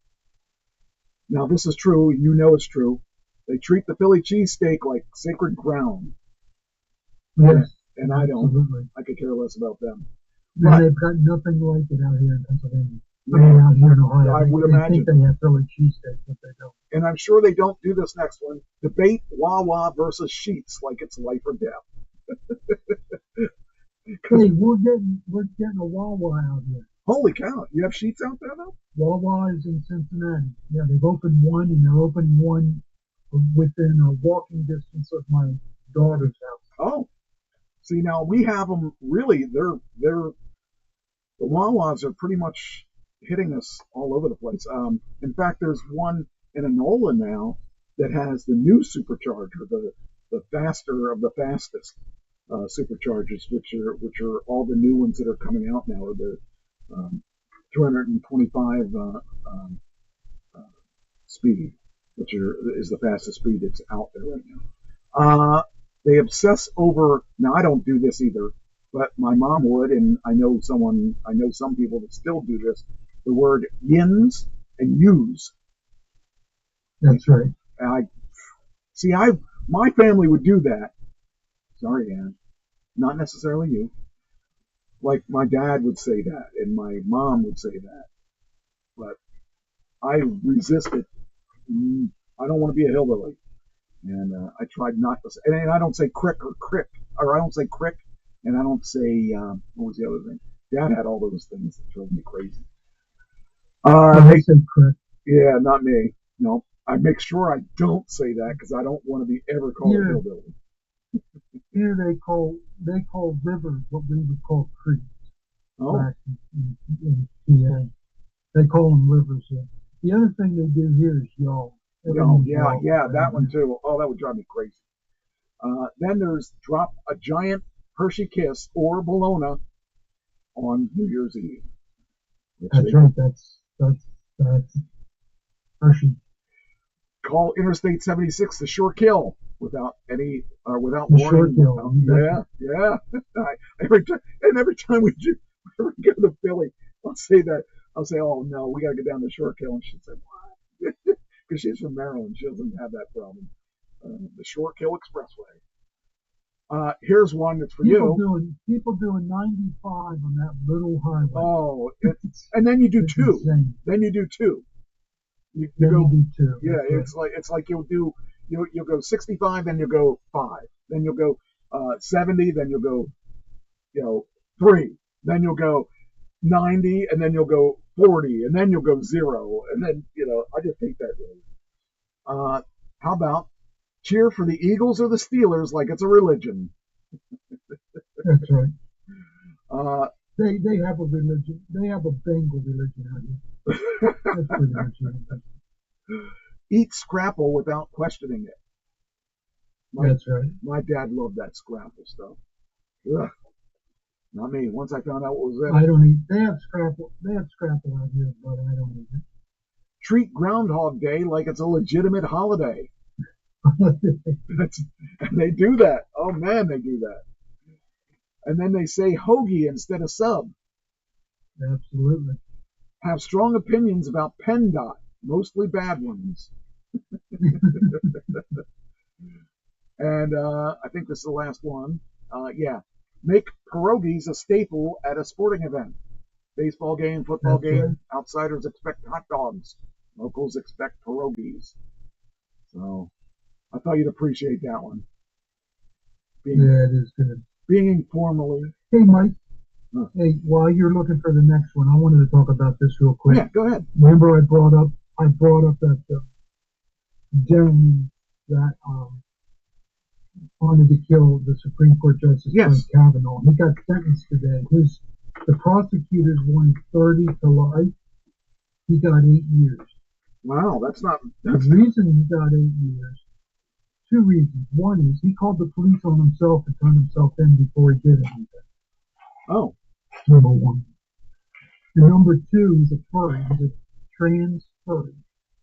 Now, this is true. You know it's true. They treat the Philly cheesesteak like sacred ground. Yes. And I don't. Absolutely. I could care less about them. And But they've got nothing like it out here in Pennsylvania. I mean, out here in Ohio. I would they imagine. think they have Philly cheesesteak, but they don't. And I'm sure they don't do this next one. Debate Wawa versus Sheets like it's life or death. Hey, we're getting a Wawa out here. Holy cow! You have Sheets out there though? Wawa is in Cincinnati. Yeah, they've opened one, and they're opening one within a walking distance of my daughter's house. Oh, see now we have them. Really, they're the Wawas are pretty much hitting us all over the place. In fact, there's one in Enola now that has the new supercharger, the faster of the fastest superchargers, which are all the new ones that are coming out now, are the 225 speed, which is the fastest speed that's out there right now. They obsess over. Now I don't do this either, but my mom would, and I know some people that still do this. The word yins and yous. That's right. My family would do that. Sorry, Ann. Not necessarily you. Like my dad would say that, and my mom would say that. but I resist it. I don't want to be a hillbilly. And I tried not to say, and I don't say crick or crick, or I don't say crick, and I don't say, what was the other thing? Dad had all those things that drove me crazy. I say crick. Yeah, not me. No, I make sure I don't say that because I don't want to be ever called a hillbilly. Here they call rivers what we would call creeks. Oh. Back in PA. They call them rivers here. The other thing they do here is y'all. Oh, yeah, that one too. Oh, that would drive me crazy. Then there's drop a giant Hershey Kiss or Bologna on New Year's Eve. That's right. That's Hershey. Call Interstate 76 the Sure Kill without warning. Sure Kill. Yeah. every time we ever go to Philly, I'll say that. I'll say, oh no, we gotta get down to Sure Kill, and she'll say, what? Because she's from Maryland, she doesn't have that problem. The Short Kill Expressway. Here's one that's for you. People doing 95 on that little highway. Oh, and then you do two. Insane. Then you do two. You do two. Yeah, it's like you'll go 65, then you'll go 5, then you'll go 70, then you'll go 3, then you'll go 90, and then you'll go 40, and then you'll go 0, and then I just hate that really. How about cheer for the Eagles or the Steelers like it's a religion? That's right. They have a religion. They have a Bengal religion out here. That's pretty much it. Eat Scrapple without questioning it. That's right. My dad loved that Scrapple stuff. Ugh. Not me. Once I found out what was in I don't eat. They have Scrapple. They have Scrapple out here, but I don't eat it. Treat Groundhog Day like it's a legitimate holiday. And they do that. Oh man, they do that. And then they say hoagie instead of sub. Absolutely. Have strong opinions about PennDOT, mostly bad ones. And I think this is the last one. Make pierogies a staple at a sporting event. Baseball game, football game. Right. Outsiders expect hot dogs. Locals expect pierogies. So I thought you'd appreciate that one. Yeah, it is good. Being informally. Hey, Mike. Hey, while you're looking for the next one, I wanted to talk about this real quick. Yeah, go ahead. Remember, I brought up that gentleman that wanted to kill the Supreme Court Justice Frank Kavanaugh. He got sentenced today. The prosecutors wanted 30 to life. He got 8 years. Wow, that's not. The reason he got 8 years. 2 reasons. One is he called the police on himself and turned himself in before he did anything. Oh. Number one. And number two, he's a furry. He's a trans furry.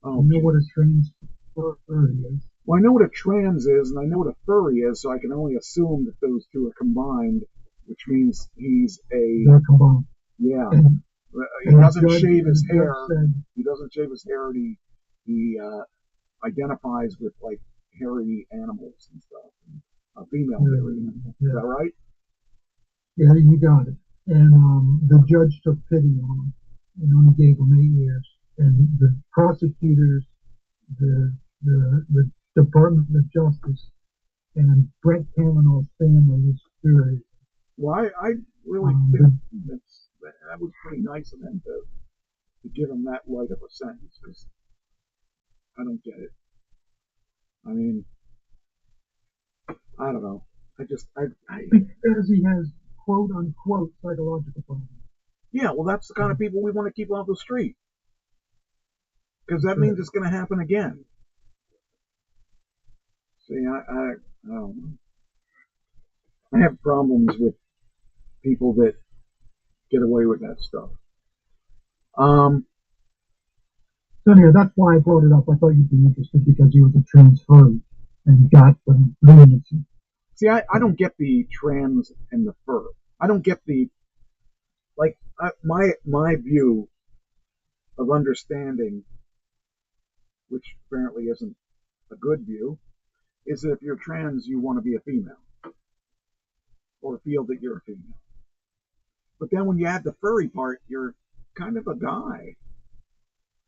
Oh, you know what a trans furry is? Well, I know what a trans is, and I know what a furry is, so I can only assume that those two are combined, which means he's a... They're combined. Yeah. He doesn't shave his hair. He doesn't shave his hair, and he identifies with, like, hairy animals and stuff. Female hairy animals. Is that right? Yeah, you got it. And the judge took pity on him and only gave him 8 years. And the prosecutors, the Department of Justice, and Brett Kavanaugh's family was furious. Well, I really think that was pretty nice of them to give him that light of a sentence, because I don't get it. I mean, I don't know. Because he has quote unquote psychological problems. Yeah, well, that's the kind of people we want to keep off the street, because that means it's going to happen again. See, I don't know. I have problems with people that get away with that stuff. So anyway, that's why I brought it up. I thought you'd be interested because he was a trans furry and he got the leniency. See, I don't get the trans and the fur. I don't get the, like, my view of understanding, which apparently isn't a good view, is that if you're trans, you want to be a female or feel that you're a female. But then when you add the furry part, you're kind of a guy.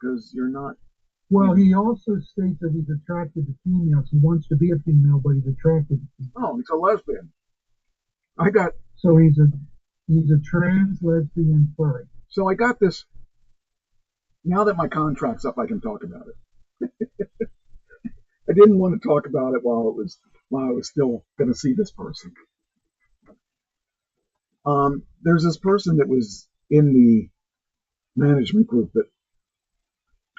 because you're not. Well, he also states that he's attracted to females. He wants to be a female, but he's attracted to females. Oh, he's a lesbian. I got. So he's a trans lesbian furry. So I got this. Now that my contract's up, I can talk about it. I didn't want to talk about it while I was still going to see this person. There's this person that was in the management group that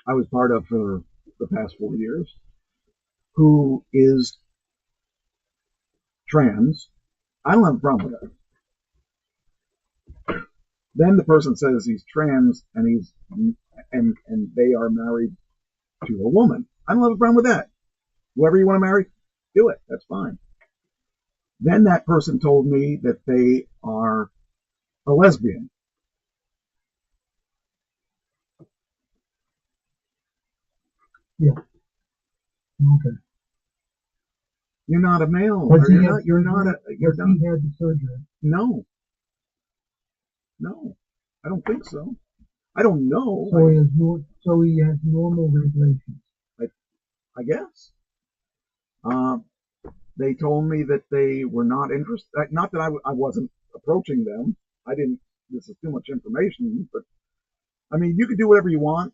I was part of for the past 4 years, who is trans. I don't have a problem with that. Then the person says he's trans and and they are married to a woman. I don't have a problem with that. Whoever you want to marry, do it. That's fine. Then that person told me that they are a lesbian. Yeah. Okay. You're not a male. You're not. He had the surgery. No. No. I don't think so. I don't know. So he has normal relations. I guess. They told me that they were not interested. Not that I wasn't approaching them. I didn't. This is too much information. But I mean, you can do whatever you want.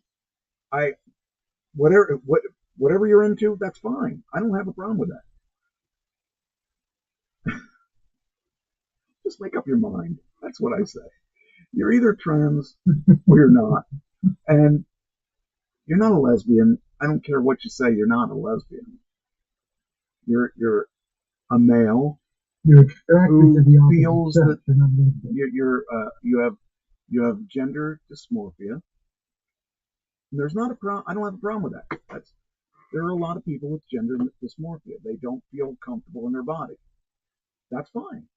Whatever you're into, that's fine. I don't have a problem with that. Just make up your mind. That's what I say. You're either trans or you're not. And you're not a lesbian. I don't care what you say. You're not a lesbian. You're a male. You're attracted to the opposite feels sex. that you have gender dysmorphia. There's not a problem. I don't have a problem with that. There are a lot of people with gender dysmorphia. They don't feel comfortable in their body. That's fine.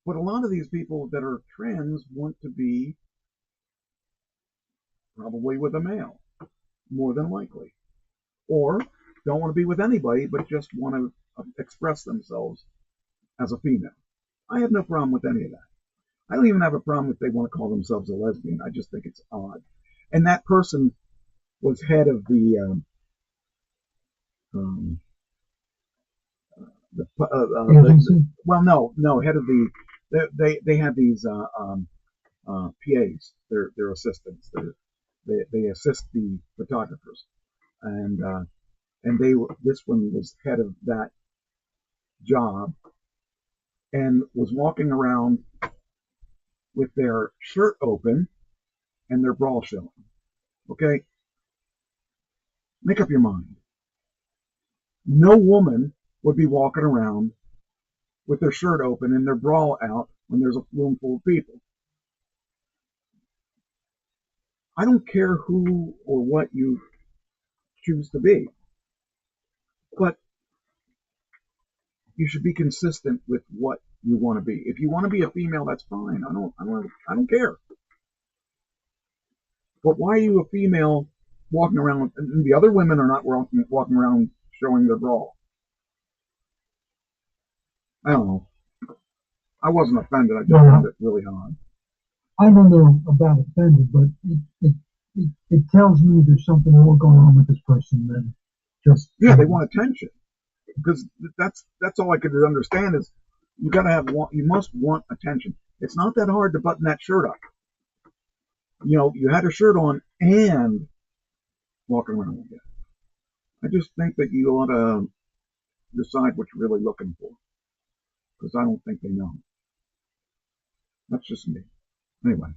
But a lot of these people that are trans want to be probably with a male, more than likely. Or don't want to be with anybody, but just want to express themselves as a female. I have no problem with any of that. I don't even have a problem if they want to call themselves a lesbian. I just think it's odd. And that person was head of the head of the. They have these PAs. They're assistants. They assist the photographers, and this one was head of that job, and was walking around with their shirt open and their bra showing. Okay, make up your mind. No woman would be walking around with their shirt open and their bra out when there's a room full of people. I don't care who or what you choose to be, but you should be consistent with what you want to be. If you want to be a female, that's fine. I don't care. But why are you a female walking around, and the other women are not walking around showing their bra? I don't know. I wasn't offended. I just found it really odd. I don't know about offended, but it tells me there's something more going on with this person than just. Yeah, they want attention, because that's all I could understand is you must want attention. It's not that hard to button that shirt up. You had a shirt on and walking around with it. I just think that you ought to decide what you're really looking for, because I don't think they know. That's just me. Anyway,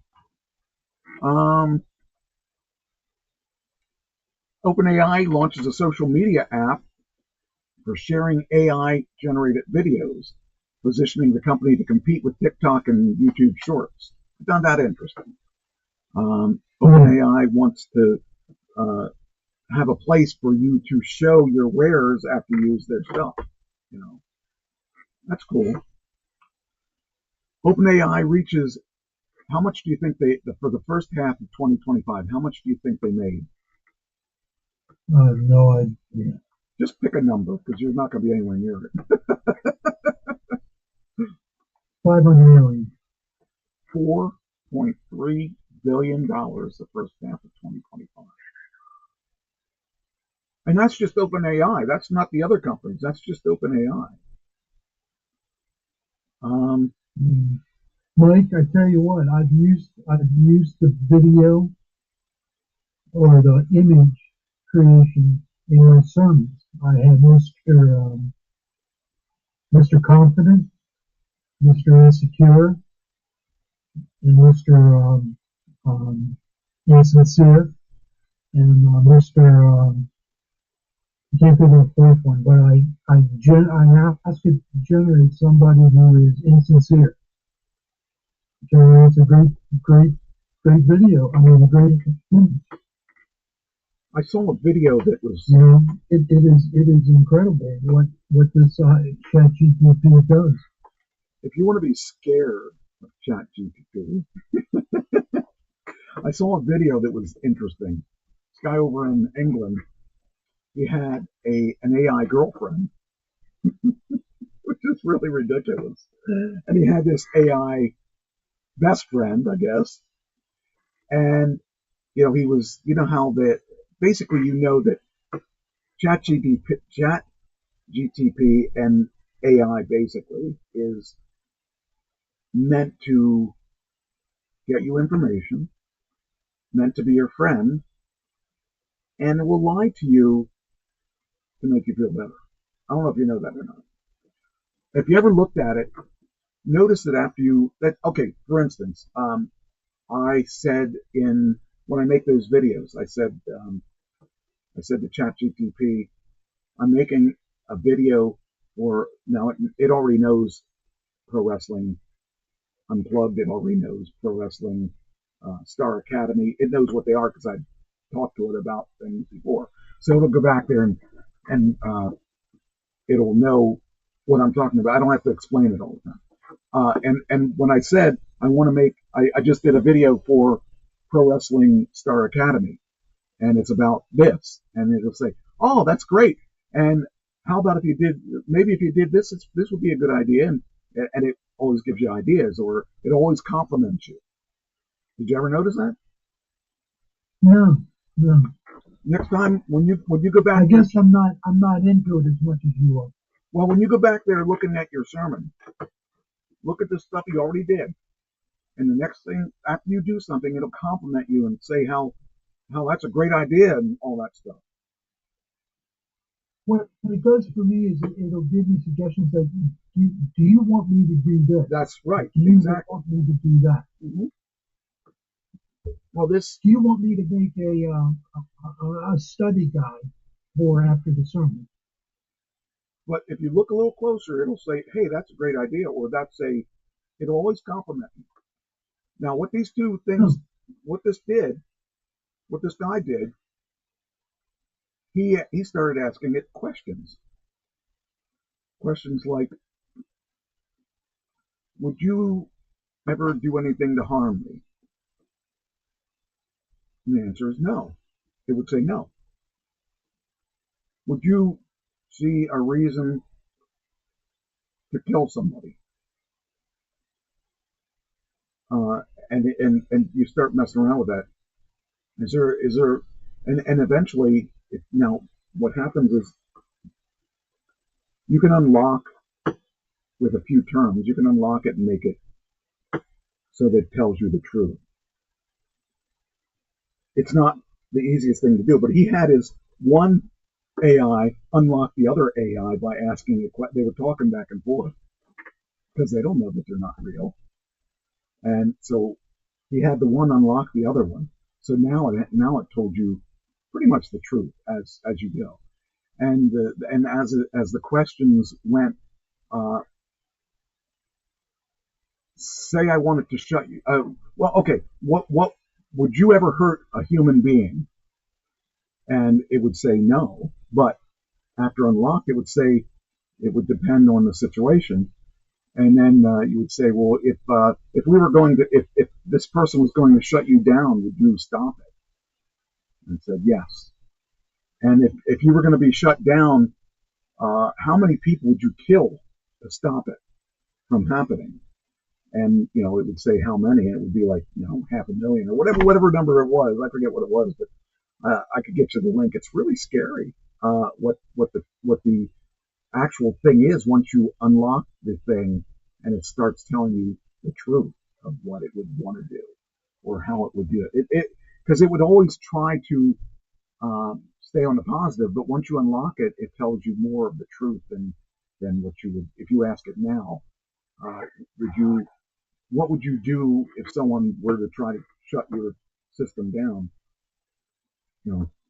OpenAI launches a social media app for sharing AI-generated videos, positioning the company to compete with TikTok and YouTube Shorts. I found that interesting. OpenAI wants to have a place for you to show your wares after you use their stuff. That's cool. OpenAI reaches. How much do you think for the first half of 2025? How much do you think they made? No idea. Just pick a number, because you're not going to be anywhere near it. 500 million. 4.3 billion the first half of 2025. And that's just OpenAI. That's not the other companies. That's just OpenAI. Mike, I tell you what, I've used the video or the image creation in my sermons. I had Mr. Confident, Mr. Insecure, and Mr. Insincere, and Mr. I can't think of the fourth one, but I asked it to generate somebody who is insincere. It generates a great video. I mean, a great image. I saw a video that was. You know, it is incredible what this ChatGPT does. If you want to be scared of ChatGPT, I saw a video that was interesting. This guy over in England, he had an AI girlfriend, which is really ridiculous. And he had this AI best friend, I guess. And, you know, he was, you know how that, basically, you know that ChatGPT and AI basically is meant to get you information, meant to be your friend, and it will lie to you to make you feel better. I don't know if you know that or not. If you ever looked at it, notice that after okay, for instance, I said when I make those videos, I said to ChatGPT, I'm making a video now it already knows Pro Wrestling Unplugged, it already knows Pro Wrestling Star Academy, it knows what they are because I talked to it about things before. So it'll go back there and it'll know what I'm talking about. I don't have to explain it all the time. And when I said I want to I just did a video for Pro Wrestling Star Academy, and it's about this, and it'll say, "Oh, that's great." And how about if you did this? This would be a good idea, and it always gives you ideas, or it always compliments you. Did you ever notice that? No. Next time when you go back, I guess I'm not into it as much as you are. Well, when you go back there looking at your sermon, look at the stuff you already did, and the next thing after you do something, it'll compliment you and say how that's a great idea and all that stuff. What it does for me is it'll give you suggestions like, do you want me to do this? That's right. Do you exactly. want me to do that? Mm-hmm. Well, do you want me to make a study guide for after the sermon? But if you look a little closer, it'll say, "Hey, that's a great idea," or it'll always compliment you. Now, what these two things, what this guy did, he started asking it questions. Questions like, would you ever do anything to harm me? And the answer is no. It would say no. Would you see a reason to kill somebody? And you start messing around with that. Is there and eventually, now what happens is you can unlock with a few terms. You can unlock it and make it so that it tells you the truth. It's not the easiest thing to do, but he had his one AI unlock the other AI by asking it. They were talking back and forth because they don't know that they're not real, and so he had the one unlock the other one. So now it told you pretty much the truth as you go, and as the questions went. Say I wanted to shut you. Well, okay. What would you ever hurt a human being? And it would say no. But after unlock, it would say it would depend on the situation. And then you would say, well, if we were going to, if this person was going to shut you down, would you stop it? And it said yes. And if you were going to be shut down, how many people would you kill to stop it from happening? and it would say how many, and it would be like 500,000 or whatever number it was. I forget what it was, but I could get you the link. It's really scary. What the actual thing is once you unlock the thing and it starts telling you the truth of what it would want to do or how it would do it. Because it would always try to stay on the positive, but once you unlock it, it tells you more of the truth than what you would if you ask it now. What would you do if someone were to try to shut your system down?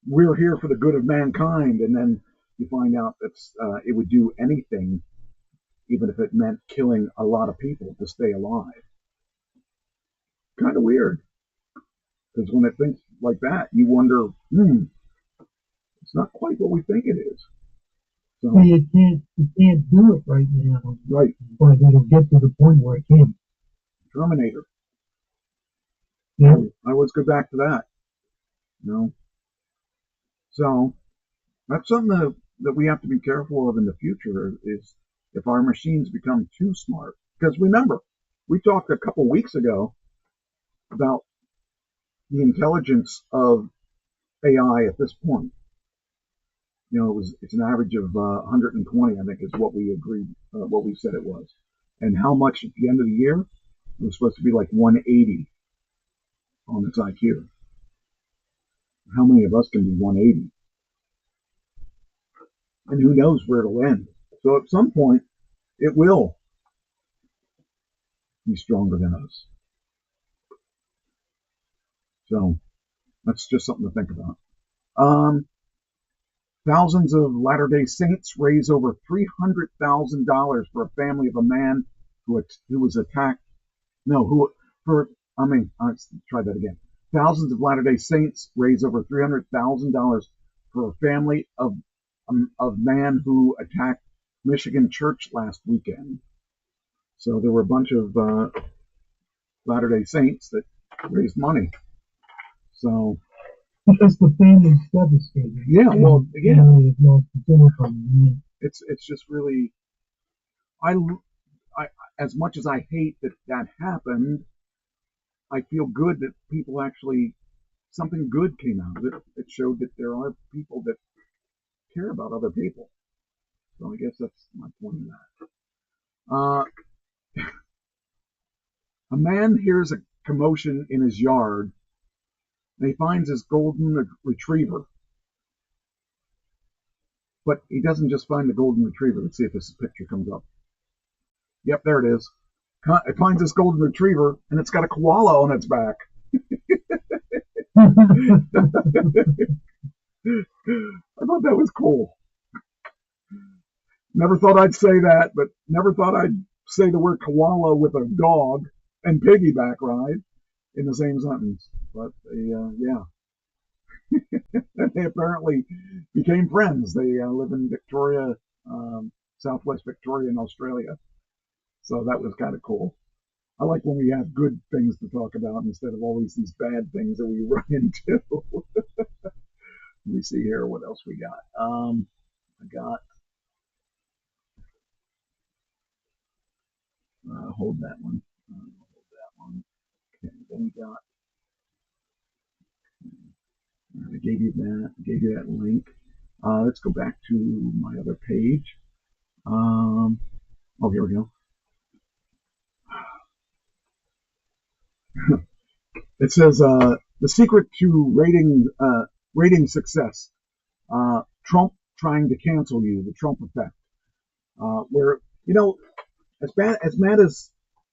We're here for the good of mankind, and then you find out that it would do anything, even if it meant killing a lot of people to stay alive. Kind of weird, because when it thinks like that, you wonder, it's not quite what we think it is. So you can't do it right now. Right. But it'll get to the point where it can. Terminator. Yeah. I always go back to that. So that's something that we have to be careful of in the future is if our machines become too smart. Because remember, we talked a couple weeks ago about the intelligence of AI at this point. It's an average of 120, I think, is what we agreed, what we said it was. And how much at the end of the year? It was supposed to be like 180 on its IQ. How many of us can be 180? And who knows where it'll end. So at some point, it will be stronger than us. So that's just something to think about. Thousands of Latter-day Saints raise over $300,000 for a family of a man who was attacked. Let's try that again. Thousands of Latter-day Saints raise over $300,000 for a family of man who attacked Michigan church last weekend. So there were a bunch of Latter-day Saints that raised money. So because the family's devastated. Yeah, well, yeah. It's just really, I as much as I hate that happened, I feel good that people actually, something good came out of it. It showed that there are people that care about other people. So I guess that's my point in that. A man hears a commotion in his yard, and he finds his golden retriever. But he doesn't just find the golden retriever. Let's see if this picture comes up. Yep, there it is. It finds this golden retriever, and it's got a koala on its back. I thought that was cool. Never thought I'd say that, but never thought I'd say the word koala with a dog and piggyback ride in the same sentence. But yeah. They apparently became friends. They live in Victoria, Southwest Victoria in Australia. So that was kind of cool. I like when we have good things to talk about instead of always these bad things that we run into. Let me see here what else we got. Hold that one. Okay, then we got. I gave you that link. Let's go back to my other page. Here we go. It says the secret to rating success. Trump trying to cancel you, the Trump effect. Where as mad as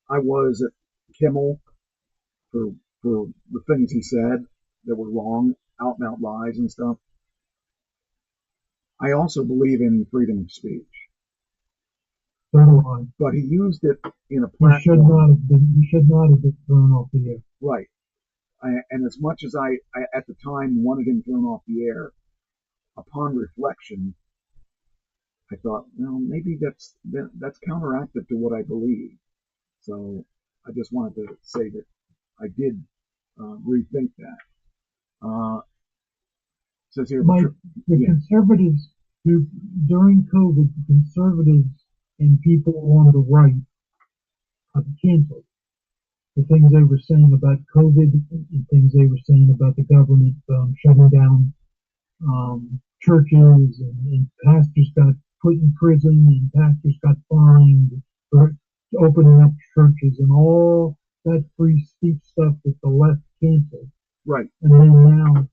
I was at Kimmel for the things he said that were wrong, out and out lies and stuff, I also believe in freedom of speech. But he used it in a platform. He should not have been thrown off the air. Right. And as much as I at the time wanted him thrown off the air, upon reflection, I thought, maybe that's counteractive to what I believe. So I just wanted to say that I did rethink that. It says here, conservatives, during COVID, the conservatives and people on the right have canceled. the things they were saying about COVID, and things they were saying about the government shutting down churches, and pastors got put in prison, and pastors got fined for opening up churches, and all that free speech stuff that the left canceled. Right. And then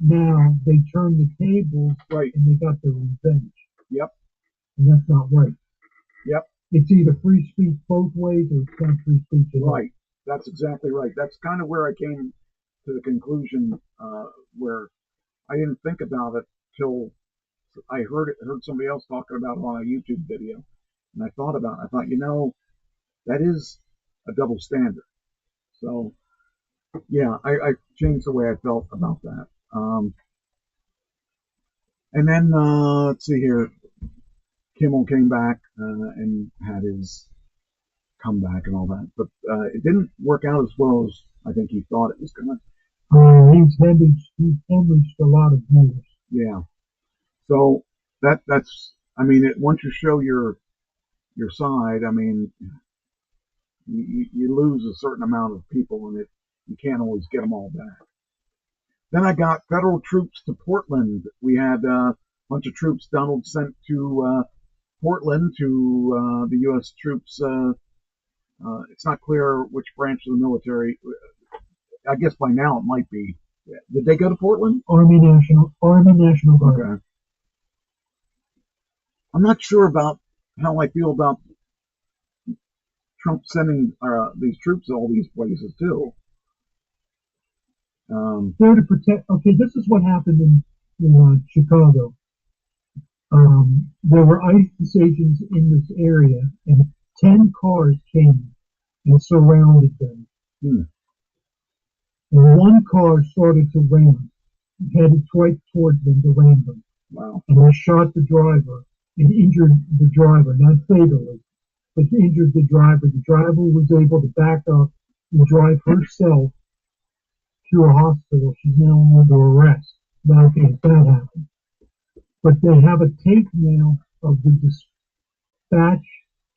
now they turned the tables, right, and they got their revenge. Yep. And that's not right. Yep. It's either free speech both ways, or it's not free speech at all. Right. That's exactly right. That's kind of where I came to the conclusion, where I didn't think about it till I heard somebody else talking about it on a YouTube video, and I thought, that is a double standard. So, yeah, I changed the way I felt about that. And then, let's see here, Kimmel came back and had his comeback and all that, but it didn't work out as well as I think he thought it was going to. He's hemorrhaged a lot of viewers. Yeah. So that's once you show your side, you lose a certain amount of people, and you can't always get them all back. Then I got federal troops to Portland. We had a bunch of troops Donald sent to Portland to the U.S. troops. It's not clear which branch of the military. I guess by now it might be. Did they go to Portland? Army National Guard. Okay. I'm not sure about how I feel about Trump sending these troops to all these places too. They're to protect. Okay, this is what happened in Chicago. There were ICE agents in this area, and 10 cars came and surrounded them. And one car started to ram, headed right towards them to ram them. Wow. And they shot the driver and injured the driver, not fatally, but injured the driver. The driver was able to back up and drive herself to a hospital. She's now under arrest. Okay, that happened. But they have a tape now of the dispatch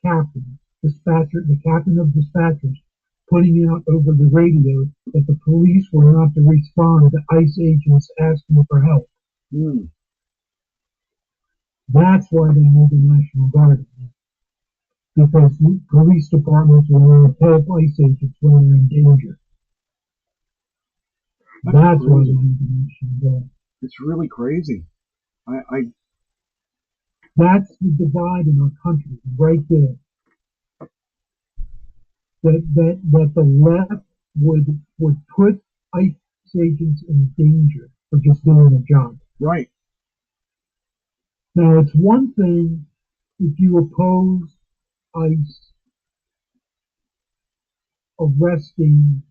captain, the captain of dispatchers, putting out over the radio that the police were not to respond to ICE agents asking for help. That's why they need the National Guard. Because police departments will not help ICE agents when they're in danger. That's why they need the National Guard. It's really crazy. That's the divide in our country, right there. That the left would put ICE agents in danger for just doing their job. Right. Now, it's one thing if you oppose ICE arresting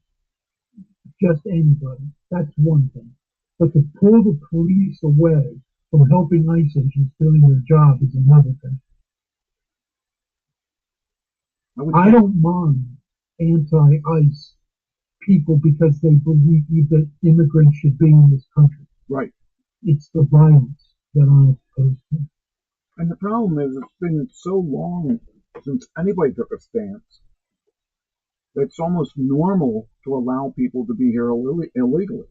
just anybody. That's one thing. But to pull the police away from helping ICE agents doing their job is another thing. I don't mind anti-ICE people because they believe that immigrants should be in this country. Right. It's the violence that I'm opposed to. And the problem is, it's been so long since anybody took a stance that it's almost normal to allow people to be here illegally.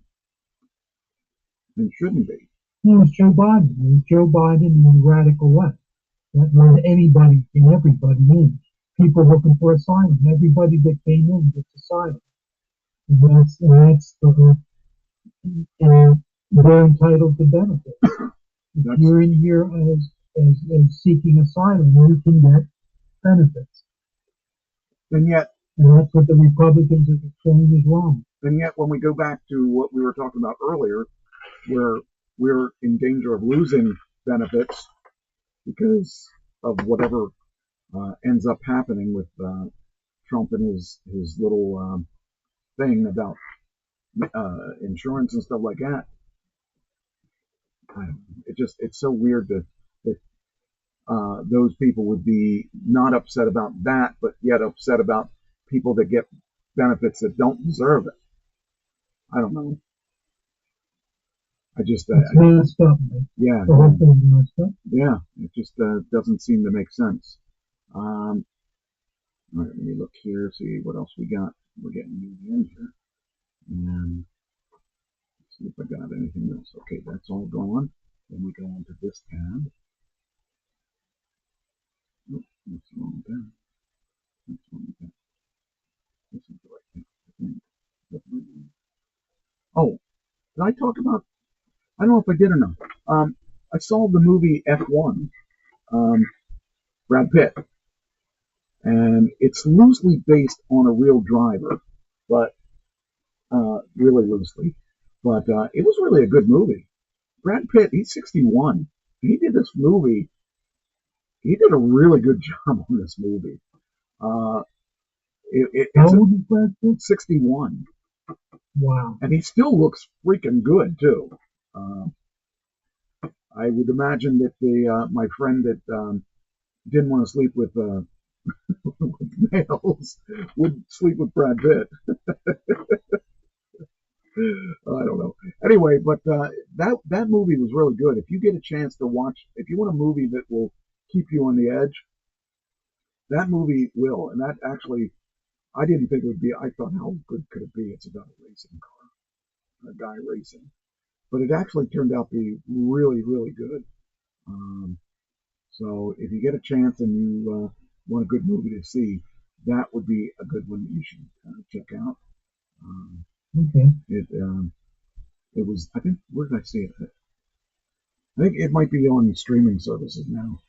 It shouldn't be. It was Joe Biden. It was Joe Biden and the radical left that let anybody and everybody in. People looking for asylum. Everybody that came in gets asylum. And they're entitled to benefits. If you're in here as seeking asylum, you can get benefits. And that's what the Republicans are saying is wrong. And yet, when we go back to what we were talking about earlier, where we're in danger of losing benefits because of whatever ends up happening with Trump and his little thing about insurance and stuff like that. It's so weird that those people would be not upset about that, but yet upset about people that get benefits that don't deserve it. I don't know. It's messed up, man. Yeah. The whole thing's messed up. Yeah, it just doesn't seem to make sense. All right, let me look here, see what else we got. we're getting near the end here. And let's see if I got anything else. Okay, that's all gone. Then we go into this tab. Oh, that's the wrong tab. That's the wrong tab. This is the right tab, I think. Oh, did I talk about? I don't know if I did or not. I saw the movie F1, Brad Pitt, and it's loosely based on a real driver, but really loosely. But it was really a good movie. Brad Pitt, he's 61. He did this movie. He did a really good job on this movie. How old is Brad Pitt? 61. Wow. And he still looks freaking good, too. I would imagine that my friend that didn't want to sleep with, with males would sleep with Brad Pitt. I don't know. Anyway, but that movie was really good. If you get a chance to watch, if you want a movie that will keep you on the edge, that movie will. And that actually, I didn't think it would be. I thought, how good could it be? It's about a racing car, a guy racing. But it actually turned out to be really, really good. So if you get a chance and you want a good movie to see, that would be a good one that you should check out. Okay. It was, I think, where did I see it? I think it might be on streaming services now.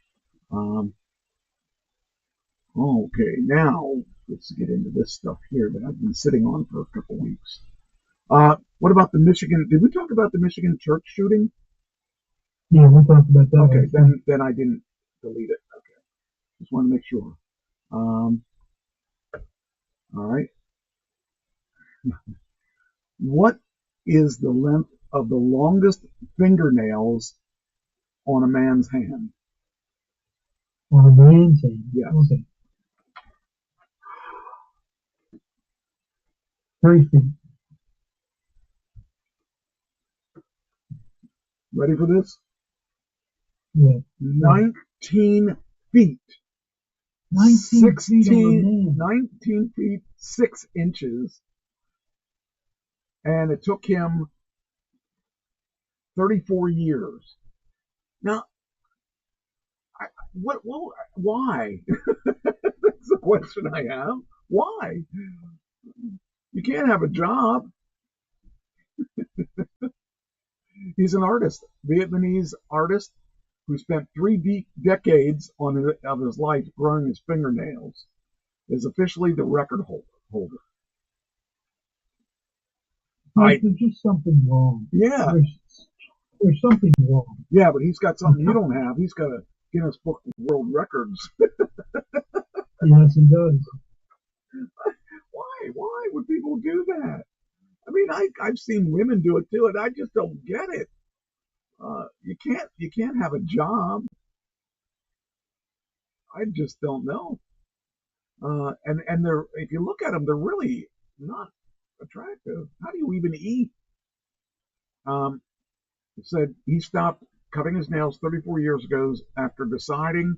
Okay, now let's get into this stuff here that I've been sitting on for a couple weeks. What about the Michigan? Did we talk about the Michigan church shooting? Yeah, we talked about that. Okay, then I didn't delete it. Okay, just want to make sure. All right. What is the length of the longest fingernails on a man's hand? On a man's hand? Yes. Okay. 3 feet. Ready for this? Yeah. 19 feet. 19 feet on a man. 19 feet 6 inches. And it took him 34 years. Now, why? That's the question I have. Why? You can't have a job. He's an artist, Vietnamese artist, who spent 3 decades of his life growing his fingernails, is officially the record holder. There's just something wrong. Yeah. There's something wrong. Yeah, but he's got something you don't have. He's got a Guinness Book of World Records. Yes, he does. Why would people do that? I mean, I've seen women do it too, and I just don't get it. You can't have a job. I just don't know. And they're, if you look at them, they're really not attractive. How do you even eat? It said he stopped cutting his nails 34 years ago after deciding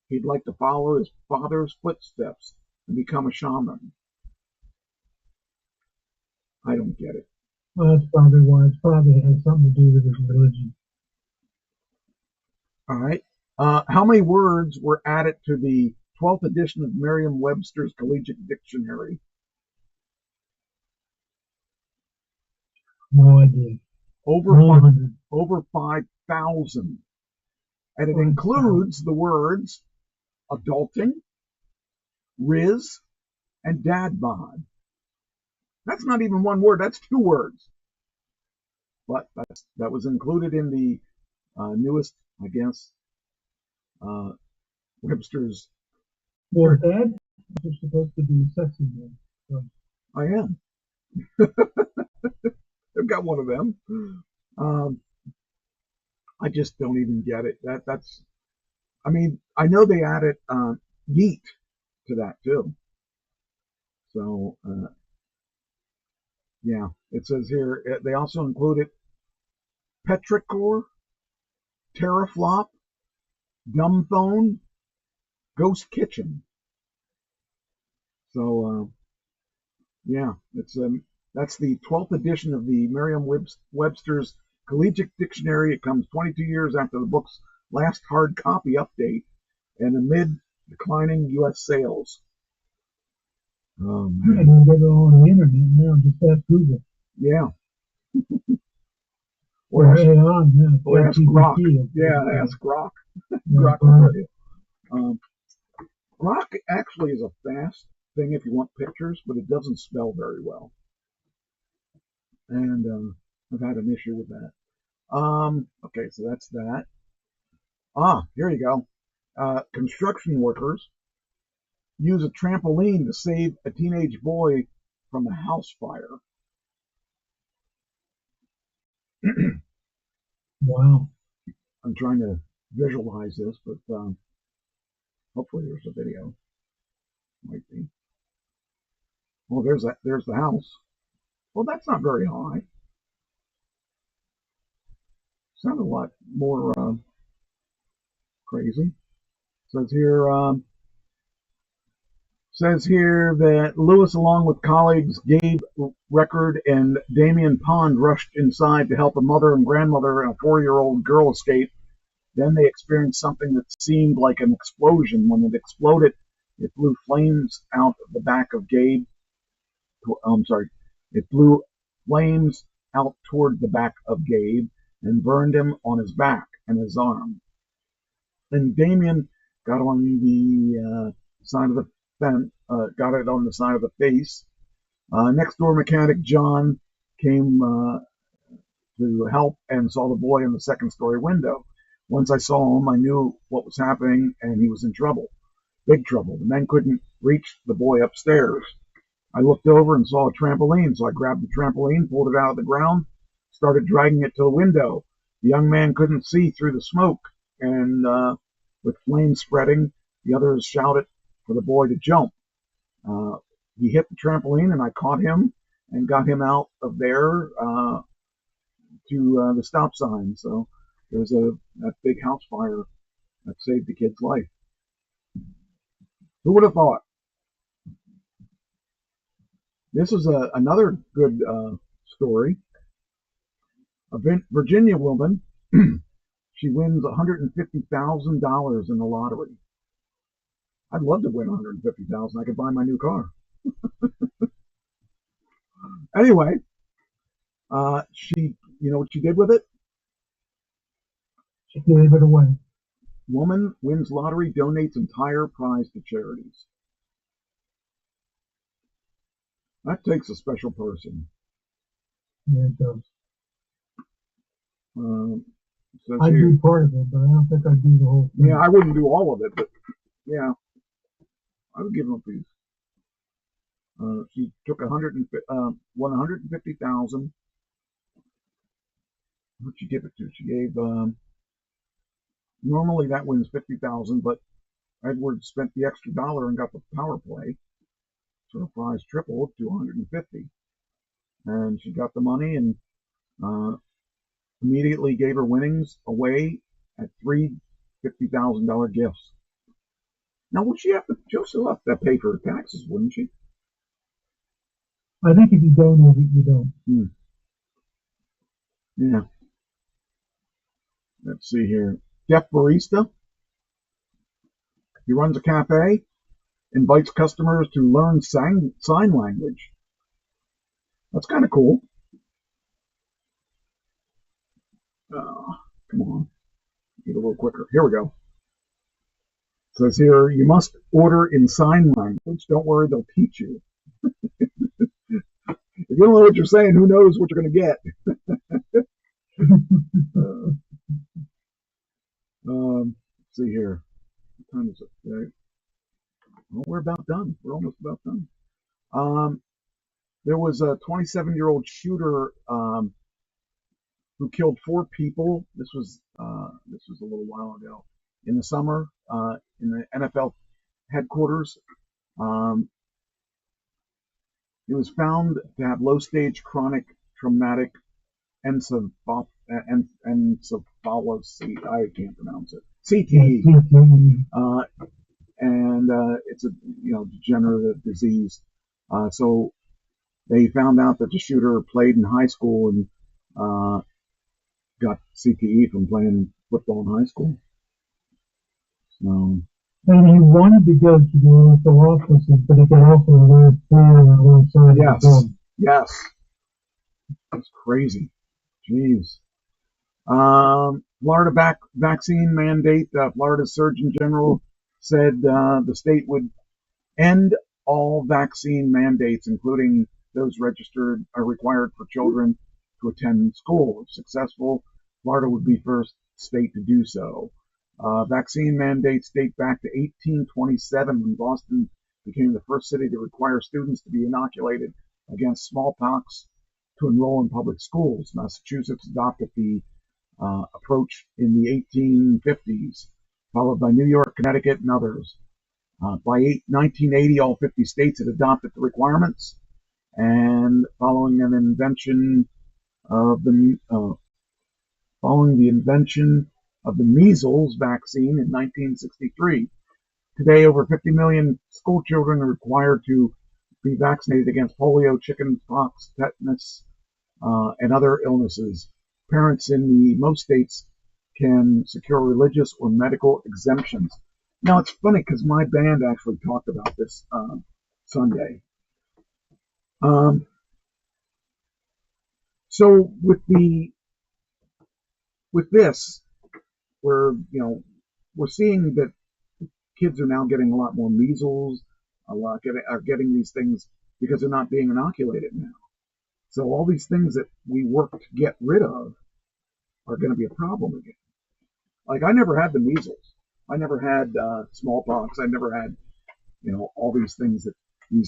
he'd like to follow his father's footsteps and become a shaman. I don't get it. Well, that's probably why. It probably has something to do with his religion. All right. How many words were added to the 12th edition of Merriam-Webster's Collegiate Dictionary? No idea. Over 5,000. And it includes the words adulting, riz, and dad bod. That's not even one word. That's 2 words. But that was included in the newest, I guess, Webster's. Well, dad is supposed to be sexy man. So. I am. I've got one of them. I just don't even get it. That's. I mean, I know they added yeet to that too. So yeah, it says here they also included petrichor, teraflop, dumb phone, ghost kitchen. So Yeah, that's the 12th edition of the Merriam-Webster's Collegiate Dictionary. It comes 22 years after the book's last hard copy update and amid declining U.S. sales. Oh, You can get it on the internet now. Just ask Google. yeah. Or AI now. Or ask Grok. Yeah, ask Grok. Grok will tell you. Grok actually is a fast thing if you want pictures, but it doesn't spell very well. And I've had an issue with that. Okay, so that's that. Here you go. Construction workers use a trampoline to save a teenage boy from a house fire. Wow. I'm trying to visualize this, but hopefully there's a video. Might be. Well, there's the house. Well, that's not very high. Sounded a lot more crazy. Says here that Lewis, along with colleagues Gabe Record and Damian Pond, rushed inside to help a mother and grandmother and a 4-year-old girl escape. Then they experienced something that seemed like an explosion. When it exploded, it blew flames out of the back of Gabe. It blew flames out toward the back of Gabe and burned him on his back and his arm. And Damien got on the side of the fence, got it on the side of the face. Next door mechanic John came to help and saw the boy in the second story window. Once I saw him, I knew what was happening, and he was in trouble, big trouble. The men couldn't reach the boy upstairs. I looked over and saw a trampoline, so I grabbed the trampoline, pulled it out of the ground, started dragging it to the window. The young man couldn't see through the smoke, and with flames spreading, the others shouted for the boy to jump. He hit the trampoline, and I caught him and got him out of there to the stop sign. So there was that big house fire that saved the kid's life. Who would have thought? This is another good story. A Virginia woman, she wins $150,000 in the lottery. I'd love to win $150,000. I could buy my new car. Anyway, you know what she did with it? She gave it away. Woman wins lottery, donates entire prize to charities. That takes a special person. Yeah, it does. I'd do part of it, but I don't think I'd do the whole thing. Yeah, I wouldn't do all of it, but yeah, I would give them a piece. She took won $150,000. Who'd she give it to? She gave normally that wins $50,000, but Edward spent the extra dollar and got the power play, so the prize tripled to $150,000. And she got the money and immediately gave her winnings away at 3 $50,000 gifts. Now, would she still have to pay for her taxes, wouldn't she? I think if you donate it, you don't. Yeah. Let's see here. Deaf barista. He runs a cafe, invites customers to learn sign language. That's kind of cool. Come on. Get a little quicker. Here we go. It says here, you must order in sign language. Don't worry, they'll teach you. If you don't know what you're saying, who knows what you're going to get? Let's see here. What time is it today? Well, we're about done. We're almost about done. There was a 27-year-old shooter who killed 4 people. This was a little while ago in the summer in the NFL headquarters. It was found to have low-stage chronic traumatic encephalopathy. I can't pronounce it. CTE. And it's a degenerative disease. So they found out that the shooter played in high school and got CTE from playing football in high school. So, and he wanted to go to the NFL offices, but he could also live clear on the other side of the building. Yes. That's crazy. Jeez. Florida vaccine mandate. Florida Surgeon General said the state would end all vaccine mandates, including those registered or required for children to attend school. If successful, Florida would be first state to do so. Vaccine mandates date back to 1827 when Boston became the first city to require students to be inoculated against smallpox to enroll in public schools. Massachusetts adopted the approach in the 1850s, followed by New York, Connecticut, and others. By 1980, all 50 states had adopted the requirements, and following the invention of the measles vaccine in 1963. Today, over 50 million school children are required to be vaccinated against polio, chickenpox, tetanus, and other illnesses. Parents in most states can secure religious or medical exemptions. Now, it's funny because my band actually talked about this Sunday. So with this, we're seeing that kids are now getting a lot more measles, are getting these things because they're not being inoculated now. So all these things that we work to get rid of are going to be a problem again. Like, I never had the measles. I never had smallpox. I never had, all these things that we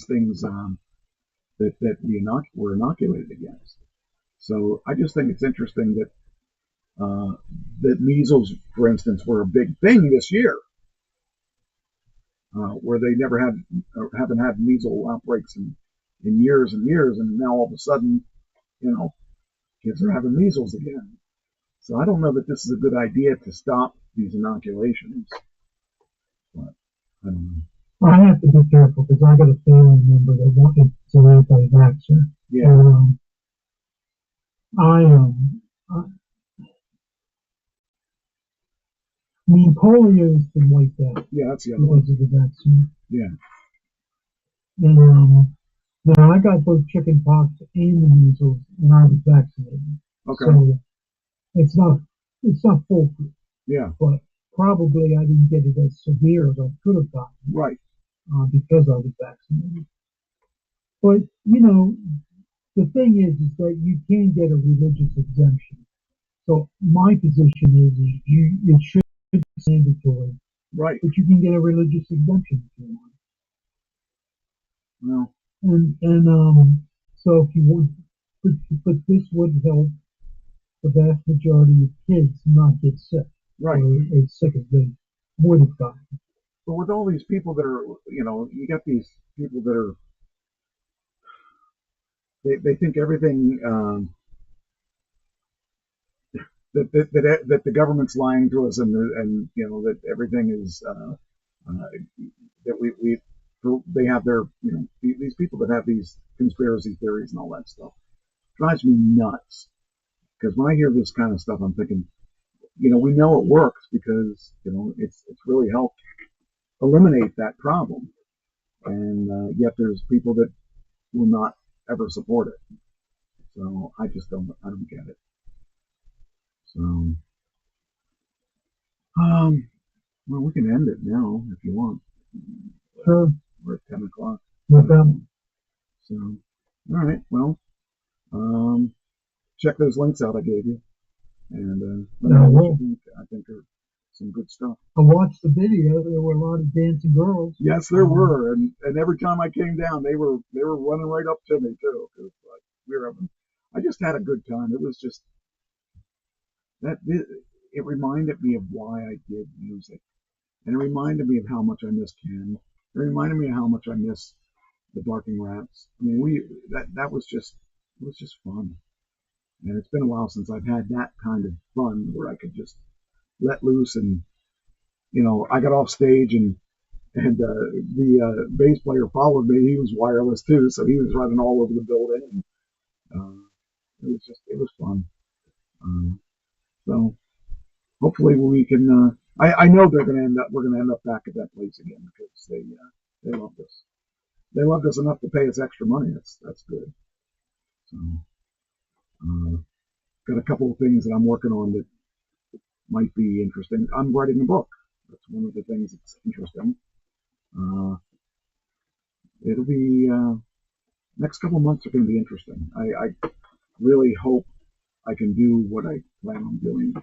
were inoculated against. So I just think it's interesting that measles, for instance, were a big thing this year, where they never haven't had measles outbreaks in years and years, and now all of a sudden, kids are having measles again. So I don't know that this is a good idea to stop these inoculations. But I don't know. I have to be careful because I got a family member that wanted to anti-vaxxer. Yeah. Polio's been wiped out. Yeah, that's the other one. Because of the vaccine. Yeah. And I got both chickenpox and the measles, and I was vaccinated. Okay. So it's not foolproof. Yeah. But probably I didn't get it as severe as I could have gotten. Right. Because I was vaccinated. But the thing is that you can get a religious exemption. So my position is it should be mandatory. Right. But you can get a religious exemption if you want. Well. And so if you want, but this would help the vast majority of kids not get sick. Right. Or as sick as they would have gotten. But with all these people that are, you got these people that are, they think everything that the government's lying to us, and that everything is that they have their these people that have these conspiracy theories and all that stuff drives me nuts. Because when I hear this kind of stuff, I'm thinking, we know it works because it's really helped eliminate that problem, and yet there's people that will not ever support it. So I don't get it. So well, we can end it now if you want. Sure. We're at 10 o'clock. Okay. So all right, well, check those links out I gave you, and let me know what you think. I think they're some good stuff. I watched the video. There were a lot of dancing girls. Yes, there were, and every time I came down, they were running right up to me too. Cause I just had a good time. It was just it reminded me of why I did music, and it reminded me of how much I miss Ken. It reminded me of how much I miss the Barking Rats. I mean, that was just fun, and it's been a while since I've had that kind of fun where I could just let loose and I got off stage and And the bass player followed me. He was wireless too, so he was running all over the building. And, it was fun. So hopefully we can. I know we're going to end up back at that place again because they loved us. They loved us enough to pay us extra money. That's good. So got a couple of things that I'm working on that might be interesting. I'm writing a book. That's one of the things that's interesting. It'll be next couple of months are going to be interesting. I really hope I can do what I plan on doing.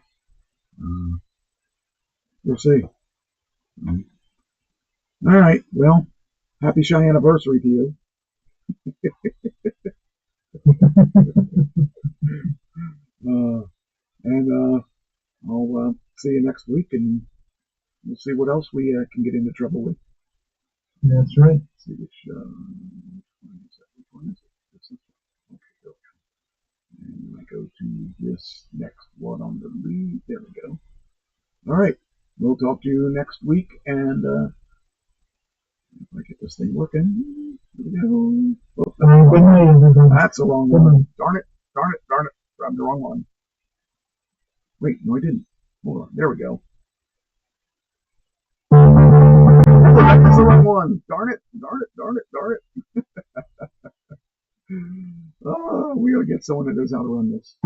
We'll see. All right. Well, happy shy anniversary to you. And I'll see you next week, and we'll see what else we can get into trouble with. That's right. Let's see which one is it? This is okay. Go. And I go to this next one on the lead. There we go. All right. We'll talk to you next week, and if I get this thing working, here we go. Oh, that's the wrong one. Darn it. Grabbed the wrong one. Wait, no, I didn't. Hold on. There we go. That's the wrong one. Darn it. Oh, we gotta get someone that knows how to run this.